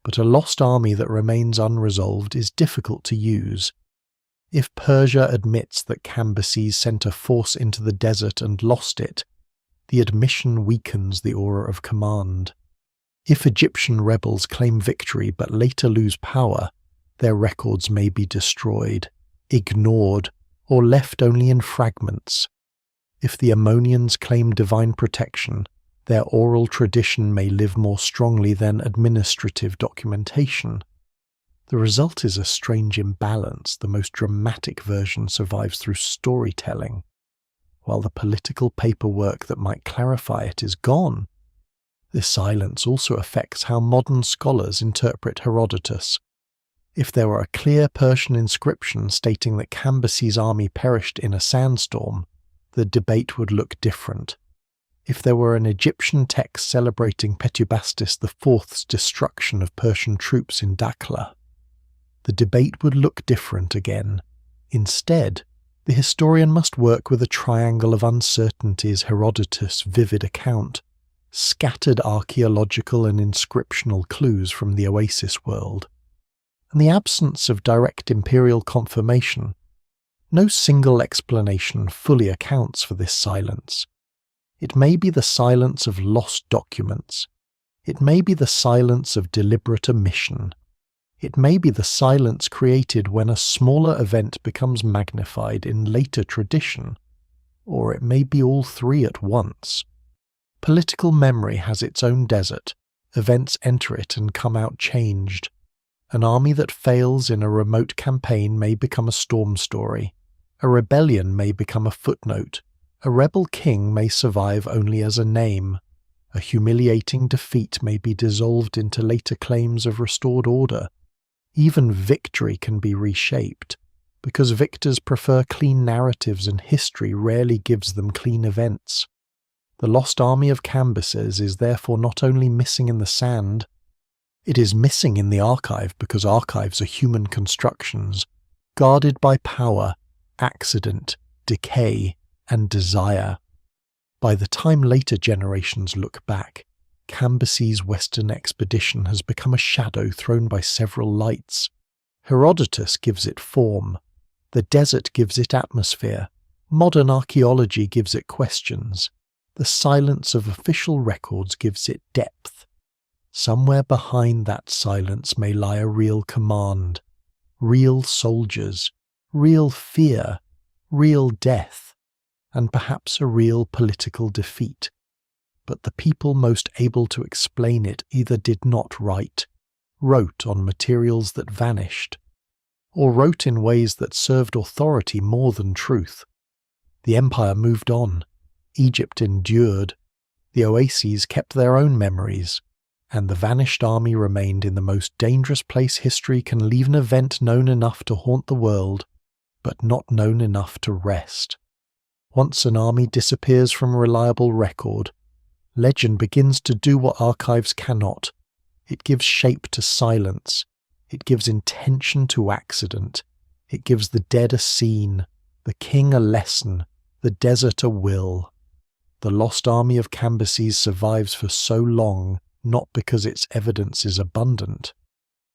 But a lost army that remains unresolved is difficult to use. If Persia admits that Cambyses sent a force into the desert and lost it, the admission weakens the aura of command. If Egyptian rebels claim victory but later lose power, their records may be destroyed, ignored, or left only in fragments. If the Ammonians claim divine protection, their oral tradition may live more strongly than administrative documentation. The result is a strange imbalance. The most dramatic version survives through storytelling, while the political paperwork that might clarify it is gone. This silence also affects how modern scholars interpret Herodotus. If there were a clear Persian inscription stating that Cambyses' army perished in a sandstorm, the debate would look different. If there were an Egyptian text celebrating Petubastis IV's destruction of Persian troops in Dakhla, the debate would look different again. Instead, the historian must work with a triangle of uncertainties Herodotus' vivid account, scattered archaeological and inscriptional clues from the oasis world, and the absence of direct imperial confirmation. No single explanation fully accounts for this silence. It may be the silence of lost documents. It may be the silence of deliberate omission. It may be the silence created when a smaller event becomes magnified in later tradition, or it may be all three at once. Political memory has its own desert. Events enter it and come out changed. An army that fails in a remote campaign may become a storm story. A rebellion may become a footnote. A rebel king may survive only as a name. A humiliating defeat may be dissolved into later claims of restored order. Even victory can be reshaped, because victors prefer clean narratives and history rarely gives them clean events. The lost army of Cambyses is therefore not only missing in the sand, it is missing in the archive because archives are human constructions, guarded by power, accident, decay, and desire. By the time later generations look back, Cambyses' western expedition has become a shadow thrown by several lights. Herodotus gives it form. The desert gives it atmosphere. Modern archaeology gives it questions. The silence of official records gives it depth. Somewhere behind that silence may lie a real command, real soldiers, real fear, real death, and perhaps a real political defeat. But the people most able to explain it either did not write, wrote on materials that vanished, or wrote in ways that served authority more than truth. The empire moved on, Egypt endured, the oases kept their own memories, and the vanished army remained in the most dangerous place history can leave an event known enough to haunt the world, but not known enough to rest. Once an army disappears from reliable record, legend begins to do what archives cannot. It gives shape to silence. It gives intention to accident. It gives the dead a scene, the king a lesson, the desert a will. The lost army of Cambyses survives for so long not because its evidence is abundant,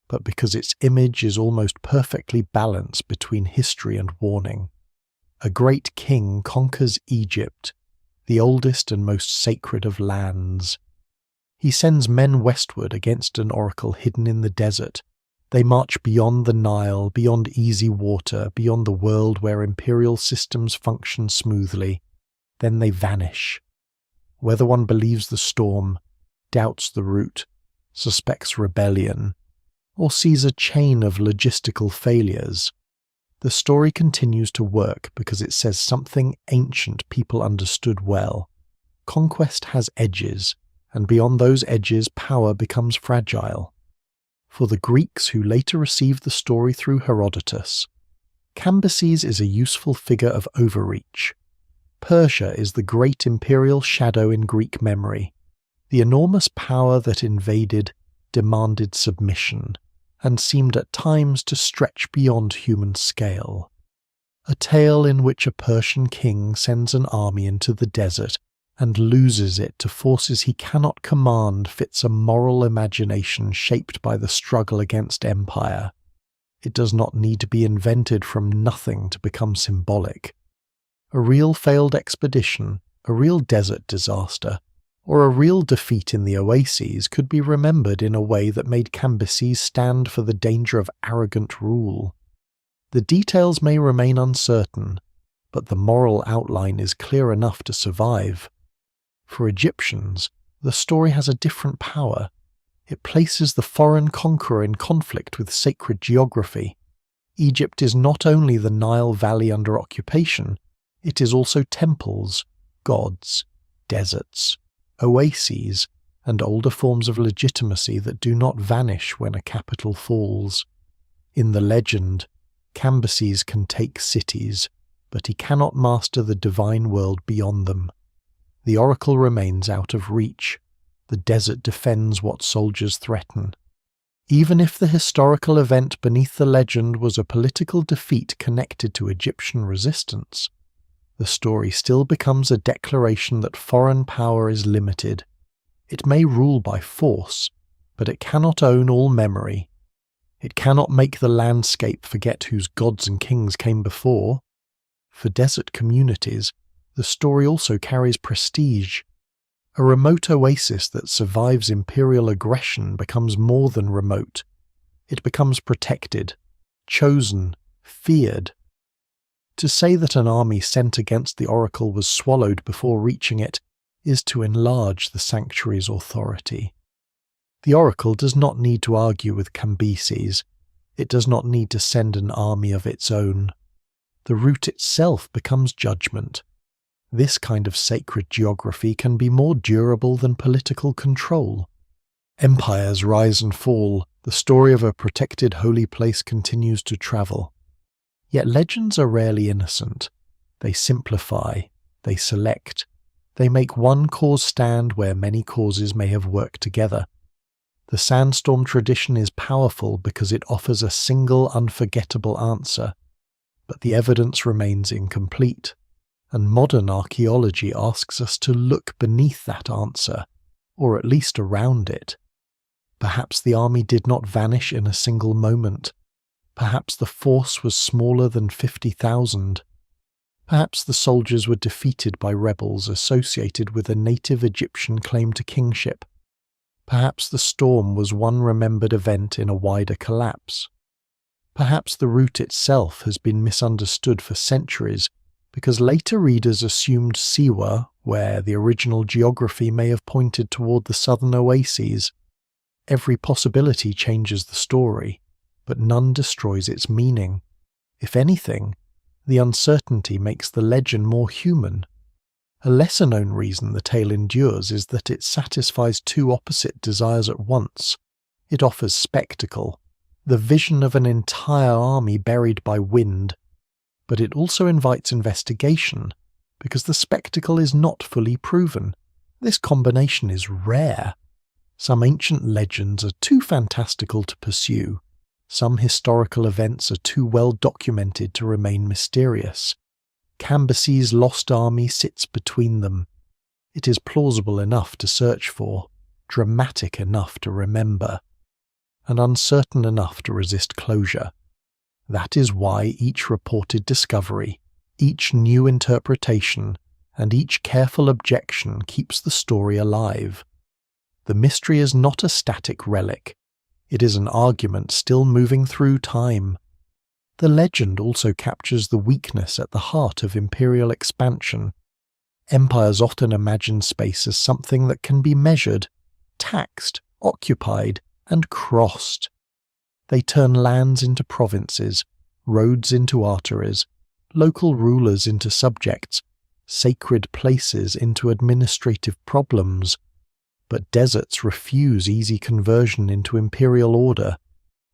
but because its image is almost perfectly balanced between history and warning. A great king conquers Egypt, the oldest and most sacred of lands. He sends men westward against an oracle hidden in the desert. They march beyond the Nile, beyond easy water, beyond the world where imperial systems function smoothly. Then they vanish. Whether one believes the storm, doubts the route, suspects rebellion, or sees a chain of logistical failures, the story continues to work because it says something ancient people understood well. Conquest has edges, and beyond those edges power becomes fragile. For the Greeks who later received the story through Herodotus, Cambyses is a useful figure of overreach. Persia is the great imperial shadow in Greek memory, the enormous power that invaded, demanded submission, and seemed at times to stretch beyond human scale. A tale in which a Persian king sends an army into the desert and loses it to forces he cannot command fits a moral imagination shaped by the struggle against empire. It does not need to be invented from nothing to become symbolic. A real failed expedition, a real desert disaster, or a real defeat in the oases could be remembered in a way that made Cambyses stand for the danger of arrogant rule. The details may remain uncertain, but the moral outline is clear enough to survive. For Egyptians, the story has a different power. It places the foreign conqueror in conflict with sacred geography. Egypt is not only the Nile Valley under occupation, it is also temples, gods, deserts, oases, and older forms of legitimacy that do not vanish when a capital falls. In the legend, Cambyses can take cities, but he cannot master the divine world beyond them. The oracle remains out of reach. The desert defends what soldiers threaten. Even if the historical event beneath the legend was a political defeat connected to Egyptian resistance, the story still becomes a declaration that foreign power is limited. It may rule by force, but it cannot own all memory. It cannot make the landscape forget whose gods and kings came before. For desert communities, the story also carries prestige. A remote oasis that survives imperial aggression becomes more than remote. It becomes protected, chosen, feared. To say that an army sent against the oracle was swallowed before reaching it is to enlarge the sanctuary's authority. The oracle does not need to argue with Cambyses. It does not need to send an army of its own. The route itself becomes judgment. This kind of sacred geography can be more durable than political control. Empires rise and fall. The story of a protected holy place continues to travel. Yet legends are rarely innocent. They simplify, they select, they make one cause stand where many causes may have worked together. The sandstorm tradition is powerful because it offers a single unforgettable answer, but the evidence remains incomplete, and modern archaeology asks us to look beneath that answer, or at least around it. Perhaps the army did not vanish in a single moment. Perhaps the force was smaller than 50,000. Perhaps the soldiers were defeated by rebels associated with a native Egyptian claim to kingship. Perhaps the storm was one remembered event in a wider collapse. Perhaps the route itself has been misunderstood for centuries because later readers assumed Siwa, where the original geography may have pointed toward the southern oases. Every possibility changes the story, but none destroys its meaning. If anything, the uncertainty makes the legend more human. A lesser-known reason the tale endures is that it satisfies two opposite desires at once. It offers spectacle, the vision of an entire army buried by wind, but it also invites investigation, because the spectacle is not fully proven. This combination is rare. Some ancient legends are too fantastical to pursue. Some historical events are too well documented to remain mysterious. Cambyses' lost army sits between them. It is plausible enough to search for, dramatic enough to remember, and uncertain enough to resist closure. That is why each reported discovery, each new interpretation, and each careful objection keeps the story alive. The mystery is not a static relic. It is an argument still moving through time. The legend also captures the weakness at the heart of imperial expansion. Empires often imagine space as something that can be measured, taxed, occupied, and crossed. They turn lands into provinces, roads into arteries, local rulers into subjects, sacred places into administrative problems. But deserts refuse easy conversion into imperial order.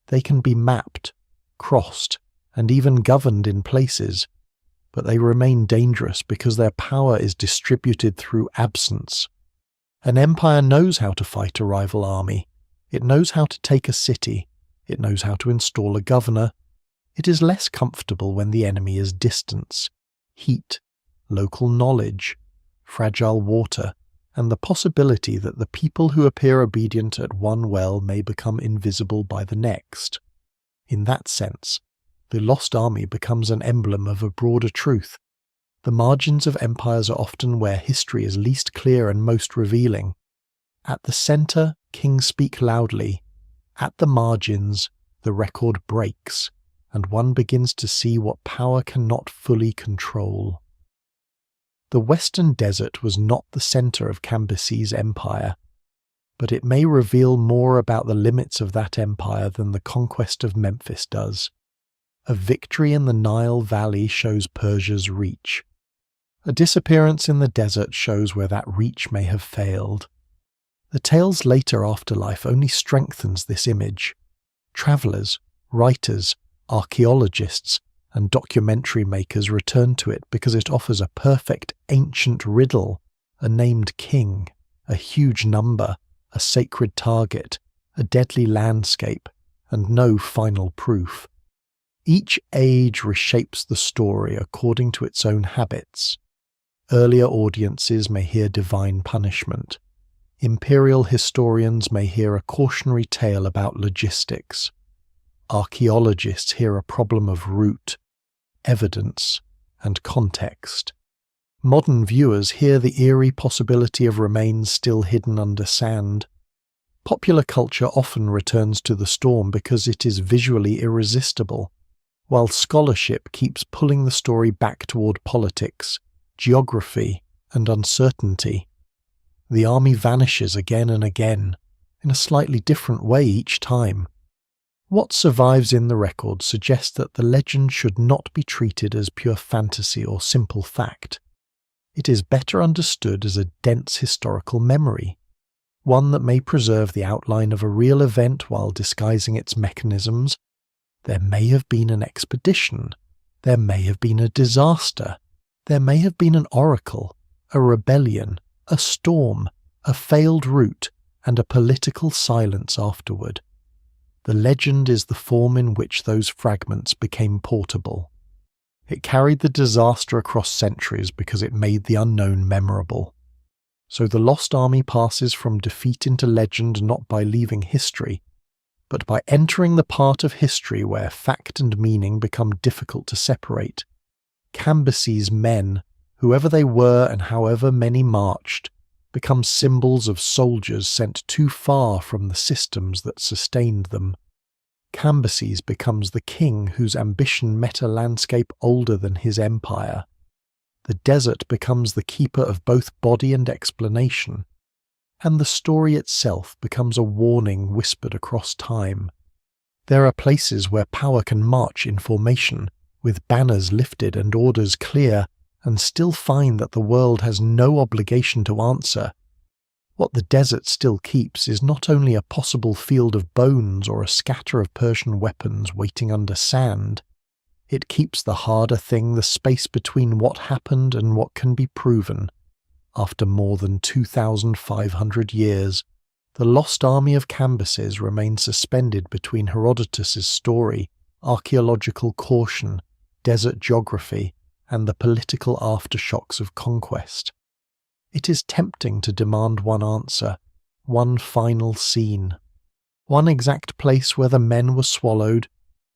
They can be mapped, crossed, and even governed in places, but they remain dangerous because their power is distributed through absence. An empire knows how to fight a rival army. It knows how to take a city. It knows how to install a governor. It is less comfortable when the enemy is distance, heat, local knowledge, fragile water, and the possibility that the people who appear obedient at one well may become invisible by the next. In that sense, the lost army becomes an emblem of a broader truth. The margins of empires are often where history is least clear and most revealing. At the centre, kings speak loudly. At the margins, the record breaks, and one begins to see what power cannot fully control. The western desert was not the centre of Cambyses' empire, but it may reveal more about the limits of that empire than the conquest of Memphis does. A victory in the Nile Valley shows Persia's reach. A disappearance in the desert shows where that reach may have failed. The tale's later afterlife only strengthens this image. Travellers, Writers, archaeologists, and documentary makers return to it because it offers a perfect ancient riddle, a named king, a huge number, a sacred target, a deadly landscape, and no final proof. Each age reshapes the story according to its own habits. Earlier audiences may hear divine punishment. Imperial historians may hear a cautionary tale about logistics. Archaeologists hear a problem of root, evidence, and context. Modern viewers hear the eerie possibility of remains still hidden under sand. Popular culture often returns to the storm because it is visually irresistible, while scholarship keeps pulling the story back toward politics, geography, and uncertainty. The army vanishes again and again, in a slightly different way each time. What survives in the record suggests that the legend should not be treated as pure fantasy or simple fact. It is better understood as a dense historical memory, one that may preserve the outline of a real event while disguising its mechanisms. There may have been an expedition, there may have been a disaster, there may have been an oracle, a rebellion, a storm, a failed route, and a political silence afterward. The legend is the form in which those fragments became portable. It carried the disaster across centuries because it made the unknown memorable. So the lost army passes from defeat into legend not by leaving history, but by entering the part of history where fact and meaning become difficult to separate. Cambyses' men, whoever they were and however many marched, become symbols of soldiers sent too far from the systems that sustained them. Cambyses becomes the king whose ambition met a landscape older than his empire. The desert becomes the keeper of both body and explanation, and the story itself becomes a warning whispered across time. There are places where power can march in formation, with banners lifted and orders clear, and still find that the world has no obligation to answer. What the desert still keeps is not only a possible field of bones or a scatter of Persian weapons waiting under sand, it keeps the harder thing, the space between what happened and what can be proven. After more than 2,500 years, the lost army of Cambyses remains suspended between Herodotus' story, archaeological caution, desert geography, and the political aftershocks of conquest. It is tempting to demand one answer, one final scene, one exact place where the men were swallowed,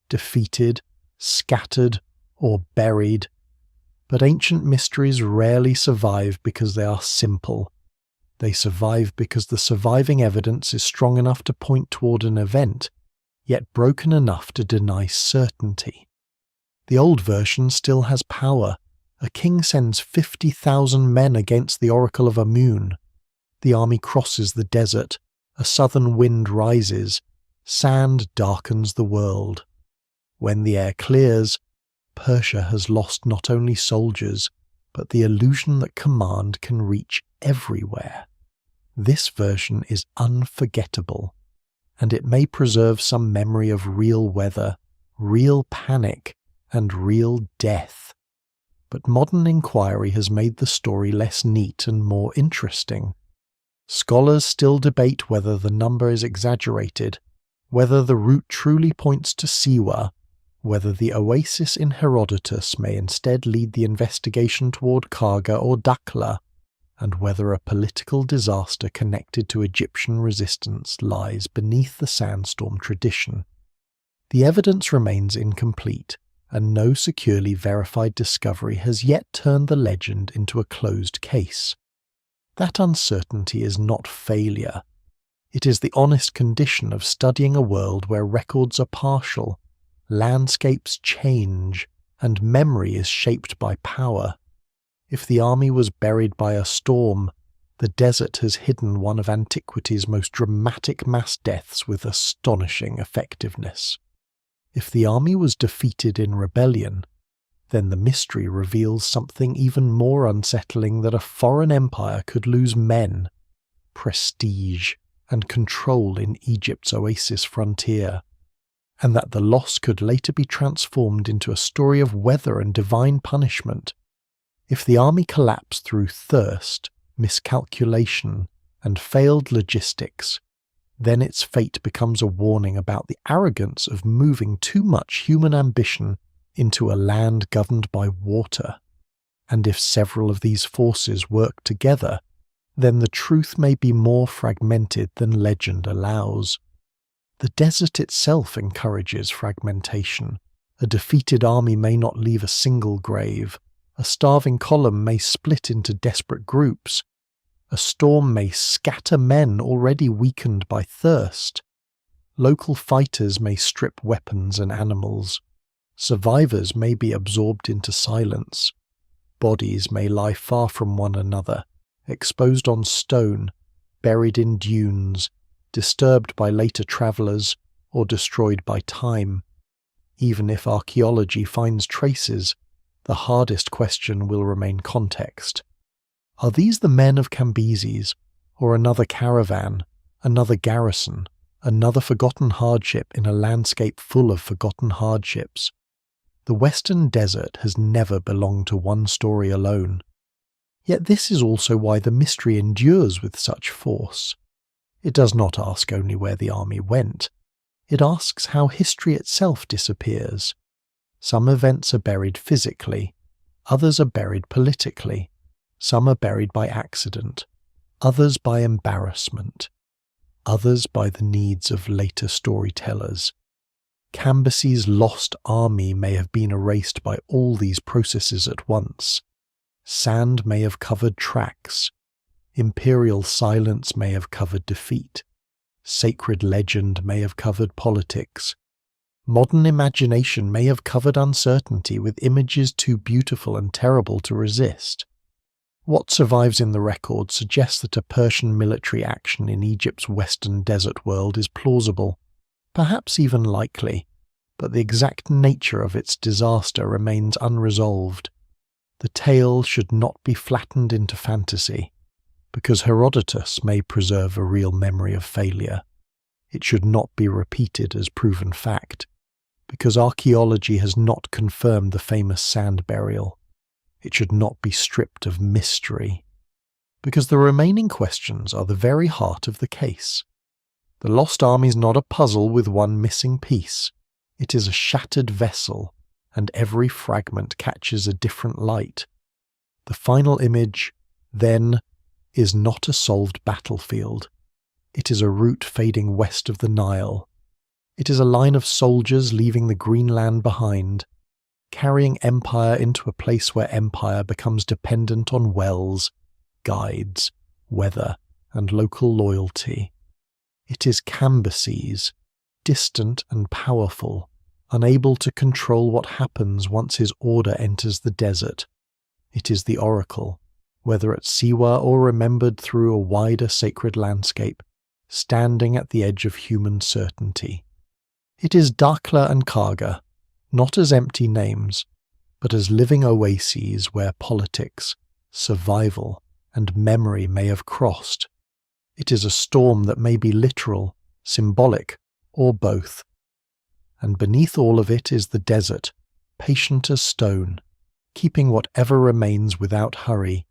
defeated, scattered, or buried. But ancient mysteries rarely survive because they are simple. They survive because the surviving evidence is strong enough to point toward an event, yet broken enough to deny certainty. The old version still has power. A king sends 50,000 men against the Oracle of Amun. The army crosses the desert. A southern wind rises. Sand darkens the world. When the air clears, Persia has lost not only soldiers, but the illusion that command can reach everywhere. This version is unforgettable, and it may preserve some memory of real weather, real panic, and real death. But modern inquiry has made the story less neat and more interesting. Scholars still debate whether the number is exaggerated, whether the route truly points to Siwa, whether the oasis in Herodotus may instead lead the investigation toward Karga or Dakhla, and whether a political disaster connected to Egyptian resistance lies beneath the sandstorm tradition. The evidence remains incomplete, and no securely verified discovery has yet turned the legend into a closed case. That uncertainty is not failure. It is the honest condition of studying a world where records are partial, landscapes change, and memory is shaped by power. If the army was buried by a storm, the desert has hidden one of antiquity's most dramatic mass deaths with astonishing effectiveness. If the army was defeated in rebellion, then the mystery reveals something even more unsettling: that a foreign empire could lose men, prestige, and control in Egypt's oasis frontier. and that the loss could later be transformed into a story of weather and divine punishment. If the army collapsed through thirst, miscalculation, and failed logistics, then its fate becomes a warning about the arrogance of moving too much human ambition into a land governed by water. And if several of these forces work together, then the truth may be more fragmented than legend allows. The desert itself encourages fragmentation. A defeated army may not leave a single grave. A starving column may split into desperate groups. A storm may scatter men already weakened by thirst. Local fighters may strip weapons and animals. Survivors may be absorbed into silence. Bodies may lie far from one another, exposed on stone, buried in dunes, disturbed by later travellers, or destroyed by time. Even if archaeology finds traces, the hardest question will remain context. Are these the men of Cambyses, or another caravan, another garrison, another forgotten hardship in a landscape full of forgotten hardships? The Western Desert has never belonged to one story alone. Yet this is also why the mystery endures with such force. It does not ask only where the army went. It asks how history itself disappears. Some events are buried physically, others are buried politically, some are buried by accident, others by embarrassment, others by the needs of later storytellers. Cambyses' lost army may have been erased by all these processes at once. Sand may have covered tracks. Imperial silence may have covered defeat. Sacred legend may have covered politics. Modern imagination may have covered uncertainty with images too beautiful and terrible to resist. What survives in the record suggests that a Persian military action in Egypt's western desert world is plausible, perhaps even likely, but the exact nature of its disaster remains unresolved. The tale should not be flattened into fantasy, because Herodotus may preserve a real memory of failure. It should not be repeated as proven fact, because archaeology has not confirmed the famous sand burial. It should not be stripped of mystery, because the remaining questions are the very heart of the case. The lost army is not a puzzle with one missing piece. It is a shattered vessel, and every fragment catches a different light. The final image, then, is not a solved battlefield. It is a route fading west of the Nile. It is a line of soldiers leaving the green land behind, carrying empire into a place where empire becomes dependent on wells, guides, weather, and local loyalty. It is Cambyses, distant and powerful, unable to control what happens once his order enters the desert. It is the Oracle, whether at Siwa or remembered through a wider sacred landscape, standing at the edge of human certainty. It is Dakhla and Karga, not as empty names, but as living oases where politics, survival, and memory may have crossed. It is a storm that may be literal, symbolic, or both. And beneath all of it is the desert, patient as stone, keeping whatever remains without hurry.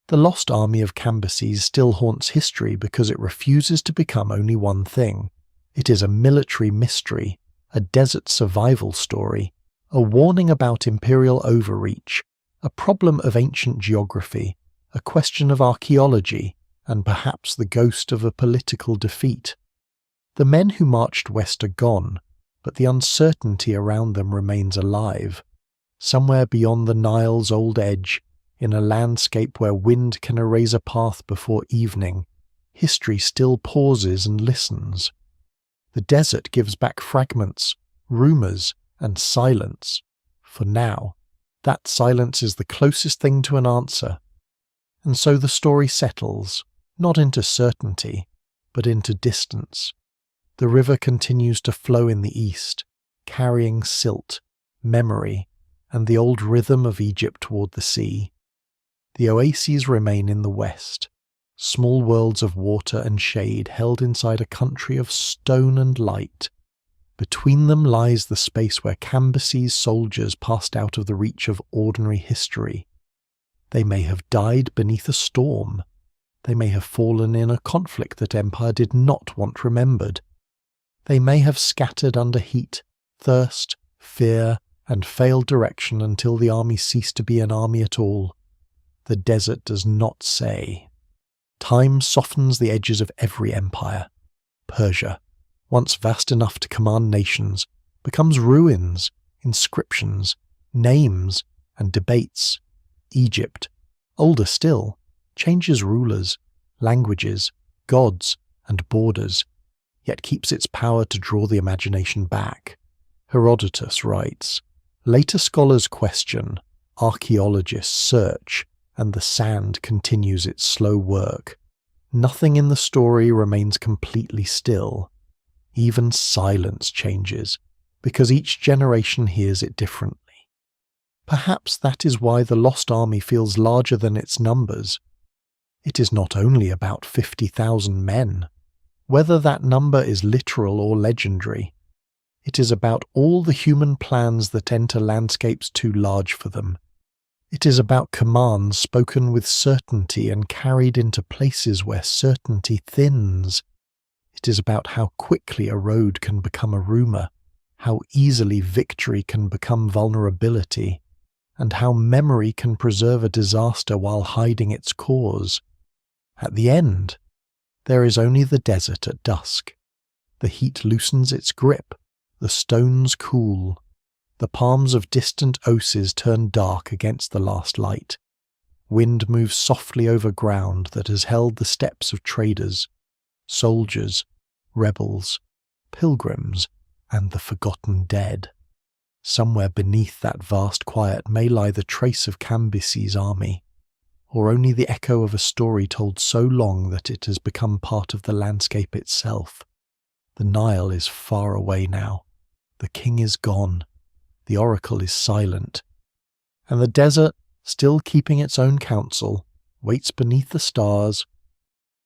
The lost army of Cambyses still haunts history because it refuses to become only one thing. It is a military mystery, a desert survival story, a warning about imperial overreach, a problem of ancient geography, a question of archaeology, and perhaps the ghost of a political defeat. The men who marched west are gone, but the uncertainty around them remains alive. Somewhere beyond the Nile's old edge, in a landscape where wind can erase a path before evening, history still pauses and listens. The desert gives back fragments, rumours, and silence. For now, that silence is the closest thing to an answer. And so the story settles, not into certainty, but into distance. The river continues to flow in the east, carrying silt, memory, and the old rhythm of Egypt toward the sea. The oases remain in the west, small worlds of water and shade held inside a country of stone and light. Between them lies the space where Cambyses' soldiers passed out of the reach of ordinary history. They may have died beneath a storm. They may have fallen in a conflict that empire did not want remembered. They may have scattered under heat, thirst, fear, and failed direction until the army ceased to be an army at all. The desert does not say. Time softens the edges of every empire. Persia, once vast enough to command nations, becomes ruins, inscriptions, names, and debates. Egypt, older still, changes rulers, languages, gods, and borders, yet keeps its power to draw the imagination back. Herodotus writes, "Later scholars question, archaeologists search, and the sand continues its slow work. Nothing in the story remains completely still. Even silence changes, because each generation hears it differently." Perhaps that is why the lost army feels larger than its numbers. It is not only about 50,000 men, whether that number is literal or legendary. It is about all the human plans that enter landscapes too large for them. It is about commands spoken with certainty and carried into places where certainty thins. It is about how quickly a road can become a rumour, how easily victory can become vulnerability, and how memory can preserve a disaster while hiding its cause. At the end, there is only the desert at dusk. The heat loosens its grip, the stones cool, the palms of distant oses turn dark against the last light. Wind moves softly over ground that has held the steps of traders, soldiers, rebels, pilgrims, and the forgotten dead. Somewhere beneath that vast quiet may lie the trace of Cambyses' army, or only the echo of a story told so long that it has become part of the landscape itself. The Nile is far away now. The king is gone. The oracle is silent. And the desert, still keeping its own counsel, waits beneath the stars,